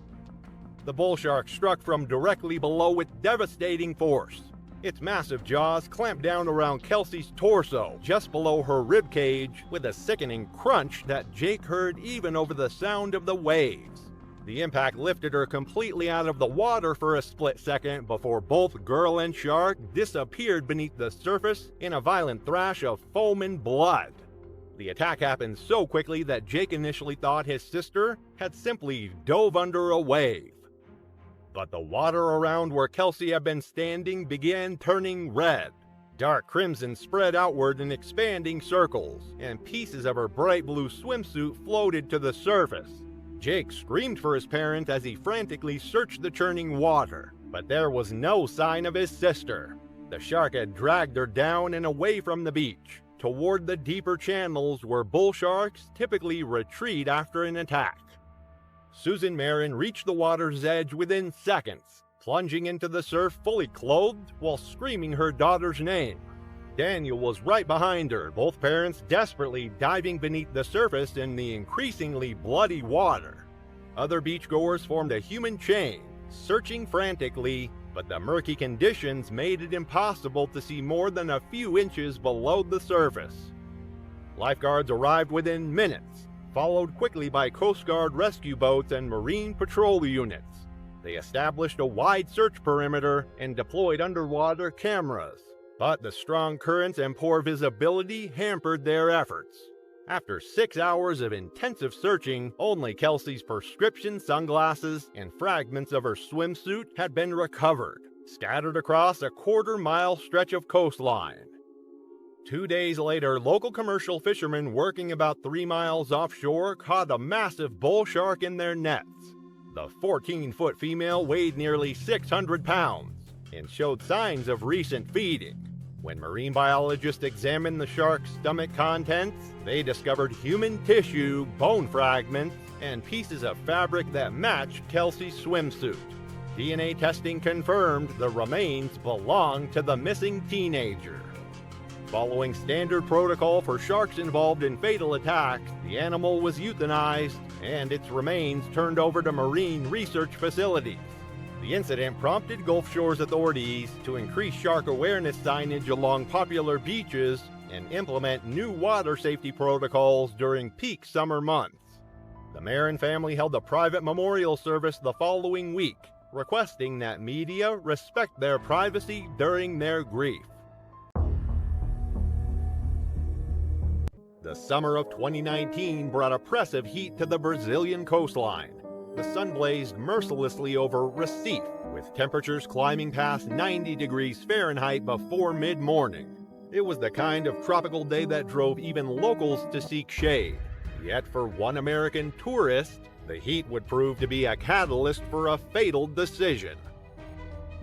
The bull shark struck from directly below with devastating force. Its massive jaws clamped down around Kelsey's torso, just below her rib cage, with a sickening crunch that Jake heard even over the sound of the waves. The impact lifted her completely out of the water for a split second before both girl and shark disappeared beneath the surface in a violent thrash of foam and blood. The attack happened so quickly that Jake initially thought his sister had simply dove under a wave. But the water around where Kelsey had been standing began turning red. Dark crimson spread outward in expanding circles, and pieces of her bright blue swimsuit floated to the surface. Jake screamed for his parent as he frantically searched the churning water, but there was no sign of his sister. The shark had dragged her down and away from the beach, toward the deeper channels where bull sharks typically retreat after an attack. Susan Marin reached the water's edge within seconds, plunging into the surf fully clothed while screaming her daughter's name. Daniel was right behind her, both parents desperately diving beneath the surface in the increasingly bloody water. Other beachgoers formed a human chain, searching frantically, but the murky conditions made it impossible to see more than a few inches below the surface. Lifeguards arrived within minutes, followed quickly by Coast Guard rescue boats and Marine Patrol units. They established a wide search perimeter and deployed underwater cameras, but the strong currents and poor visibility hampered their efforts. After 6 hours of intensive searching, only Kelsey's prescription sunglasses and fragments of her swimsuit had been recovered, scattered across a quarter-mile stretch of coastline. 2 days later, local commercial fishermen working about 3 miles offshore caught a massive bull shark in their nets. The 14-foot female weighed nearly 600 pounds and showed signs of recent feeding. When marine biologists examined the shark's stomach contents, they discovered human tissue, bone fragments, and pieces of fabric that matched Kelsey's swimsuit. DNA testing confirmed the remains belonged to the missing teenager. Following standard protocol for sharks involved in fatal attacks, the animal was euthanized and its remains turned over to marine research facilities. The incident prompted Gulf Shores authorities to increase shark awareness signage along popular beaches and implement new water safety protocols during peak summer months. The Marin family held a private memorial service the following week, requesting that media respect their privacy during their grief. The summer of 2019 brought oppressive heat to the Brazilian coastline. The sun blazed mercilessly over Recife, with temperatures climbing past 90 degrees Fahrenheit before mid-morning. It was the kind of tropical day that drove even locals to seek shade. Yet for one American tourist, the heat would prove to be a catalyst for a fatal decision.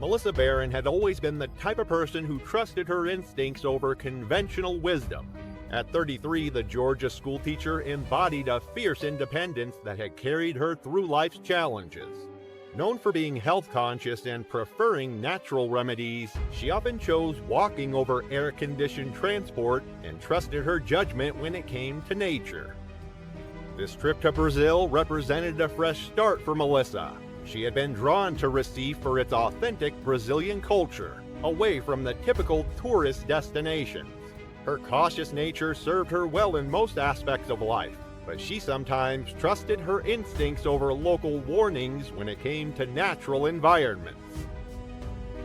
Melissa Barron had always been the type of person who trusted her instincts over conventional wisdom. At 33, the Georgia schoolteacher embodied a fierce independence that had carried her through life's challenges. Known for being health-conscious and preferring natural remedies, she often chose walking over air-conditioned transport and trusted her judgment when it came to nature. This trip to Brazil represented a fresh start for Melissa. She had been drawn to Recife for its authentic Brazilian culture, away from the typical tourist destinations. Her cautious nature served her well in most aspects of life, but she sometimes trusted her instincts over local warnings when it came to natural environments.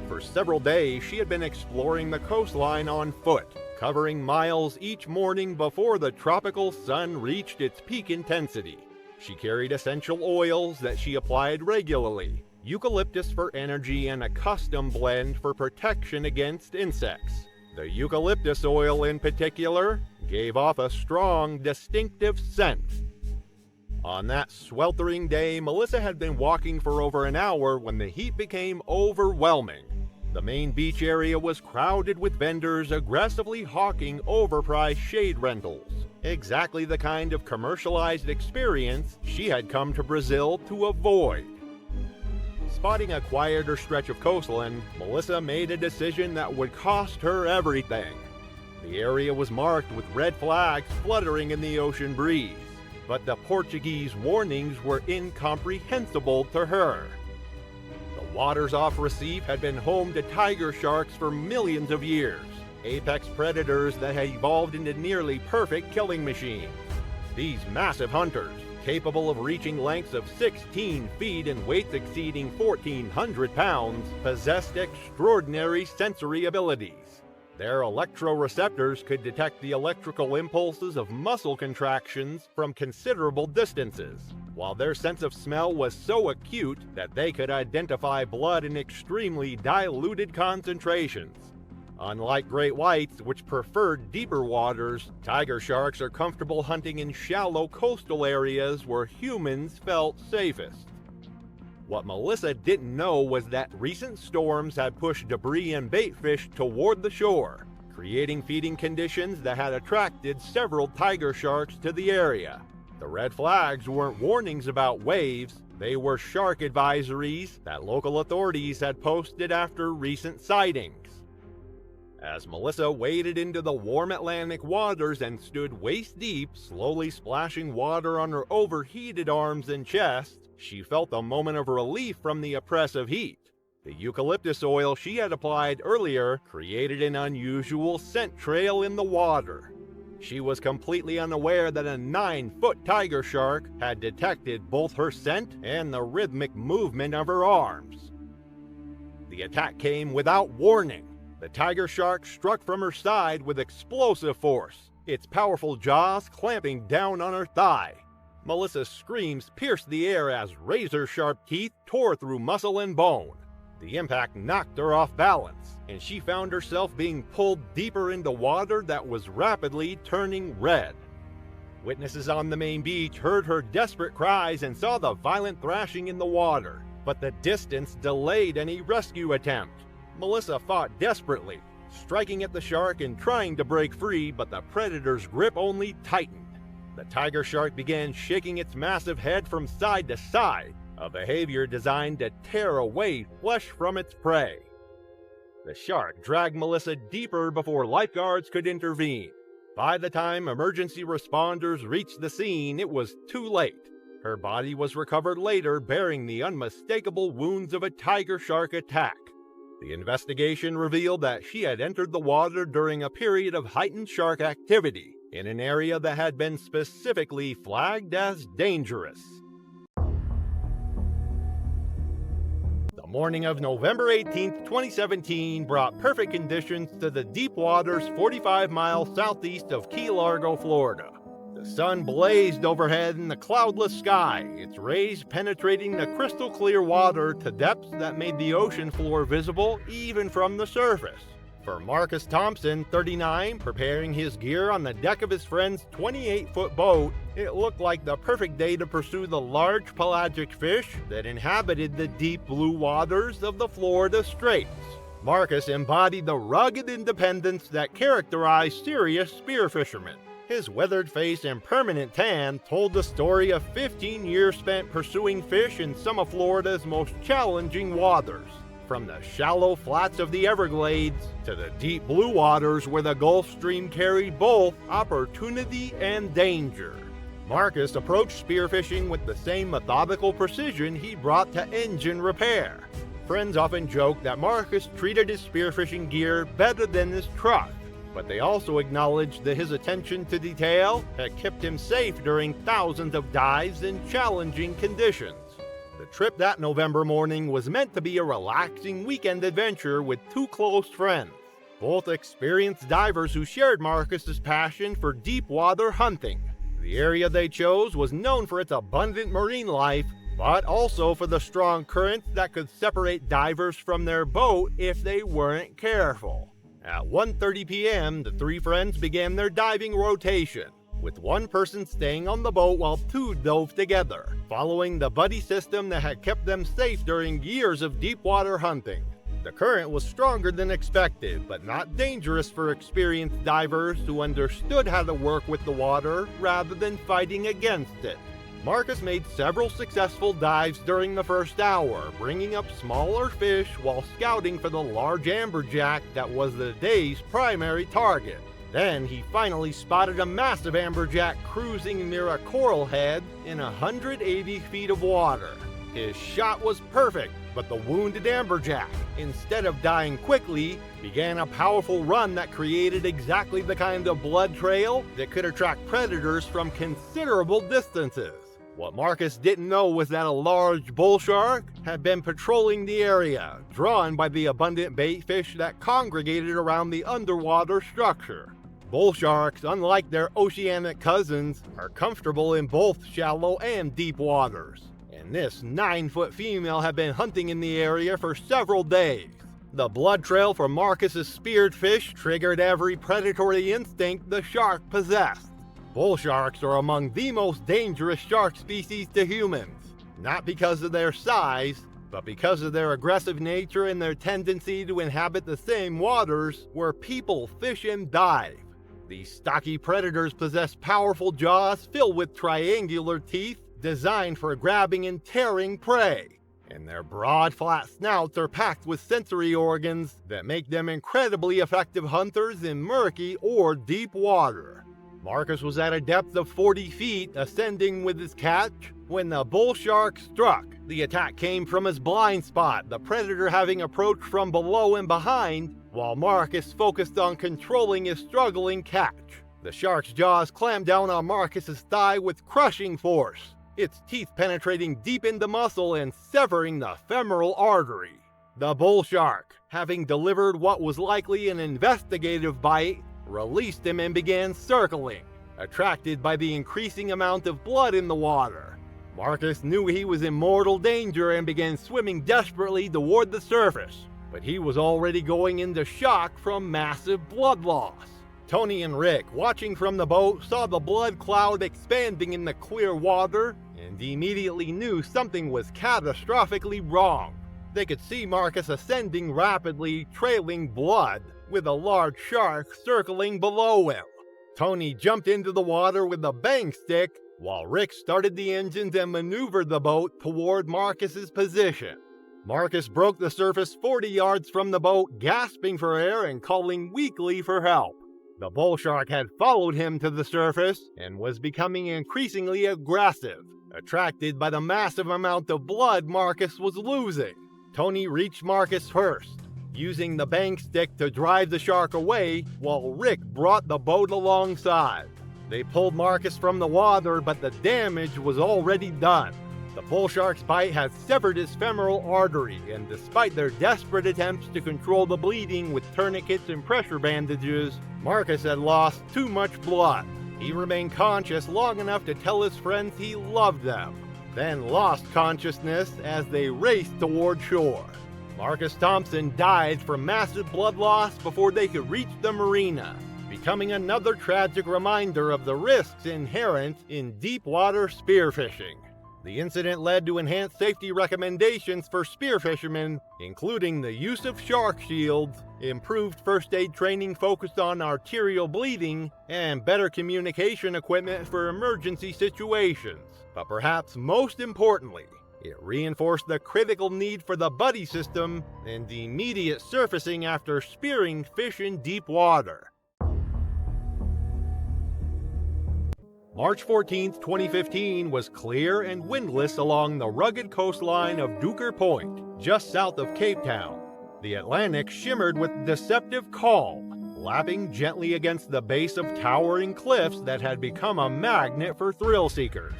For several days, she had been exploring the coastline on foot, covering miles each morning before the tropical sun reached its peak intensity. She carried essential oils that she applied regularly, eucalyptus for energy and a custom blend for protection against insects. The eucalyptus oil in particular gave off a strong, distinctive scent. On that sweltering day, Melissa had been walking for over an hour when the heat became overwhelming. The main beach area was crowded with vendors aggressively hawking overpriced shade rentals, exactly the kind of commercialized experience she had come to Brazil to avoid. Spotting a quieter stretch of coastline, Melissa made a decision that would cost her everything. The area was marked with red flags fluttering in the ocean breeze, but the Portuguese warnings were incomprehensible to her. The waters off Recife had been home to tiger sharks for millions of years, apex predators that had evolved into nearly perfect killing machines. These massive hunters, capable of reaching lengths of 16 feet and weights exceeding 1,400 pounds, possessed extraordinary sensory abilities. Their electroreceptors could detect the electrical impulses of muscle contractions from considerable distances, while their sense of smell was so acute that they could identify blood in extremely diluted concentrations. Unlike great whites, which preferred deeper waters, tiger sharks are comfortable hunting in shallow coastal areas where humans felt safest. What Melissa didn't know was that recent storms had pushed debris and bait fish toward the shore, creating feeding conditions that had attracted several tiger sharks to the area. The red flags weren't warnings about waves, they were shark advisories that local authorities had posted after recent sightings. As Melissa waded into the warm Atlantic waters and stood waist-deep, slowly splashing water on her overheated arms and chest, she felt a moment of relief from the oppressive heat. The eucalyptus oil she had applied earlier created an unusual scent trail in the water. She was completely unaware that a 9-foot tiger shark had detected both her scent and the rhythmic movement of her arms. The attack came without warning. The tiger shark struck from her side with explosive force, its powerful jaws clamping down on her thigh. Melissa's screams pierced the air as razor-sharp teeth tore through muscle and bone. The impact knocked her off balance, and she found herself being pulled deeper into water that was rapidly turning red. Witnesses on the main beach heard her desperate cries and saw the violent thrashing in the water, but the distance delayed any rescue attempt. Melissa fought desperately, striking at the shark and trying to break free, but the predator's grip only tightened. The tiger shark began shaking its massive head from side to side, a behavior designed to tear away flesh from its prey. The shark dragged Melissa deeper before lifeguards could intervene. By the time emergency responders reached the scene, it was too late. Her body was recovered later, bearing the unmistakable wounds of a tiger shark attack. The investigation revealed that she had entered the water during a period of heightened shark activity in an area that had been specifically flagged as dangerous. The morning of November 18, 2017 brought perfect conditions to the deep waters 45 miles southeast of Key Largo, Florida. The sun blazed overhead in the cloudless sky, its rays penetrating the crystal clear water to depths that made the ocean floor visible even from the surface. For Marcus Thompson, 39, preparing his gear on the deck of his friend's 28-foot boat, it looked like the perfect day to pursue the large pelagic fish that inhabited the deep blue waters of the Florida Straits. Marcus embodied the rugged independence that characterized serious spear fishermen. His weathered face and permanent tan told the story of 15 years spent pursuing fish in some of Florida's most challenging waters. From the shallow flats of the Everglades to the deep blue waters where the Gulf Stream carried both opportunity and danger. Marcus approached spearfishing with the same methodical precision he brought to engine repair. Friends often joke that Marcus treated his spearfishing gear better than his truck, but they also acknowledged that his attention to detail had kept him safe during thousands of dives in challenging conditions. The trip that November morning was meant to be a relaxing weekend adventure with two close friends, both experienced divers who shared Marcus's passion for deep water hunting. The area they chose was known for its abundant marine life, but also for the strong currents that could separate divers from their boat if they weren't careful. At 1:30 p.m., the three friends began their diving rotation, with one person staying on the boat while two dove together, following the buddy system that had kept them safe during years of deep water hunting. The current was stronger than expected, but not dangerous for experienced divers who understood how to work with the water rather than fighting against it. Marcus made several successful dives during the first hour, bringing up smaller fish while scouting for the large amberjack that was the day's primary target. Then he finally spotted a massive amberjack cruising near a coral head in 180 feet of water. His shot was perfect, but the wounded amberjack, instead of dying quickly, began a powerful run that created exactly the kind of blood trail that could attract predators from considerable distances. What Marcus didn't know was that a large bull shark had been patrolling the area, drawn by the abundant bait fish that congregated around the underwater structure. Bull sharks, unlike their oceanic cousins, are comfortable in both shallow and deep waters, and this 9-foot female had been hunting in the area for several days. The blood trail from Marcus's speared fish triggered every predatory instinct the shark possessed. Bull sharks are among the most dangerous shark species to humans. not because of their size, but because of their aggressive nature and their tendency to inhabit the same waters where people fish and dive. These stocky predators possess powerful jaws filled with triangular teeth designed for grabbing and tearing prey, and their broad, flat snouts are packed with sensory organs that make them incredibly effective hunters in murky or deep water. Marcus was at a depth of 40 feet, ascending with his catch, when the bull shark struck. The attack came from his blind spot, the predator having approached from below and behind, while Marcus focused on controlling his struggling catch. The shark's jaws clamped down on Marcus's thigh with crushing force, its teeth penetrating deep into muscle and severing the femoral artery. The bull shark, having delivered what was likely an investigative bite, released him and began circling, attracted by the increasing amount of blood in the water. Marcus knew he was in mortal danger and began swimming desperately toward the surface, but he was already going into shock from massive blood loss. Tony and Rick, watching from the boat, saw the blood cloud expanding in the clear water and immediately knew something was catastrophically wrong. They could see Marcus ascending rapidly, trailing blood, with a large shark circling below him. Tony jumped into the water with a bang stick, while Rick started the engines and maneuvered the boat toward Marcus's position. Marcus broke the surface 40 yards from the boat, gasping for air and calling weakly for help. The bull shark had followed him to the surface and was becoming increasingly aggressive, attracted by the massive amount of blood Marcus was losing. Tony reached Marcus first, using the bang stick to drive the shark away, while Rick brought the boat alongside. They pulled Marcus from the water, but the damage was already done. The bull shark's bite had severed his femoral artery, and despite their desperate attempts to control the bleeding with tourniquets and pressure bandages, Marcus had lost too much blood. He remained conscious long enough to tell his friends he loved them, then lost consciousness as they raced toward shore. Marcus Thompson died from massive blood loss before they could reach the marina, becoming another tragic reminder of the risks inherent in deep water spearfishing. The incident led to enhanced safety recommendations for spearfishermen, including the use of shark shields, improved first aid training focused on arterial bleeding, and better communication equipment for emergency situations. But perhaps most importantly, it reinforced the critical need for the buddy system and immediate surfacing after spearing fish in deep water. March 14, 2015 was clear and windless along the rugged coastline of Duker Point, just south of Cape Town. The Atlantic shimmered with deceptive calm, lapping gently against the base of towering cliffs that had become a magnet for thrill seekers.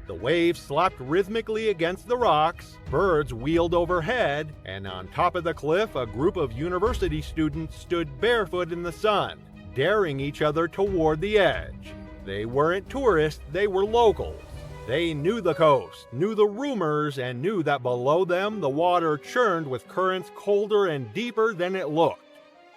The waves slapped rhythmically against the rocks, birds wheeled overhead, and on top of the cliff a group of university students stood barefoot in the sun, daring each other toward the edge. They weren't tourists, they were locals. They knew the coast, knew the rumors, and knew that below them the water churned with currents colder and deeper than it looked.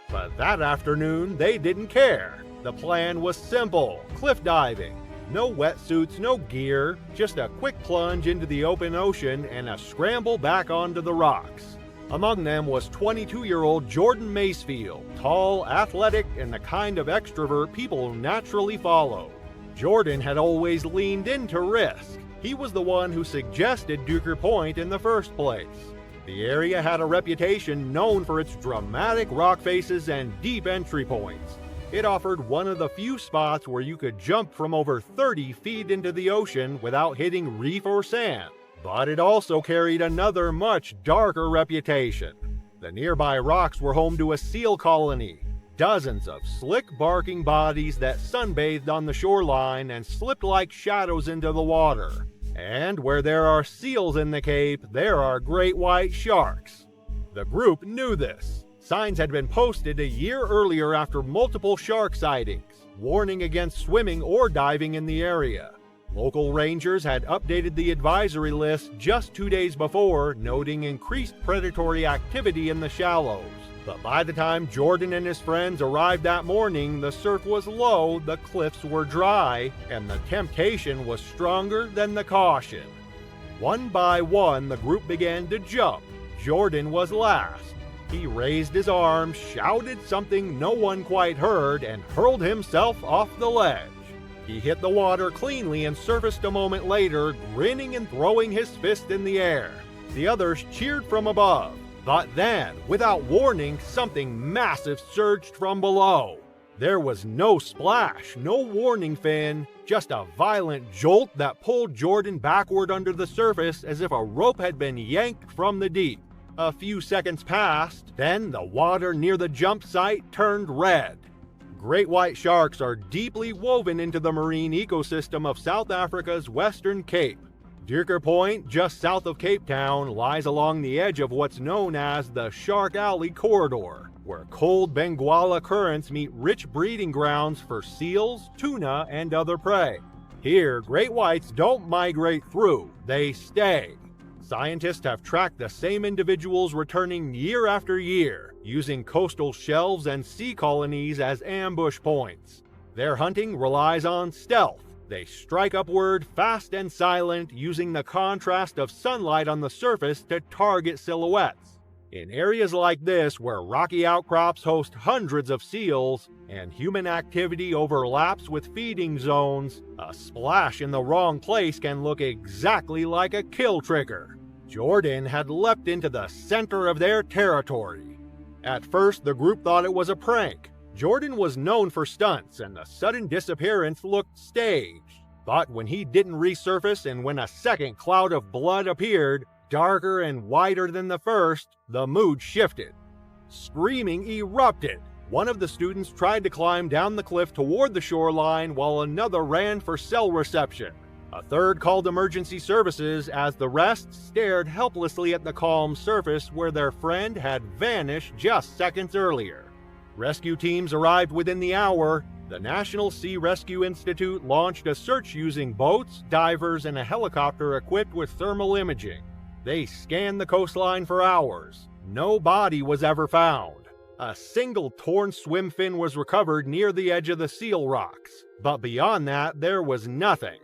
But that afternoon, they didn't care. The plan was simple: cliff diving. No wetsuits, no gear, just a quick plunge into the open ocean and a scramble back onto the rocks. Among them was 22-year-old Jordan Macefield, tall, athletic, and the kind of extrovert people naturally follow. Jordan had always leaned into risk. He was the one who suggested Duker Point in the first place. The area had a reputation known for its dramatic rock faces and deep entry points. It offered one of the few spots where you could jump from over 30 feet into the ocean without hitting reef or sand. But it also carried another much darker reputation. The nearby rocks were home to a seal colony, dozens of slick barking bodies that sunbathed on the shoreline and slipped like shadows into the water. And where there are seals in the Cape, there are great white sharks. The group knew this. Signs had been posted a year earlier after multiple shark sightings, warning against swimming or diving in the area. Local rangers had updated the advisory list just 2 days before, noting increased predatory activity in the shallows. But by the time Jordan and his friends arrived that morning, the surf was low, the cliffs were dry, and the temptation was stronger than the caution. One by one, the group began to jump. Jordan was last. He raised his arms, shouted something no one quite heard, and hurled himself off the ledge. He hit the water cleanly and surfaced a moment later, grinning and throwing his fist in the air. The others cheered from above. But then, without warning, something massive surged from below. There was no splash, no warning fin, just a violent jolt that pulled Jordan backward under the surface as if a rope had been yanked from the deep. A few seconds passed, then the water near the jump site turned red. Great white sharks are deeply woven into the marine ecosystem of South Africa's Western Cape. Dierker Point, just south of Cape Town, lies along the edge of what's known as the Shark Alley Corridor, where cold Benguela currents meet rich breeding grounds for seals, tuna, and other prey. Here, great whites don't migrate through, they stay. Scientists have tracked the same individuals returning year after year, using coastal shelves and sea colonies as ambush points. Their hunting relies on stealth. They strike upward, fast and silent, using the contrast of sunlight on the surface to target silhouettes. In areas like this, where rocky outcrops host hundreds of seals, and human activity overlaps with feeding zones, a splash in the wrong place can look exactly like a kill trigger. Jordan had leapt into the center of their territory. At first, the group thought it was a prank. Jordan was known for stunts, and the sudden disappearance looked staged. But when he didn't resurface and when a second cloud of blood appeared, darker and wider than the first, the mood shifted. Screaming erupted. One of the students tried to climb down the cliff toward the shoreline while another ran for cell reception. A third called emergency services as the rest stared helplessly at the calm surface where their friend had vanished just seconds earlier. Rescue teams arrived within the hour. The National Sea Rescue Institute launched a search using boats, divers, and a helicopter equipped with thermal imaging. They scanned the coastline for hours. No body was ever found. A single torn swim fin was recovered near the edge of the seal rocks, but beyond that, there was nothing.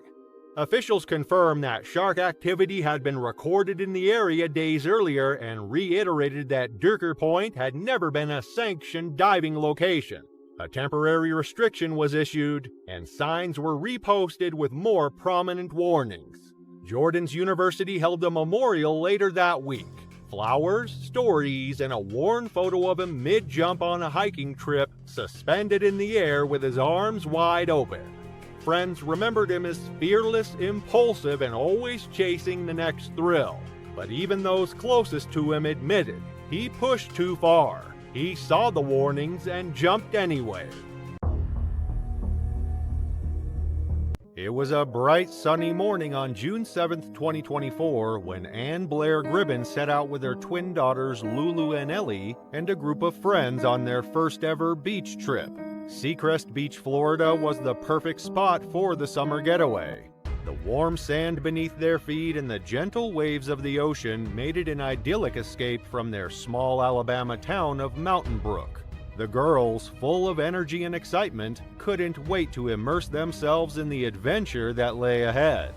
Officials confirmed that shark activity had been recorded in the area days earlier and reiterated that Dierker Point had never been a sanctioned diving location. A temporary restriction was issued, and signs were reposted with more prominent warnings. Jordan's University held a memorial later that week. Flowers, stories, and a worn photo of him mid-jump on a hiking trip, suspended in the air with his arms wide open. Friends remembered him as fearless, impulsive, and always chasing the next thrill. But even those closest to him admitted he pushed too far. He saw the warnings and jumped anyway. It was a bright, sunny morning on June 7, 2024, when Anne Blair Gribben set out with her twin daughters Lulu and Ellie and a group of friends on their first ever beach trip. Seacrest Beach, Florida was the perfect spot for the summer getaway. The warm sand beneath their feet and the gentle waves of the ocean made it an idyllic escape from their small Alabama town of Mountain Brook. The girls, full of energy and excitement, couldn't wait to immerse themselves in the adventure that lay ahead.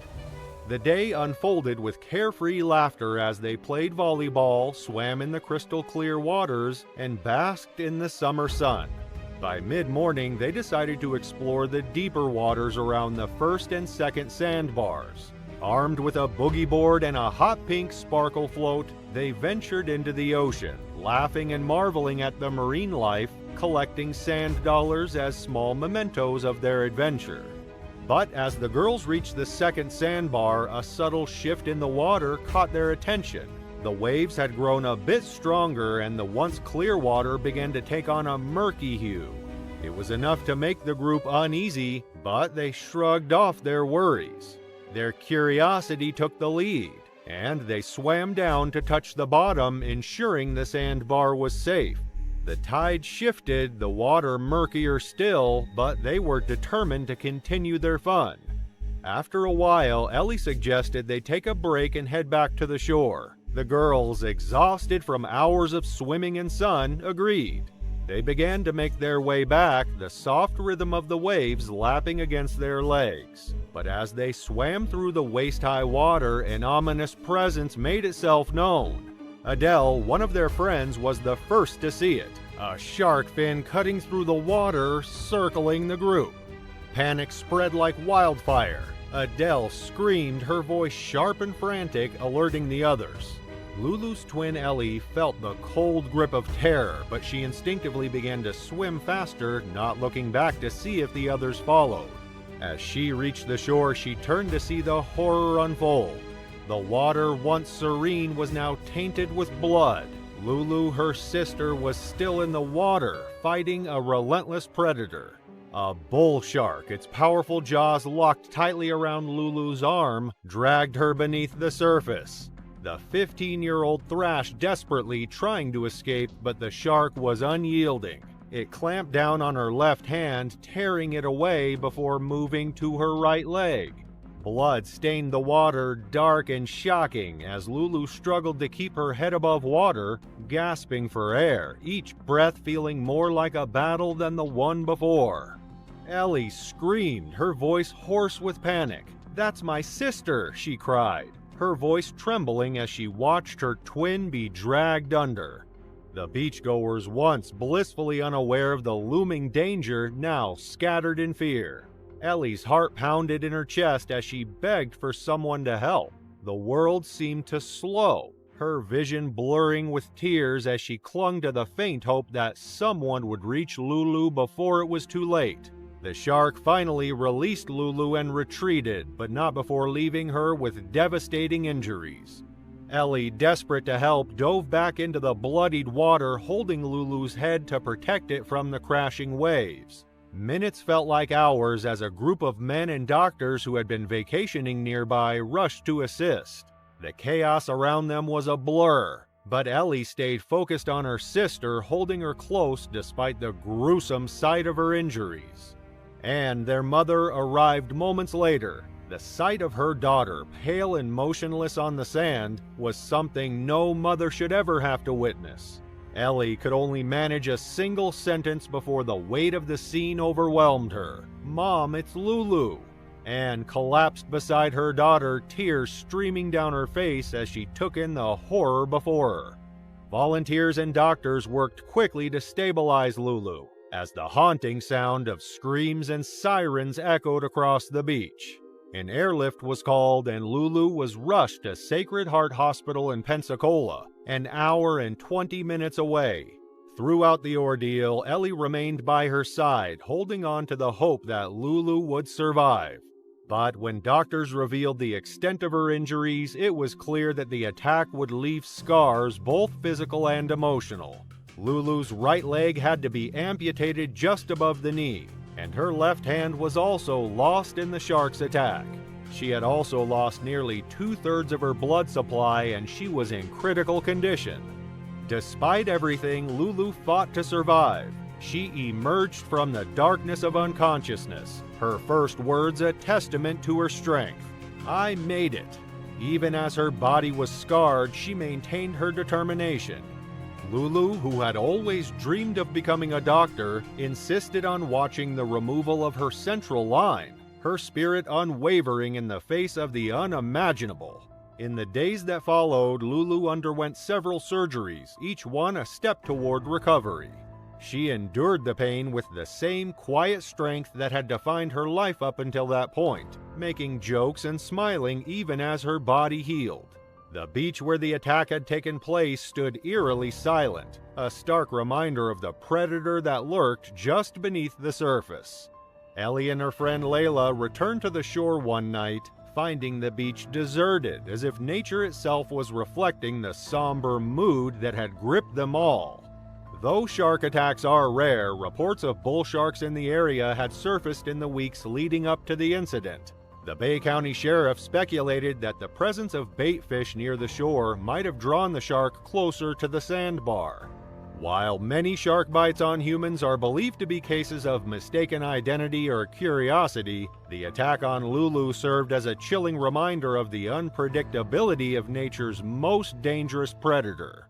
The day unfolded with carefree laughter as they played volleyball, swam in the crystal clear waters, and basked in the summer sun. By mid-morning, they decided to explore the deeper waters around the first and second sandbars. Armed with a boogie board and a hot pink sparkle float, they ventured into the ocean, laughing and marveling at the marine life, collecting sand dollars as small mementos of their adventure. But as the girls reached the second sandbar, a subtle shift in the water caught their attention. The waves had grown a bit stronger and the once clear water began to take on a murky hue. It was enough to make the group uneasy, but they shrugged off their worries. Their curiosity took the lead, and they swam down to touch the bottom, ensuring the sandbar was safe. The tide shifted, the water murkier still, but they were determined to continue their fun. After a while, Ellie suggested they take a break and head back to the shore. The girls, exhausted from hours of swimming and sun, agreed. They began to make their way back, the soft rhythm of the waves lapping against their legs. But as they swam through the waist-high water, an ominous presence made itself known. Adele, one of their friends, was the first to see it. A shark fin cutting through the water, circling the group. Panic spread like wildfire. Adele screamed, her voice sharp and frantic, alerting the others. Lulu's twin Ellie felt the cold grip of terror, but she instinctively began to swim faster, not looking back to see if the others followed. As she reached the shore, she turned to see the horror unfold. The water, once serene, was now tainted with blood. Lulu, her sister, was still in the water, fighting a relentless predator. A bull shark, its powerful jaws locked tightly around Lulu's arm, dragged her beneath the surface. The 15-year-old thrashed desperately, trying to escape, but the shark was unyielding. It clamped down on her left hand, tearing it away before moving to her right leg. Blood stained the water, dark and shocking, as Lulu struggled to keep her head above water, gasping for air, each breath feeling more like a battle than the one before. Ellie screamed, her voice hoarse with panic. "That's my sister," she cried, her voice trembling as she watched her twin be dragged under. The beachgoers, once blissfully unaware of the looming danger, now scattered in fear. Ellie's heart pounded in her chest as she begged for someone to help. The world seemed to slow, her vision blurring with tears as she clung to the faint hope that someone would reach Lulu before it was too late. The shark finally released Lulu and retreated, but not before leaving her with devastating injuries. Ellie, desperate to help, dove back into the bloodied water, holding Lulu's head to protect it from the crashing waves. Minutes felt like hours as a group of men and doctors who had been vacationing nearby rushed to assist. The chaos around them was a blur, but Ellie stayed focused on her sister, holding her close despite the gruesome sight of her injuries. And their mother arrived moments later. The sight of her daughter, pale and motionless on the sand, was something no mother should ever have to witness. Ellie could only manage a single sentence before the weight of the scene overwhelmed her. "Mom, it's Lulu," and collapsed beside her daughter, tears streaming down her face as she took in the horror before her. Volunteers and doctors worked quickly to stabilize Lulu, as the haunting sound of screams and sirens echoed across the beach. An airlift was called and Lulu was rushed to Sacred Heart Hospital in Pensacola, an hour and 20 minutes away. Throughout the ordeal, Ellie remained by her side, holding on to the hope that Lulu would survive. But when doctors revealed the extent of her injuries, it was clear that the attack would leave scars, both physical and emotional. Lulu's right leg had to be amputated just above the knee, and her left hand was also lost in the shark's attack. She had also lost nearly 2/3 of her blood supply, and she was in critical condition. Despite everything, Lulu fought to survive. She emerged from the darkness of unconsciousness, her first words a testament to her strength. "I made it." Even as her body was scarred, she maintained her determination. Lulu, who had always dreamed of becoming a doctor, insisted on watching the removal of her central line, her spirit unwavering in the face of the unimaginable. In the days that followed, Lulu underwent several surgeries, each one a step toward recovery. She endured the pain with the same quiet strength that had defined her life up until that point, making jokes and smiling even as her body healed. The beach where the attack had taken place stood eerily silent, a stark reminder of the predator that lurked just beneath the surface. Ellie and her friend Layla returned to the shore one night, finding the beach deserted, as if nature itself was reflecting the somber mood that had gripped them all. Though shark attacks are rare, reports of bull sharks in the area had surfaced in the weeks leading up to the incident. The Bay County Sheriff speculated that the presence of bait fish near the shore might have drawn the shark closer to the sandbar. While many shark bites on humans are believed to be cases of mistaken identity or curiosity, the attack on Lulu served as a chilling reminder of the unpredictability of nature's most dangerous predator.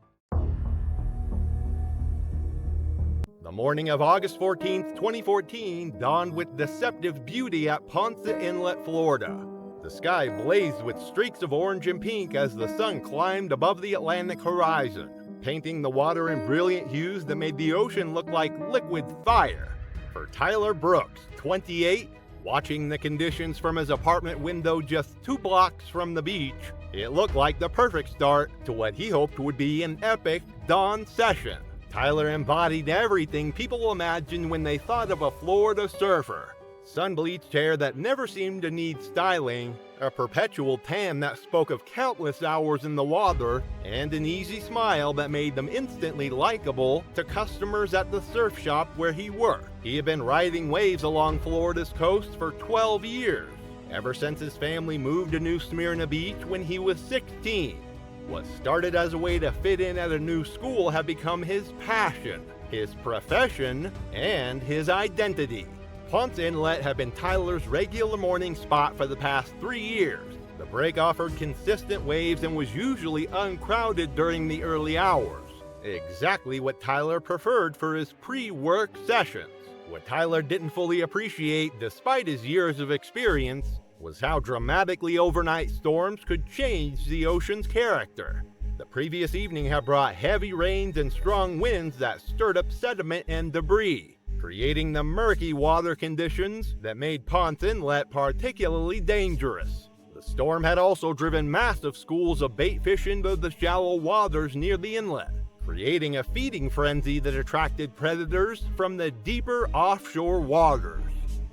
The The morning of August 14, 2014 dawned with deceptive beauty at Ponce Inlet, Florida. The sky blazed with streaks of orange and pink as the sun climbed above the Atlantic horizon, painting the water in brilliant hues that made the ocean look like liquid fire. For Tyler Brooks, 28, watching the conditions from his apartment window just 2 blocks from the beach, it looked like the perfect start to what he hoped would be an epic dawn session. Tyler embodied everything people imagined when they thought of a Florida surfer. Sun-bleached hair that never seemed to need styling, a perpetual tan that spoke of countless hours in the water, and an easy smile that made them instantly likable to customers at the surf shop where he worked. He had been riding waves along Florida's coast for 12 years, ever since his family moved to New Smyrna Beach when he was 16. What started as a way to fit in at a new school had become his passion, his profession, and his identity. Ponce Inlet had been Tyler's regular morning spot for the past 3 years. The break offered consistent waves and was usually uncrowded during the early hours. Exactly what Tyler preferred for his pre-work sessions. What Tyler didn't fully appreciate, despite his years of experience, was how dramatically overnight storms could change the ocean's character. The previous evening had brought heavy rains and strong winds that stirred up sediment and debris, creating the murky water conditions that made Ponce Inlet particularly dangerous. The storm had also driven massive schools of baitfish into the shallow waters near the inlet, creating a feeding frenzy that attracted predators from the deeper offshore waters.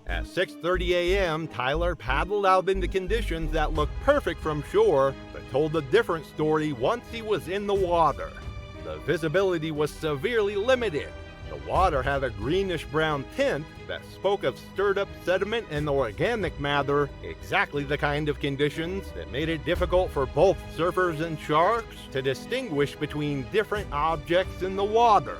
At 6:30 a.m., Tyler paddled out into conditions that looked perfect from shore, but told a different story once he was in the water. The visibility was severely limited. The water had a greenish-brown tint that spoke of stirred-up sediment and organic matter, exactly the kind of conditions that made it difficult for both surfers and sharks to distinguish between different objects in the water.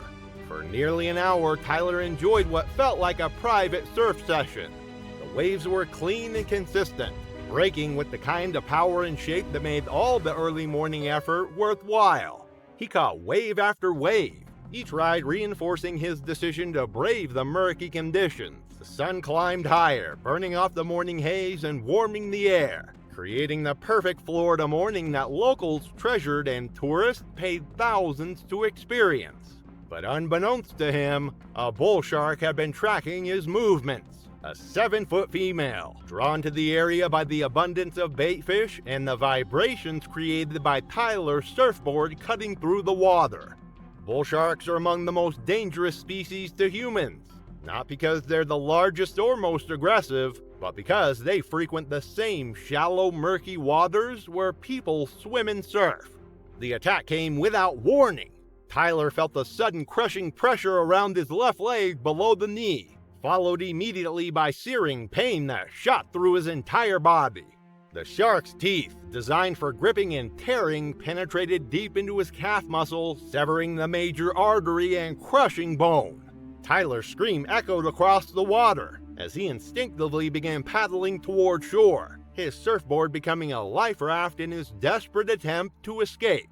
For nearly an hour, Tyler enjoyed what felt like a private surf session. The waves were clean and consistent, breaking with the kind of power and shape that made all the early morning effort worthwhile. He caught wave after wave, each ride reinforcing his decision to brave the murky conditions. The sun climbed higher, burning off the morning haze and warming the air, creating the perfect Florida morning that locals treasured and tourists paid thousands to experience. But unbeknownst to him, a bull shark had been tracking his movements. A 7-foot female, drawn to the area by the abundance of baitfish and the vibrations created by Tyler's surfboard cutting through the water. Bull sharks are among the most dangerous species to humans, not because they're the largest or most aggressive, but because they frequent the same shallow, murky waters where people swim and surf. The attack came without warning. Tyler felt the sudden crushing pressure around his left leg below the knee, followed immediately by searing pain that shot through his entire body. The shark's teeth, designed for gripping and tearing, penetrated deep into his calf muscle, severing the major artery and crushing bone. Tyler's scream echoed across the water as he instinctively began paddling toward shore, his surfboard becoming a life raft in his desperate attempt to escape.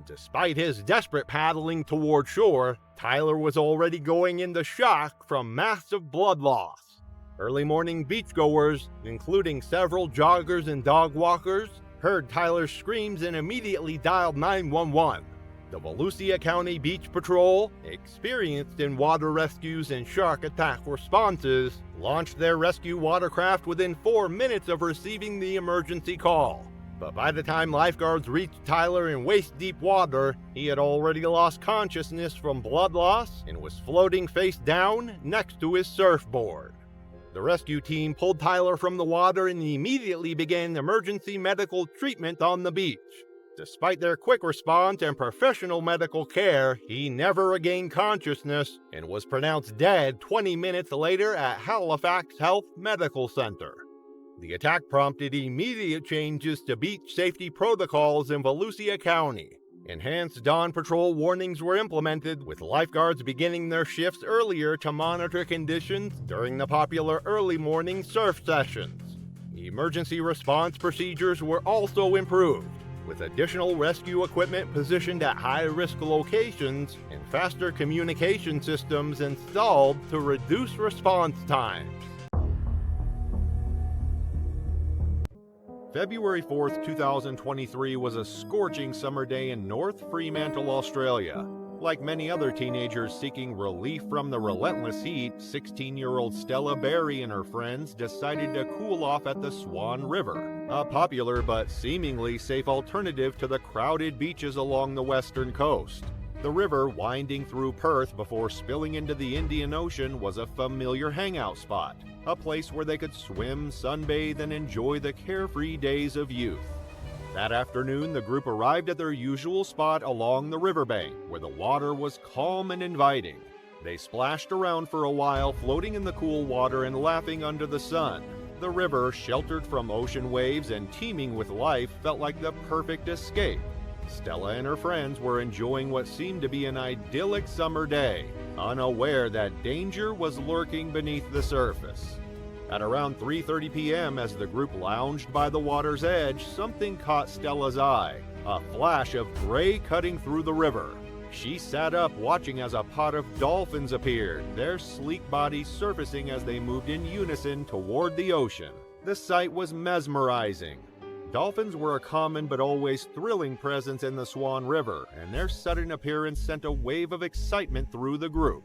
Despite his desperate paddling toward shore, Tyler was already going into shock from massive blood loss. Early morning beachgoers, including several joggers and dog walkers, heard Tyler's screams and immediately dialed 911. The Volusia County Beach Patrol, experienced in water rescues and shark attack responses, launched their rescue watercraft within 4 minutes of receiving the emergency call. But by the time lifeguards reached Tyler in waist-deep water, he had already lost consciousness from blood loss and was floating face down next to his surfboard. The rescue team pulled Tyler from the water and immediately began emergency medical treatment on the beach. Despite their quick response and professional medical care, he never regained consciousness and was pronounced dead 20 minutes later at Halifax Health Medical Center. The attack prompted immediate changes to beach safety protocols in Volusia County. Enhanced dawn patrol warnings were implemented, with lifeguards beginning their shifts earlier to monitor conditions during the popular early morning surf sessions. Emergency response procedures were also improved. with additional rescue equipment positioned at high-risk locations and faster communication systems installed to reduce response times. February 4th, 2023 was a scorching summer day in North Fremantle, Australia. Like many other teenagers seeking relief from the relentless heat, 16-year-old Stella Berry and her friends decided to cool off at the Swan River, a popular but seemingly safe alternative to the crowded beaches along the western coast. The river, winding through Perth before spilling into the Indian Ocean, was a familiar hangout spot, a place where they could swim, sunbathe, and enjoy the carefree days of youth. That afternoon, the group arrived at their usual spot along the riverbank, where the water was calm and inviting. They splashed around for a while, floating in the cool water and laughing under the sun. The river, sheltered from ocean waves and teeming with life, felt like the perfect escape. Stella and her friends were enjoying what seemed to be an idyllic summer day, unaware that danger was lurking beneath the surface. At around 3:30 p.m., as the group lounged by the water's edge, something caught Stella's eye, a flash of gray cutting through the river. She sat up, watching as a pod of dolphins appeared, their sleek bodies surfacing as they moved in unison toward the ocean. The sight was mesmerizing. Dolphins were a common but always thrilling presence in the Swan River, and their sudden appearance sent a wave of excitement through the group.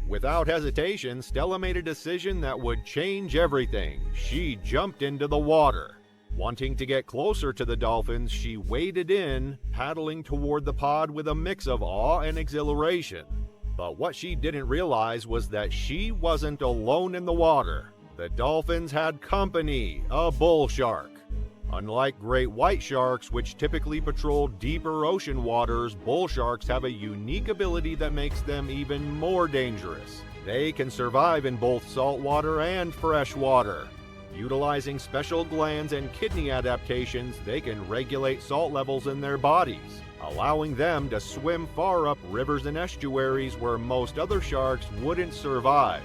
Without hesitation, Stella made a decision that would change everything. She jumped into the water. Wanting to get closer to the dolphins, she waded in, paddling toward the pod with a mix of awe and exhilaration. But what she didn't realize was that she wasn't alone in the water. The dolphins had company, a bull shark. Unlike great white sharks, which typically patrol deeper ocean waters, bull sharks have a unique ability that makes them even more dangerous. They can survive in both saltwater and fresh water. Utilizing special glands and kidney adaptations, they can regulate salt levels in their bodies, allowing them to swim far up rivers and estuaries where most other sharks wouldn't survive.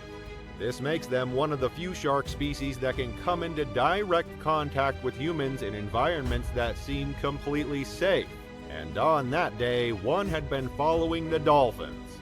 This makes them one of the few shark species that can come into direct contact with humans in environments that seem completely safe. And on that day, one had been following the dolphins.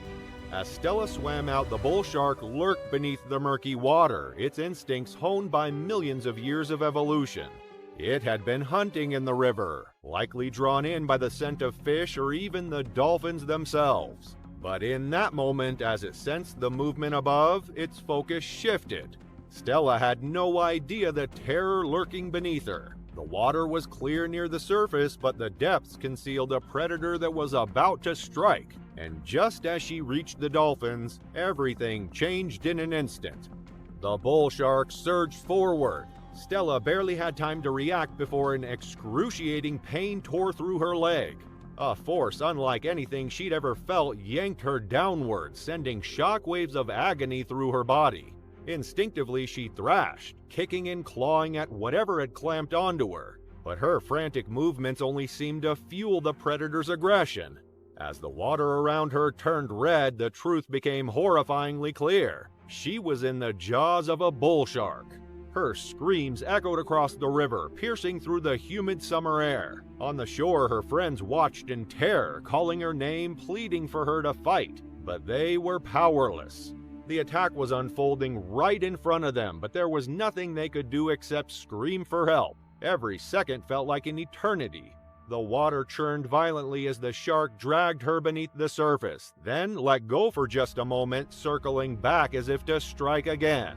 As Stella swam out, the bull shark lurked beneath the murky water, its instincts honed by millions of years of evolution. It had been hunting in the river, likely drawn in by the scent of fish or even the dolphins themselves. But in that moment, as it sensed the movement above, its focus shifted. Stella had no idea the terror lurking beneath her. The water was clear near the surface, but the depths concealed a predator that was about to strike. And just as she reached the dolphins, everything changed in an instant. The bull shark surged forward. Stella barely had time to react before an excruciating pain tore through her leg. A force unlike anything she'd ever felt yanked her downward, sending shockwaves of agony through her body. Instinctively, she thrashed, kicking and clawing at whatever had clamped onto her. But her frantic movements only seemed to fuel the predator's aggression. As the water around her turned red, the truth became horrifyingly clear. She was in the jaws of a bull shark. Her screams echoed across the river, piercing through the humid summer air. On the shore, her friends watched in terror, calling her name, pleading for her to fight. But they were powerless. The attack was unfolding right in front of them, but there was nothing they could do except scream for help. Every second felt like an eternity. The water churned violently as the shark dragged her beneath the surface, then let go for just a moment, circling back as if to strike again.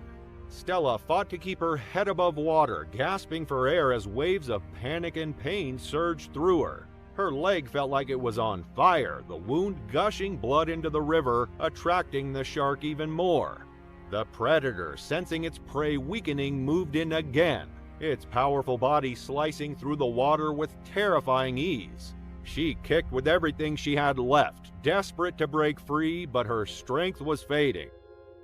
Stella fought to keep her head above water, gasping for air as waves of panic and pain surged through her. Her leg felt like it was on fire, the wound gushing blood into the river, attracting the shark even more. The predator, sensing its prey weakening, moved in again, its powerful body slicing through the water with terrifying ease. She kicked with everything she had left, desperate to break free, but her strength was fading.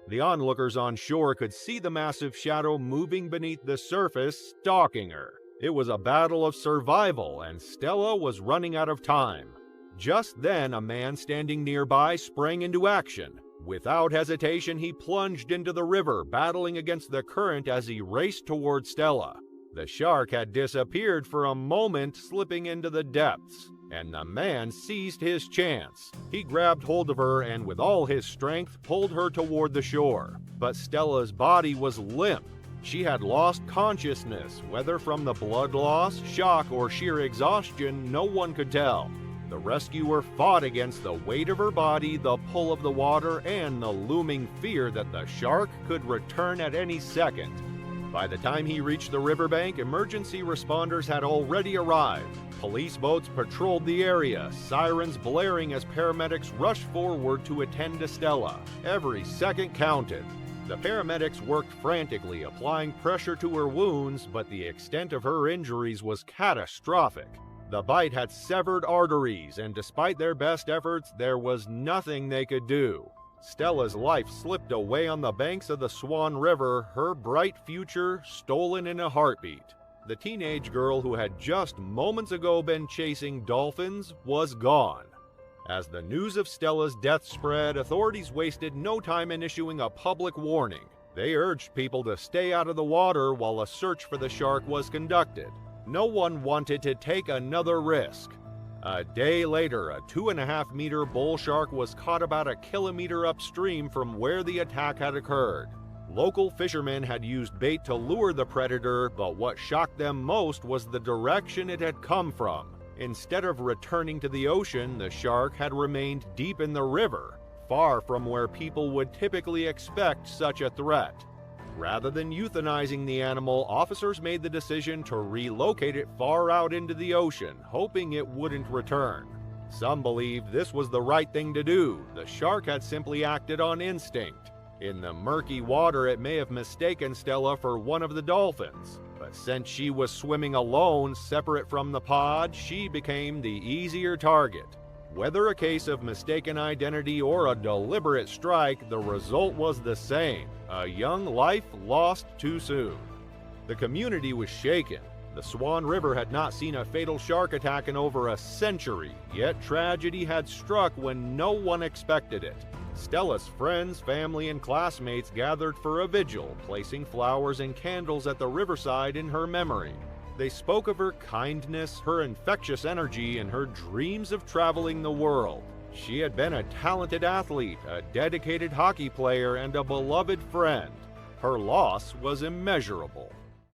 The onlookers on shore could see the massive shadow moving beneath the surface, stalking her. It was a battle of survival, and Stella was running out of time. Just then, a man standing nearby sprang into action. Without hesitation, he plunged into the river, battling against the current as he raced toward Stella. The shark had disappeared for a moment, slipping into the depths, and the man seized his chance. He grabbed hold of her and with all his strength pulled her toward the shore. But Stella's body was limp. She had lost consciousness, whether from the blood loss, shock, or sheer exhaustion, no one could tell. The rescuer fought against the weight of her body, the pull of the water, and the looming fear that the shark could return at any second. By the time he reached the riverbank, emergency responders had already arrived. Police boats patrolled the area, sirens blaring as paramedics rushed forward to attend to Stella. Every second counted. The paramedics worked frantically, applying pressure to her wounds, but the extent of her injuries was catastrophic. The bite had severed arteries, and despite their best efforts, there was nothing they could do. Stella's life slipped away on the banks of the Swan River, her bright future stolen in a heartbeat. The teenage girl who had just moments ago been chasing dolphins was gone. As the news of Stella's death spread, authorities wasted no time in issuing a public warning. They urged people to stay out of the water while a search for the shark was conducted. No one wanted to take another risk. A day later, a 2.5-meter bull shark was caught about a kilometer upstream from where the attack had occurred. Local fishermen had used bait to lure the predator, but what shocked them most was the direction it had come from. Instead of returning to the ocean, the shark had remained deep in the river, far from where people would typically expect such a threat. Rather than euthanizing the animal, officers made the decision to relocate it far out into the ocean, hoping it wouldn't return. Some believed this was the right thing to do. The shark had simply acted on instinct. In the murky water, it may have mistaken Stella for one of the dolphins. But since she was swimming alone, separate from the pod, she became the easier target. Whether a case of mistaken identity or a deliberate strike, the result was the same: a young life lost too soon. The community was shaken. The Swan River had not seen a fatal shark attack in over a century, yet tragedy had struck when no one expected it. Stella's friends, family, and classmates gathered for a vigil, placing flowers and candles at the riverside in her memory. They spoke of her kindness, her infectious energy, and her dreams of traveling the world. She had been a talented athlete, a dedicated hockey player, and a beloved friend. Her loss was immeasurable.